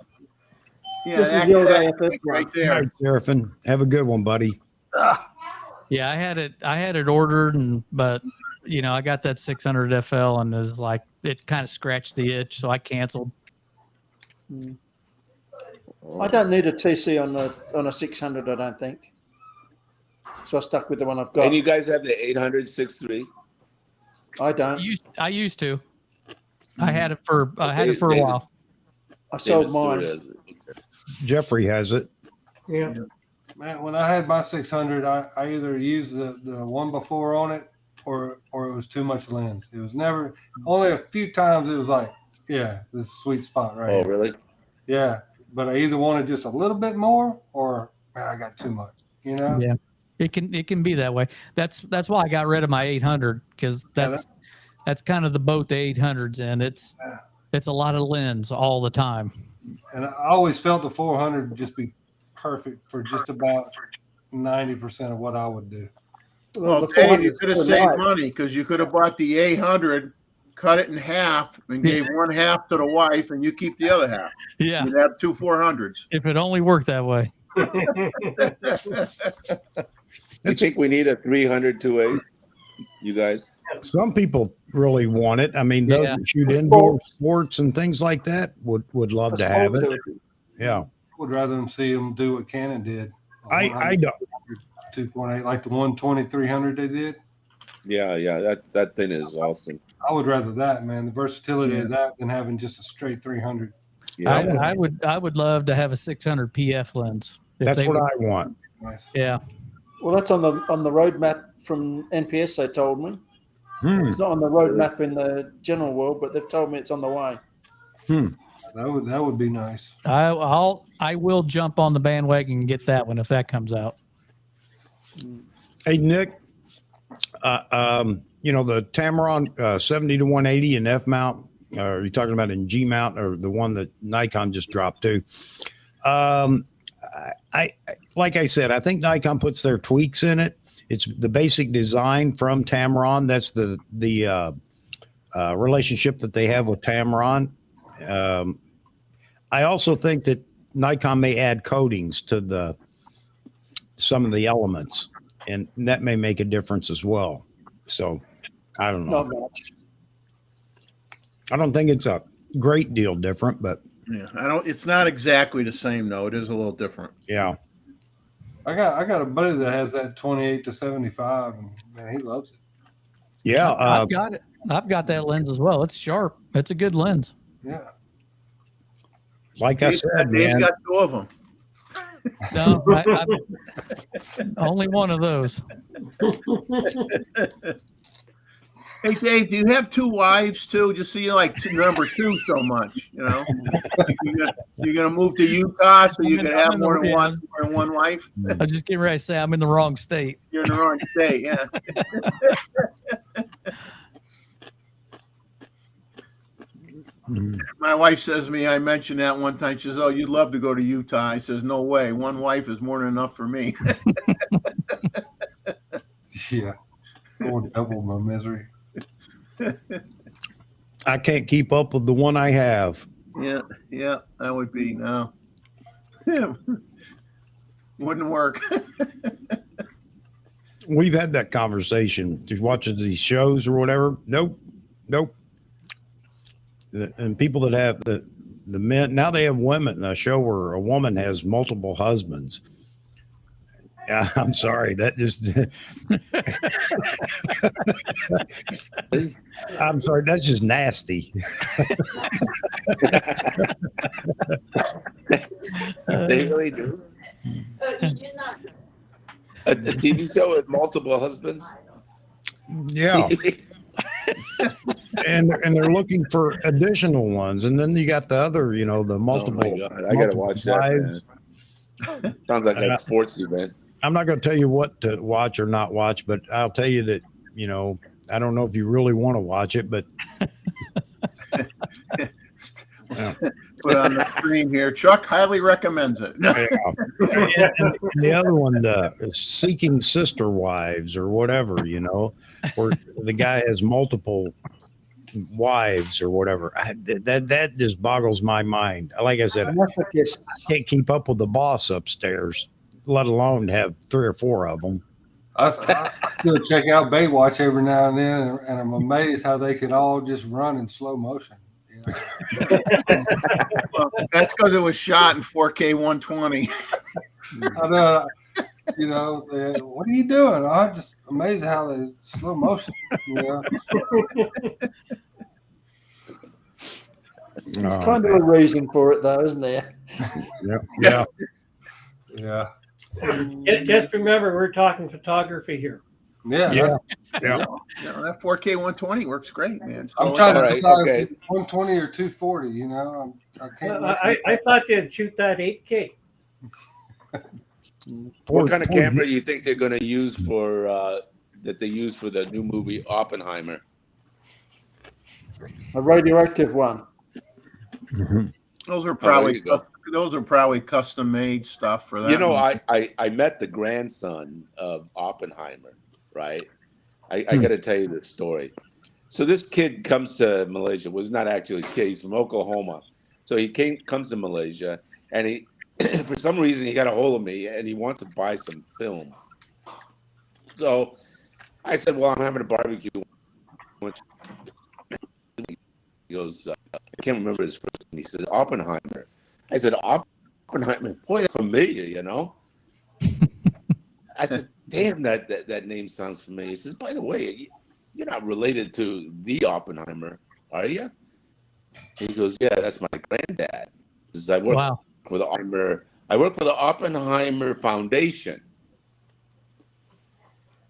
Yeah, this is the old FF right there. All right, Seraphin, have a good one, buddy. Yeah, I had it ordered, but I got that 600 FL, and is like it kind of scratched the itch, so I canceled. I don't need a TC on a 600. I don't think. So I stuck with the one I've got. And you guys have the 800 6.3? I don't. I used to. I had it for a while. I sold mine. Jeffrey has it. Yeah. Man, when I had my 600, I either used the one before on it or it was too much lens. It was never, only a few times it was like, yeah, this is a sweet spot right here. Oh, really? Yeah. But I either wanted just a little bit more or, man, I got too much, Yeah. It can be that way. That's why I got rid of my 800, because that's kind of the boat the 800's in. It's a lot of lens all the time. And I always felt the 400 would just be perfect for just about 90% of what I would do. Well, Dave, you could have saved money because you could have bought the 800, cut it in half, and gave one half to the wife, and you keep the other half. Yeah, you'd have 2 400s. If it only worked that way. I think we need a 300 2.8. You guys. Some people really want it. I mean, those that shoot indoor sports and things like that would love to have it. Yeah, I would rather them see them do what Canon did. I don't. 2.8, like the 120-300 they did. Yeah, that thing is awesome. I would rather that, man. The versatility of that than having just a straight 300. Yeah, I would love to have a 600 PF lens. That's what I want. Nice. Yeah. Well, that's on the roadmap from NPS. They told me it's not on the roadmap in the general world, but they've told me it's on the way. That would be nice. I will jump on the bandwagon and get that one if that comes out. Hey Nick, the Tamron 70 to 180 in F mount. Are you talking about in G mount or the one that Nikon just dropped to? I like I said, I think Nikon puts their tweaks in it. It's the basic design from Tamron. That's the relationship that they have with Tamron. I also think that Nikon may add coatings to some of the elements, and that may make a difference as well. So I don't know. Not much. I don't think it's a great deal different, but it's not exactly the same though. It is a little different. Yeah. I got a buddy that has that 28 to 75, and man, he loves it. Yeah, I've got it. I've got that lens as well. It's sharp. It's a good lens. Yeah. Like I said, Dave's man. got 2 of them. No, only one of those. Hey Dave, do you have 2 wives too? Just so you like number 2 so much, you know? You're gonna move to Utah so you can have more than one wife. I'm just getting ready to say I'm in the wrong state. You're in the wrong state, yeah. My wife says to me, I mentioned that one time. She says, "Oh, you'd love to go to Utah." I says, "No way. One wife is more than enough for me." Yeah. Going double my misery. I can't keep up with the one I have. Yeah, that would be no. Wouldn't work. We've had that conversation. Just watching these shows or whatever. Nope. And people that have the men, now they have women in a show where a woman has multiple husbands. Yeah, I'm sorry. That just I'm sorry. That's just nasty. They really do. A TV show with multiple husbands. Yeah. and they're looking for additional ones, and then you got the other, the multiple. Oh my God. I gotta watch that. Sounds like a sports event. I'm not going to tell you what to watch or not watch, but I'll tell you that I don't know if you really want to watch it, but Put on the screen here. Chuck highly recommends it. And the other one, the Seeking Sister Wives or whatever, where the guy has multiple wives or whatever. That just boggles my mind. Like I said, I can't keep up with the boss upstairs, let alone have 3 or 4 of them. I still check out Baywatch every now and then, and I'm amazed how they can all just run in slow motion. Well, that's because it was shot in 4K 120. I know. What are you doing? I'm just amazed how they slow motion. It's kind of a reason for it, though, isn't there? Yeah. Just remember, we're talking photography here. Yeah. That 4K 120 works great, man. I'm trying to decide if it's 120 or 240. I can't. I thought you'd shoot that 8K. What kind of camera do you think they're going to use for that they use for the new movie Oppenheimer? A radioactive one. Those are probably those are probably custom made stuff for that. You know, I met the grandson of Oppenheimer, right? I got to tell you this story. So this kid comes to Malaysia. Was not actually a kid. He's from Oklahoma. So he comes to Malaysia, and he, for some reason, he got a hold of me, and he wants to buy some film. So I said, "Well, I'm having a barbecue." He goes, "I can't remember his first name." He says, "Oppenheimer." I said, "Oppenheimer? Boy, that's familiar, you know." I said, "Damn, that name sounds familiar." He says, "By the way, you're not related to the Oppenheimer, are you?" He goes, "Yeah, that's my granddad." He says, I work for the Oppenheimer Foundation.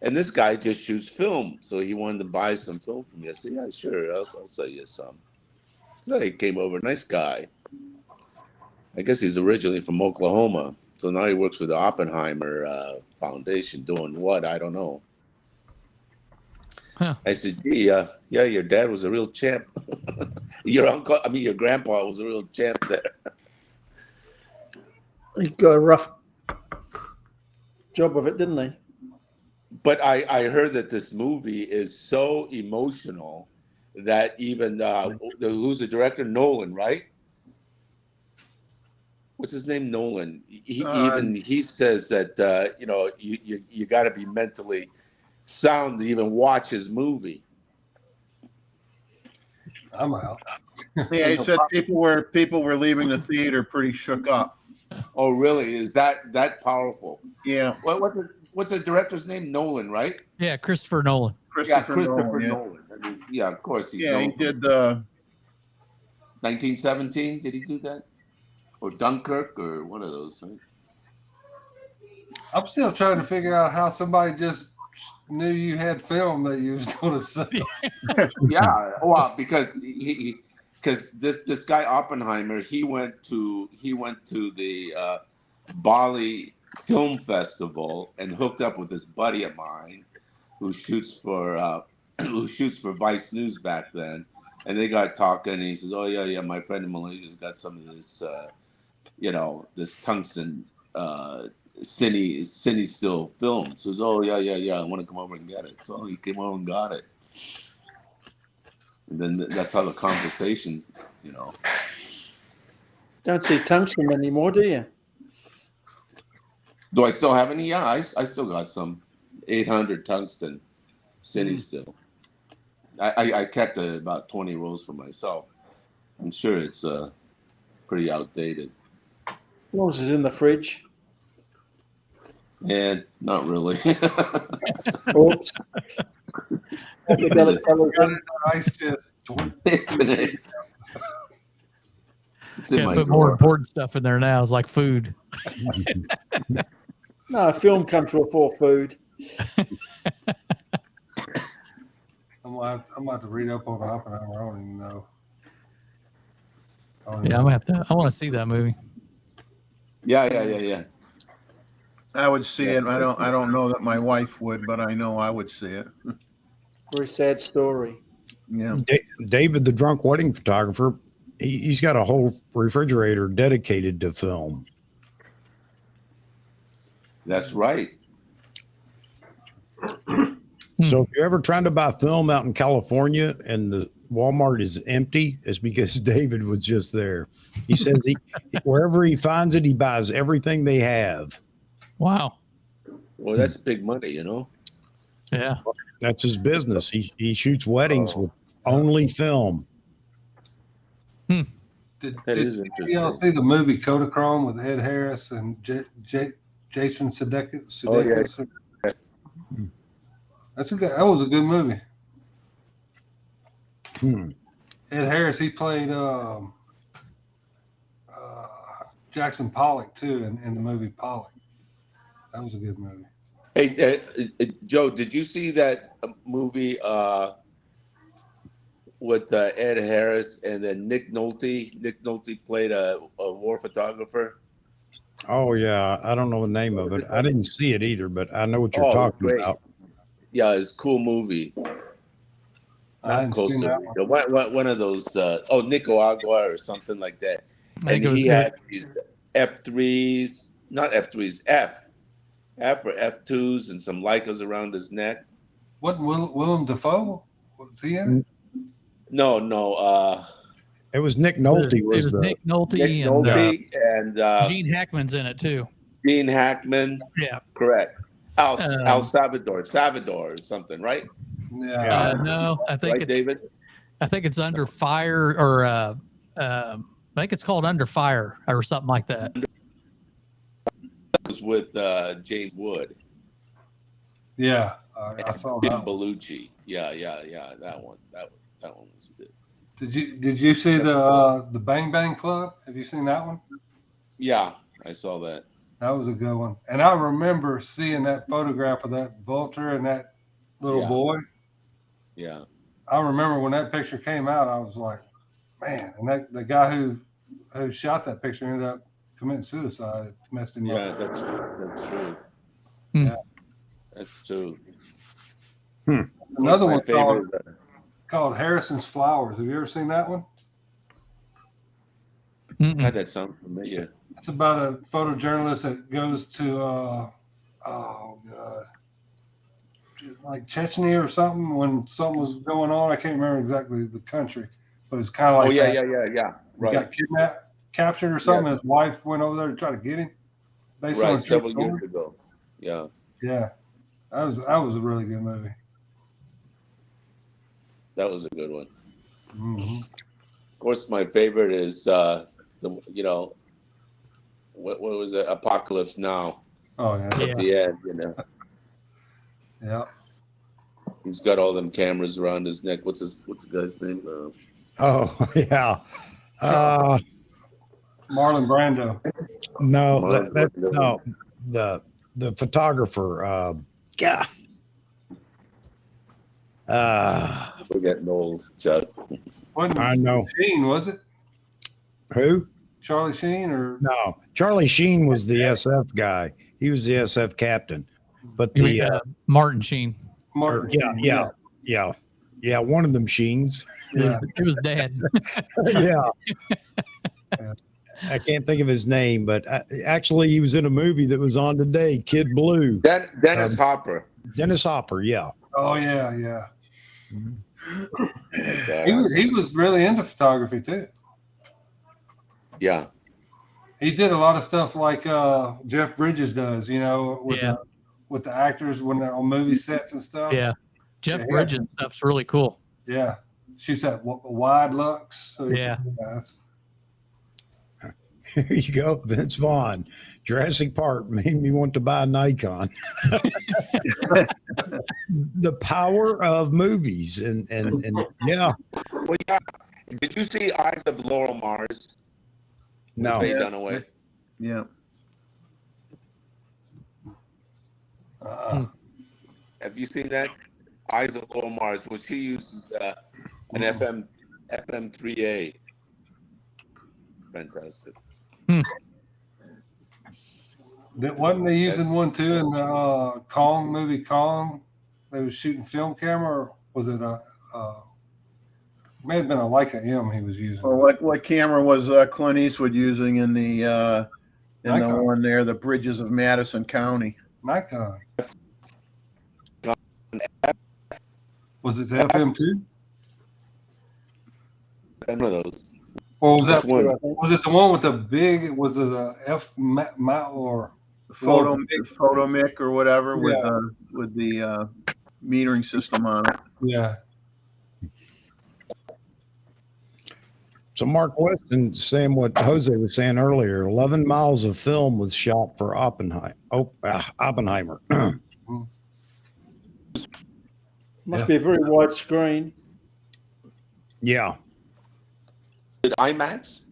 And this guy just shoots film. So he wanted to buy some film from me. I said, "Yeah, sure, I'll sell you some." So he came over, nice guy. I guess he's originally from Oklahoma. So now he works for the Oppenheimer Foundation, doing what? I don't know. Huh. I said, "Gee, yeah, your dad was a real champ." Your grandpa was a real champ there. He got a rough job of it, didn't he? But I heard that this movie is so emotional that even who's the director? Nolan, right? What's his name? Nolan. He says that you got to be mentally sound to even watch his movie. I'm out. Yeah, he said people were leaving the theater pretty shook up. Oh, really? Is that powerful? Yeah. What's the director's name? Nolan, right? Yeah, Christopher Nolan. Christopher Nolan. I mean, yeah, of course. He did 1917. Did he do that? Or Dunkirk, or one of those? Right? I'm still trying to figure out how somebody just knew you had film that you was going to see. Yeah, well, because this guy Oppenheimer, he went to the Bali Film Festival and hooked up with this buddy of mine who shoots for Vice News back then, and they got talking. And he says, "Oh yeah, my friend in Malaysia's got some of this, this tungsten cine still film." So he says, "Oh yeah, I want to come over and get it." So he came over and got it, and then that's how the conversations, Don't see tungsten anymore, do you? Do I still have any? Yeah, I still got some 800 tungsten cine still. I kept about 20 rolls for myself. I'm sure it's pretty outdated. What was it in the fridge? And not really. Oops. It's in my put drawer. more important stuff in there now. It's like food. No, film comes before food. I'm gonna have to read up on Oppenheimer. I don't even know. Yeah, I'm gonna have to. I want to see that movie. Yeah. I would see it. I don't know that my wife would, but I know I would see it. Very sad story. Yeah. David, the drunk wedding photographer, he's got a whole refrigerator dedicated to film. That's right. So if you're ever trying to buy film out in California and the Walmart is empty, it's because David was just there. He says wherever he finds it, he buys everything they have. Wow. Well, that's big money, Yeah. That's his business. He shoots weddings with only film. Did y'all see the movie Kodachrome with Ed Harris and Jason Sudeikis? Oh, yeah. That was a good movie. Ed Harris, he played Jackson Pollock too in the movie Pollock. That was a good movie. Hey, Joe, did you see that movie with Ed Harris and then Nick Nolte? Nick Nolte played a war photographer. Oh yeah, I don't know the name of it. I didn't see it either, but I know what you're talking about. Yeah, it's a cool movie. Not Costa Rica. One of those, Nicaragua or something like that. And he had these F3s, not F3s, F or F2s, and some Leicas around his neck. What, Willem Dafoe? Was he in it? No. It was Nick Nolte. It was Nick Nolte and Gene Hackman's in it too. Gene Hackman. Yeah. Correct. Al Salvador or something, right? Yeah. No, I think it's David. I think it's Under Fire, or I think it's called Under Fire or something like that. It was with James Wood. Yeah, I saw that. Belushi. Yeah. That one was good. Did you see the Bang Bang Club? Have you seen that one? Yeah, I saw that. That was a good one. And I remember seeing that photograph of that vulture and that little boy. Yeah. I remember when that picture came out, I was like, man, and the guy who shot that picture ended up committing suicide. It messed him up. Yeah, that's true. Yeah. That's true. Another one called Harrison's Flowers. Have you ever seen that one? God, that sounds familiar. It's about a photojournalist that goes to like Chechnya or something when something was going on. I can't remember exactly the country, but it's kind of like yeah. Right. He got kidnapped, captured or something. Yeah. His wife went over there to try to get him. Based on several years ago. Yeah. Yeah. That was a really good movie. That was a good one. Mm-hmm. Of course, my favorite is what was it? Apocalypse Now. Oh yeah. At the end, Yeah. He's got all them cameras around his neck. What's the guy's name? Oh yeah. Marlon Brando. No, no, the photographer. We're getting old, Chuck. I know. Sheen, was it? Who? Charlie Sheen or no? Charlie Sheen was the SF guy. He was the SF captain. But Martin Sheen. Yeah. One of them Sheens. Yeah. It was Dad. Yeah. I can't think of his name, but actually he was in a movie that was on today, Kid Blue. Dennis Hopper. Dennis Hopper, yeah. Oh yeah. He was really into photography too. Yeah. He did a lot of stuff like Jeff Bridges does, with the actors when they're on movie sets and stuff. Yeah. Jeff Bridges stuff's really cool. Yeah. Shoots at wide lux. So yeah. Here you go, Vince Vaughn. Jurassic Park made me want to buy a Nikon. The power of movies and yeah. Well, yeah. Did you see Eyes of Laurel Mars? No. Faye Dunaway. Yeah. Have you seen that? Eyes of Laurel Mars, which she uses an FM3A. Fantastic. Wasn't they using one too in the Kong movie Kong? They was shooting film camera, or was it may have been a Leica M he was using. Well, what camera was Clint Eastwood using in the one there, the Bridges of Madison County? Nikon. Was it the FM2? One of those. Or was that one? Was it the one with the big? Was it a or Photomic or whatever with the metering system on it? Yeah. So Mark Weston saying what Jose was saying earlier. 11 miles of film was shot for Oppenheimer. Must be a very wide screen. Yeah. Did IMAX?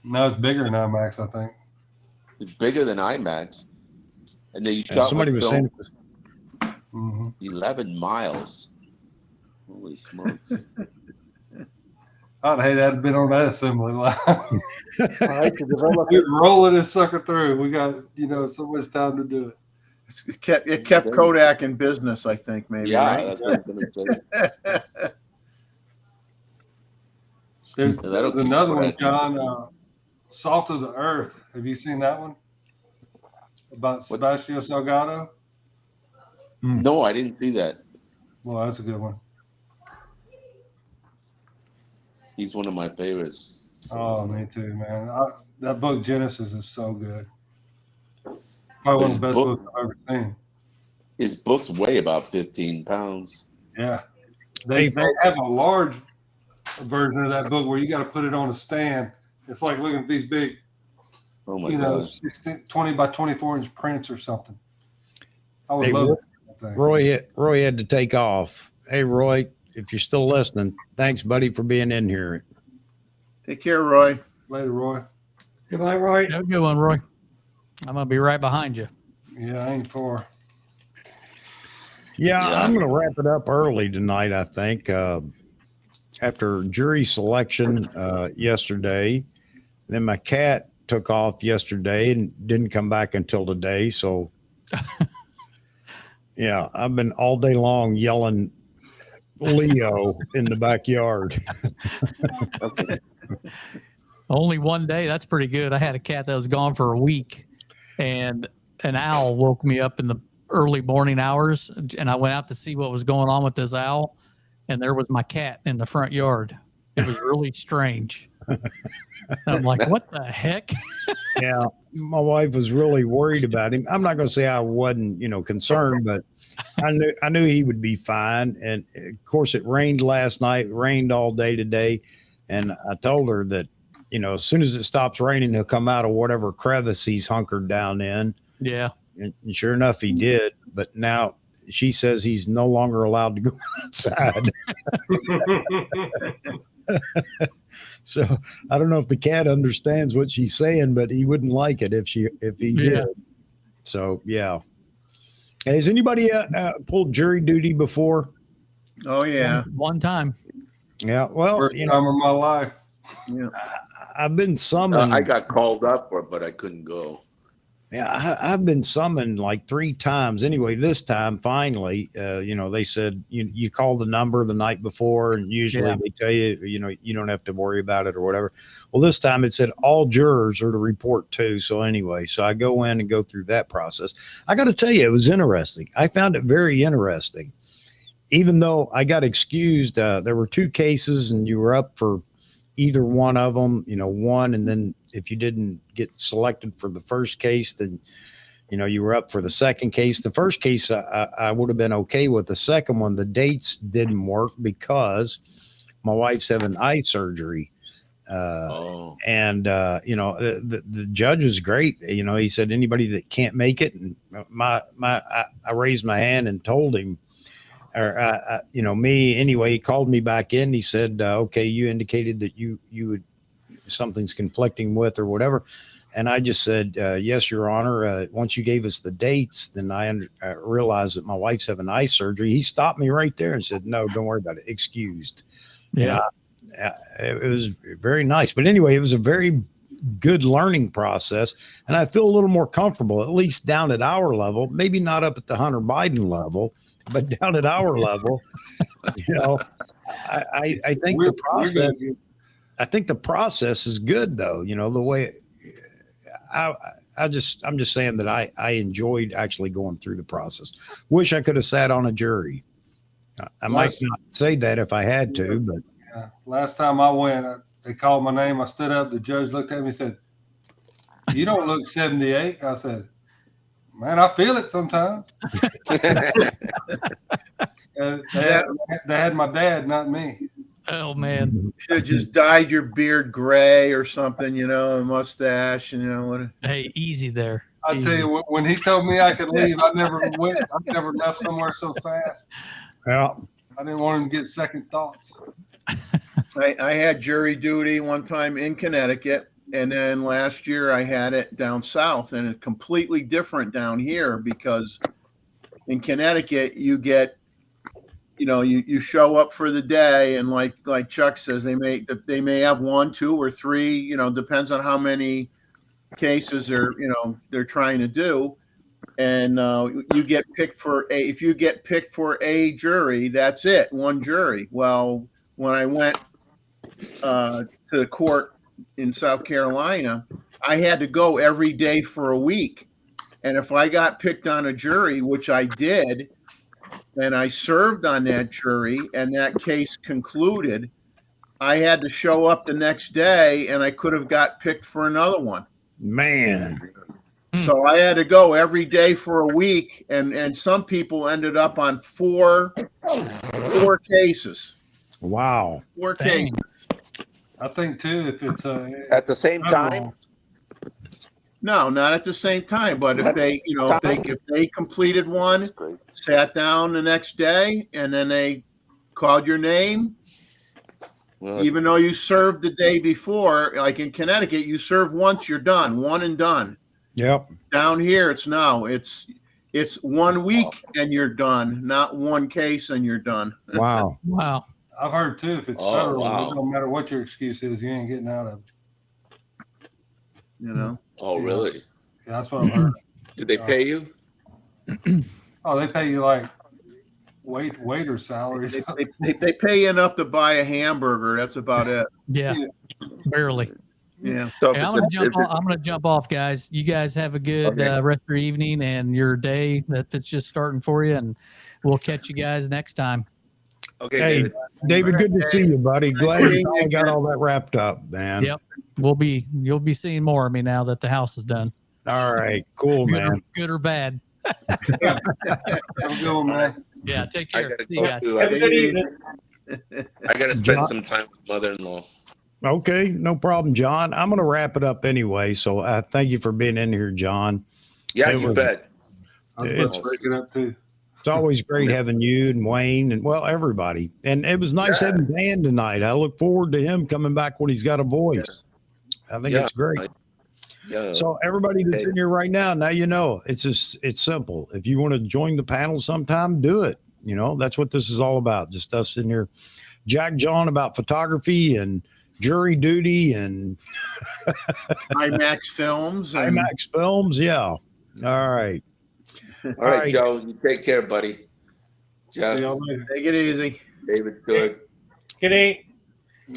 No, it's bigger than IMAX, I think. It's bigger than IMAX. And then you shot somebody was saying it was 11 miles. Holy smokes. I'd hate to have been on that assembly line. I hate to develop it. Rolling this sucker through. We got, so much time to do it. It kept Kodak in business, I think, maybe. Yeah, right? that's what I'm going to say. There's another one, John. Salt of the Earth. Have you seen that one? About Sebastião Salgado? No, I didn't see that. Well, that's a good one. He's one of my favorites. Oh, me too, man. That book Genesis is so good. Probably one of the best books I've ever seen. His books weigh about 15 pounds. Yeah. They have a large version of that book where you got to put it on a stand. It's like looking at these big, 16, 20 by 24 inch prints or something. I would love that. Roy had to take off. Hey, Roy, if you're still listening, thanks, buddy, for being in here. Take care, Roy. Later, Roy. Goodbye, Roy. Have a good one, Roy. I'm going to be right behind you. Yeah, I ain't far. Yeah, I'm going to wrap it up early tonight, I think. After jury selection yesterday, then my cat took off yesterday and didn't come back until today. So, yeah, I've been all day long yelling Leo in the backyard. Only one day. That's pretty good. I had a cat that was gone for a week, and an owl woke me up in the early morning hours, and I went out to see what was going on with this owl, and there was my cat in the front yard. It was really strange. I'm like, what the heck? Yeah, my wife was really worried about him. I'm not going to say I wasn't, concerned, but I knew he would be fine. And of course, it rained last night, rained all day today, and I told her that, as soon as it stops raining, he'll come out of whatever crevice he's hunkered down in. Yeah. And sure enough, he did. But now she says he's no longer allowed to go outside. So I don't know if the cat understands what she's saying, but he wouldn't like it if he did. So yeah. Has anybody pulled jury duty before? Oh yeah, one time. Yeah. Well, first time of my life. Yeah. I've been summoned. I got called up, but I couldn't go. Yeah, I've been summoned like 3 times. Anyway, this time, finally, they said, you call the number the night before, and usually they tell you, you don't have to worry about it or whatever. Well, this time it said all jurors are to report too. So anyway, so I go in and go through that process. I got to tell you, it was interesting. I found it very interesting. Even though I got excused, there were 2 cases and you were up for either one of them, one, and then if you didn't get selected for the first case, then, you were up for the second case. The first case, I would have been okay with. The second one, the dates didn't work because my wife's having eye surgery. And, the judge was great. He said, anybody that can't make it, and I raised my hand and told him, or me anyway. He called me back in. He said, okay, you indicated that you would, something's conflicting with or whatever. And I just said, yes, Your Honor. Once you gave us the dates, then I realized that my wife's having eye surgery. He stopped me right there and said, no, don't worry about it. Excused. Yeah. It was very nice. But anyway, it was a very good learning process. And I feel a little more comfortable, at least down at our level, maybe not up at the Hunter Biden level, but down at our level. I think the process. I think the process is good, though. The way I'm just saying that I enjoyed actually going through the process. Wish I could have sat on a jury. I might not say that if I had to, but last time I went, they called my name. I stood up. The judge looked at me and said, "You don't look 78." I said, "Man, I feel it sometimes." They had my dad, not me. Oh man! You should have just dyed your beard gray or something, a mustache, what? Hey, easy there. I tell you, when he told me I could leave, I never left somewhere so fast. Yeah, I didn't want him to get second thoughts. I had jury duty one time in Connecticut, and then last year I had it down south, and it's completely different down here because in Connecticut you get. You show up for the day, and like Chuck says, they may have 1, 2, or 3. Depends on how many cases they're trying to do, and you get picked for a. If you get picked for a jury, that's it, one jury. Well, when I went to the court in South Carolina, I had to go every day for a week. And if I got picked on a jury, which I did, and I served on that jury and that case concluded, I had to show up the next day and I could have got picked for another one. Man. So I had to go every day for a week, and some people ended up on four cases. Wow. 4 cases. I think too, if it's at the same time. No, not at the same time. But if they, if they completed one, sat down the next day, and then they called your name, even though you served the day before, like in Connecticut, you serve once, you're done, one and done. Yep. Down here, it's 1 week and you're done, not one case and you're done. Wow. Wow. I've heard too, if it's federal, it don't matter what your excuse is, you ain't getting out of it. Oh, really? Yeah, that's what I've heard. Did they pay you? Oh, they pay you like waiter salaries. They pay you enough to buy a hamburger. That's about it. Yeah. Barely. Yeah. So Hey, I'm gonna jump off, guys. You guys have a good rest of your evening and your day that's just starting for you, and we'll catch you guys next time. Okay. Hey, David, good to see you, buddy. Glad you got all that wrapped up, man. Yep. You'll be seeing more of me now that the house is done. All right. Cool, man. Good or bad. Have a good one, man. Yeah. Take care. See you guys. Have a good evening. I got to spend some time with mother-in-law. Okay, no problem, John. I'm going to wrap it up anyway. So thank you for being in here, John. Yeah, you bet. Let's break it up too. It's always great having you and Wayne and, well, everybody. And it was nice having Dan tonight. I look forward to him coming back when he's got a voice. I think it's great. So everybody that's in here right now you know. It's simple. If you want to join the panel sometime, do it. That's what this is all about. Just us in here, Jack John about photography and jury duty and IMAX films. Yeah. All right. All right, Joe. You take care, buddy. Jeff, take it easy. David, good. Good evening.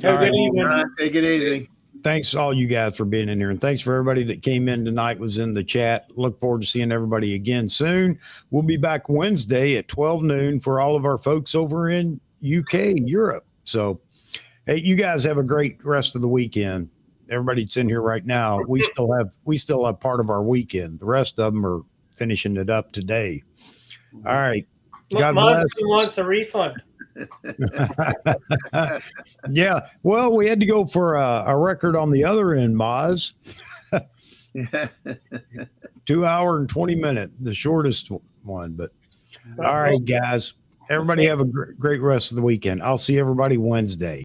Have a good evening. Take it easy. Thanks all you guys for being in here, and thanks for everybody that came in tonight, was in the chat. Look forward to seeing everybody again soon. We'll be back Wednesday at 12 noon for all of our folks over in UK, Europe. So, hey, you guys have a great rest of the weekend. Everybody that's in here right now, we still have part of our weekend. The rest of them are finishing it up today. All right. God bless. Wants a refund. Yeah. Well, we had to go for a record on the other end, Maz. 2 hour and 20 minute, the shortest one. But all right, guys. Everybody have a great rest of the weekend. I'll see everybody Wednesday.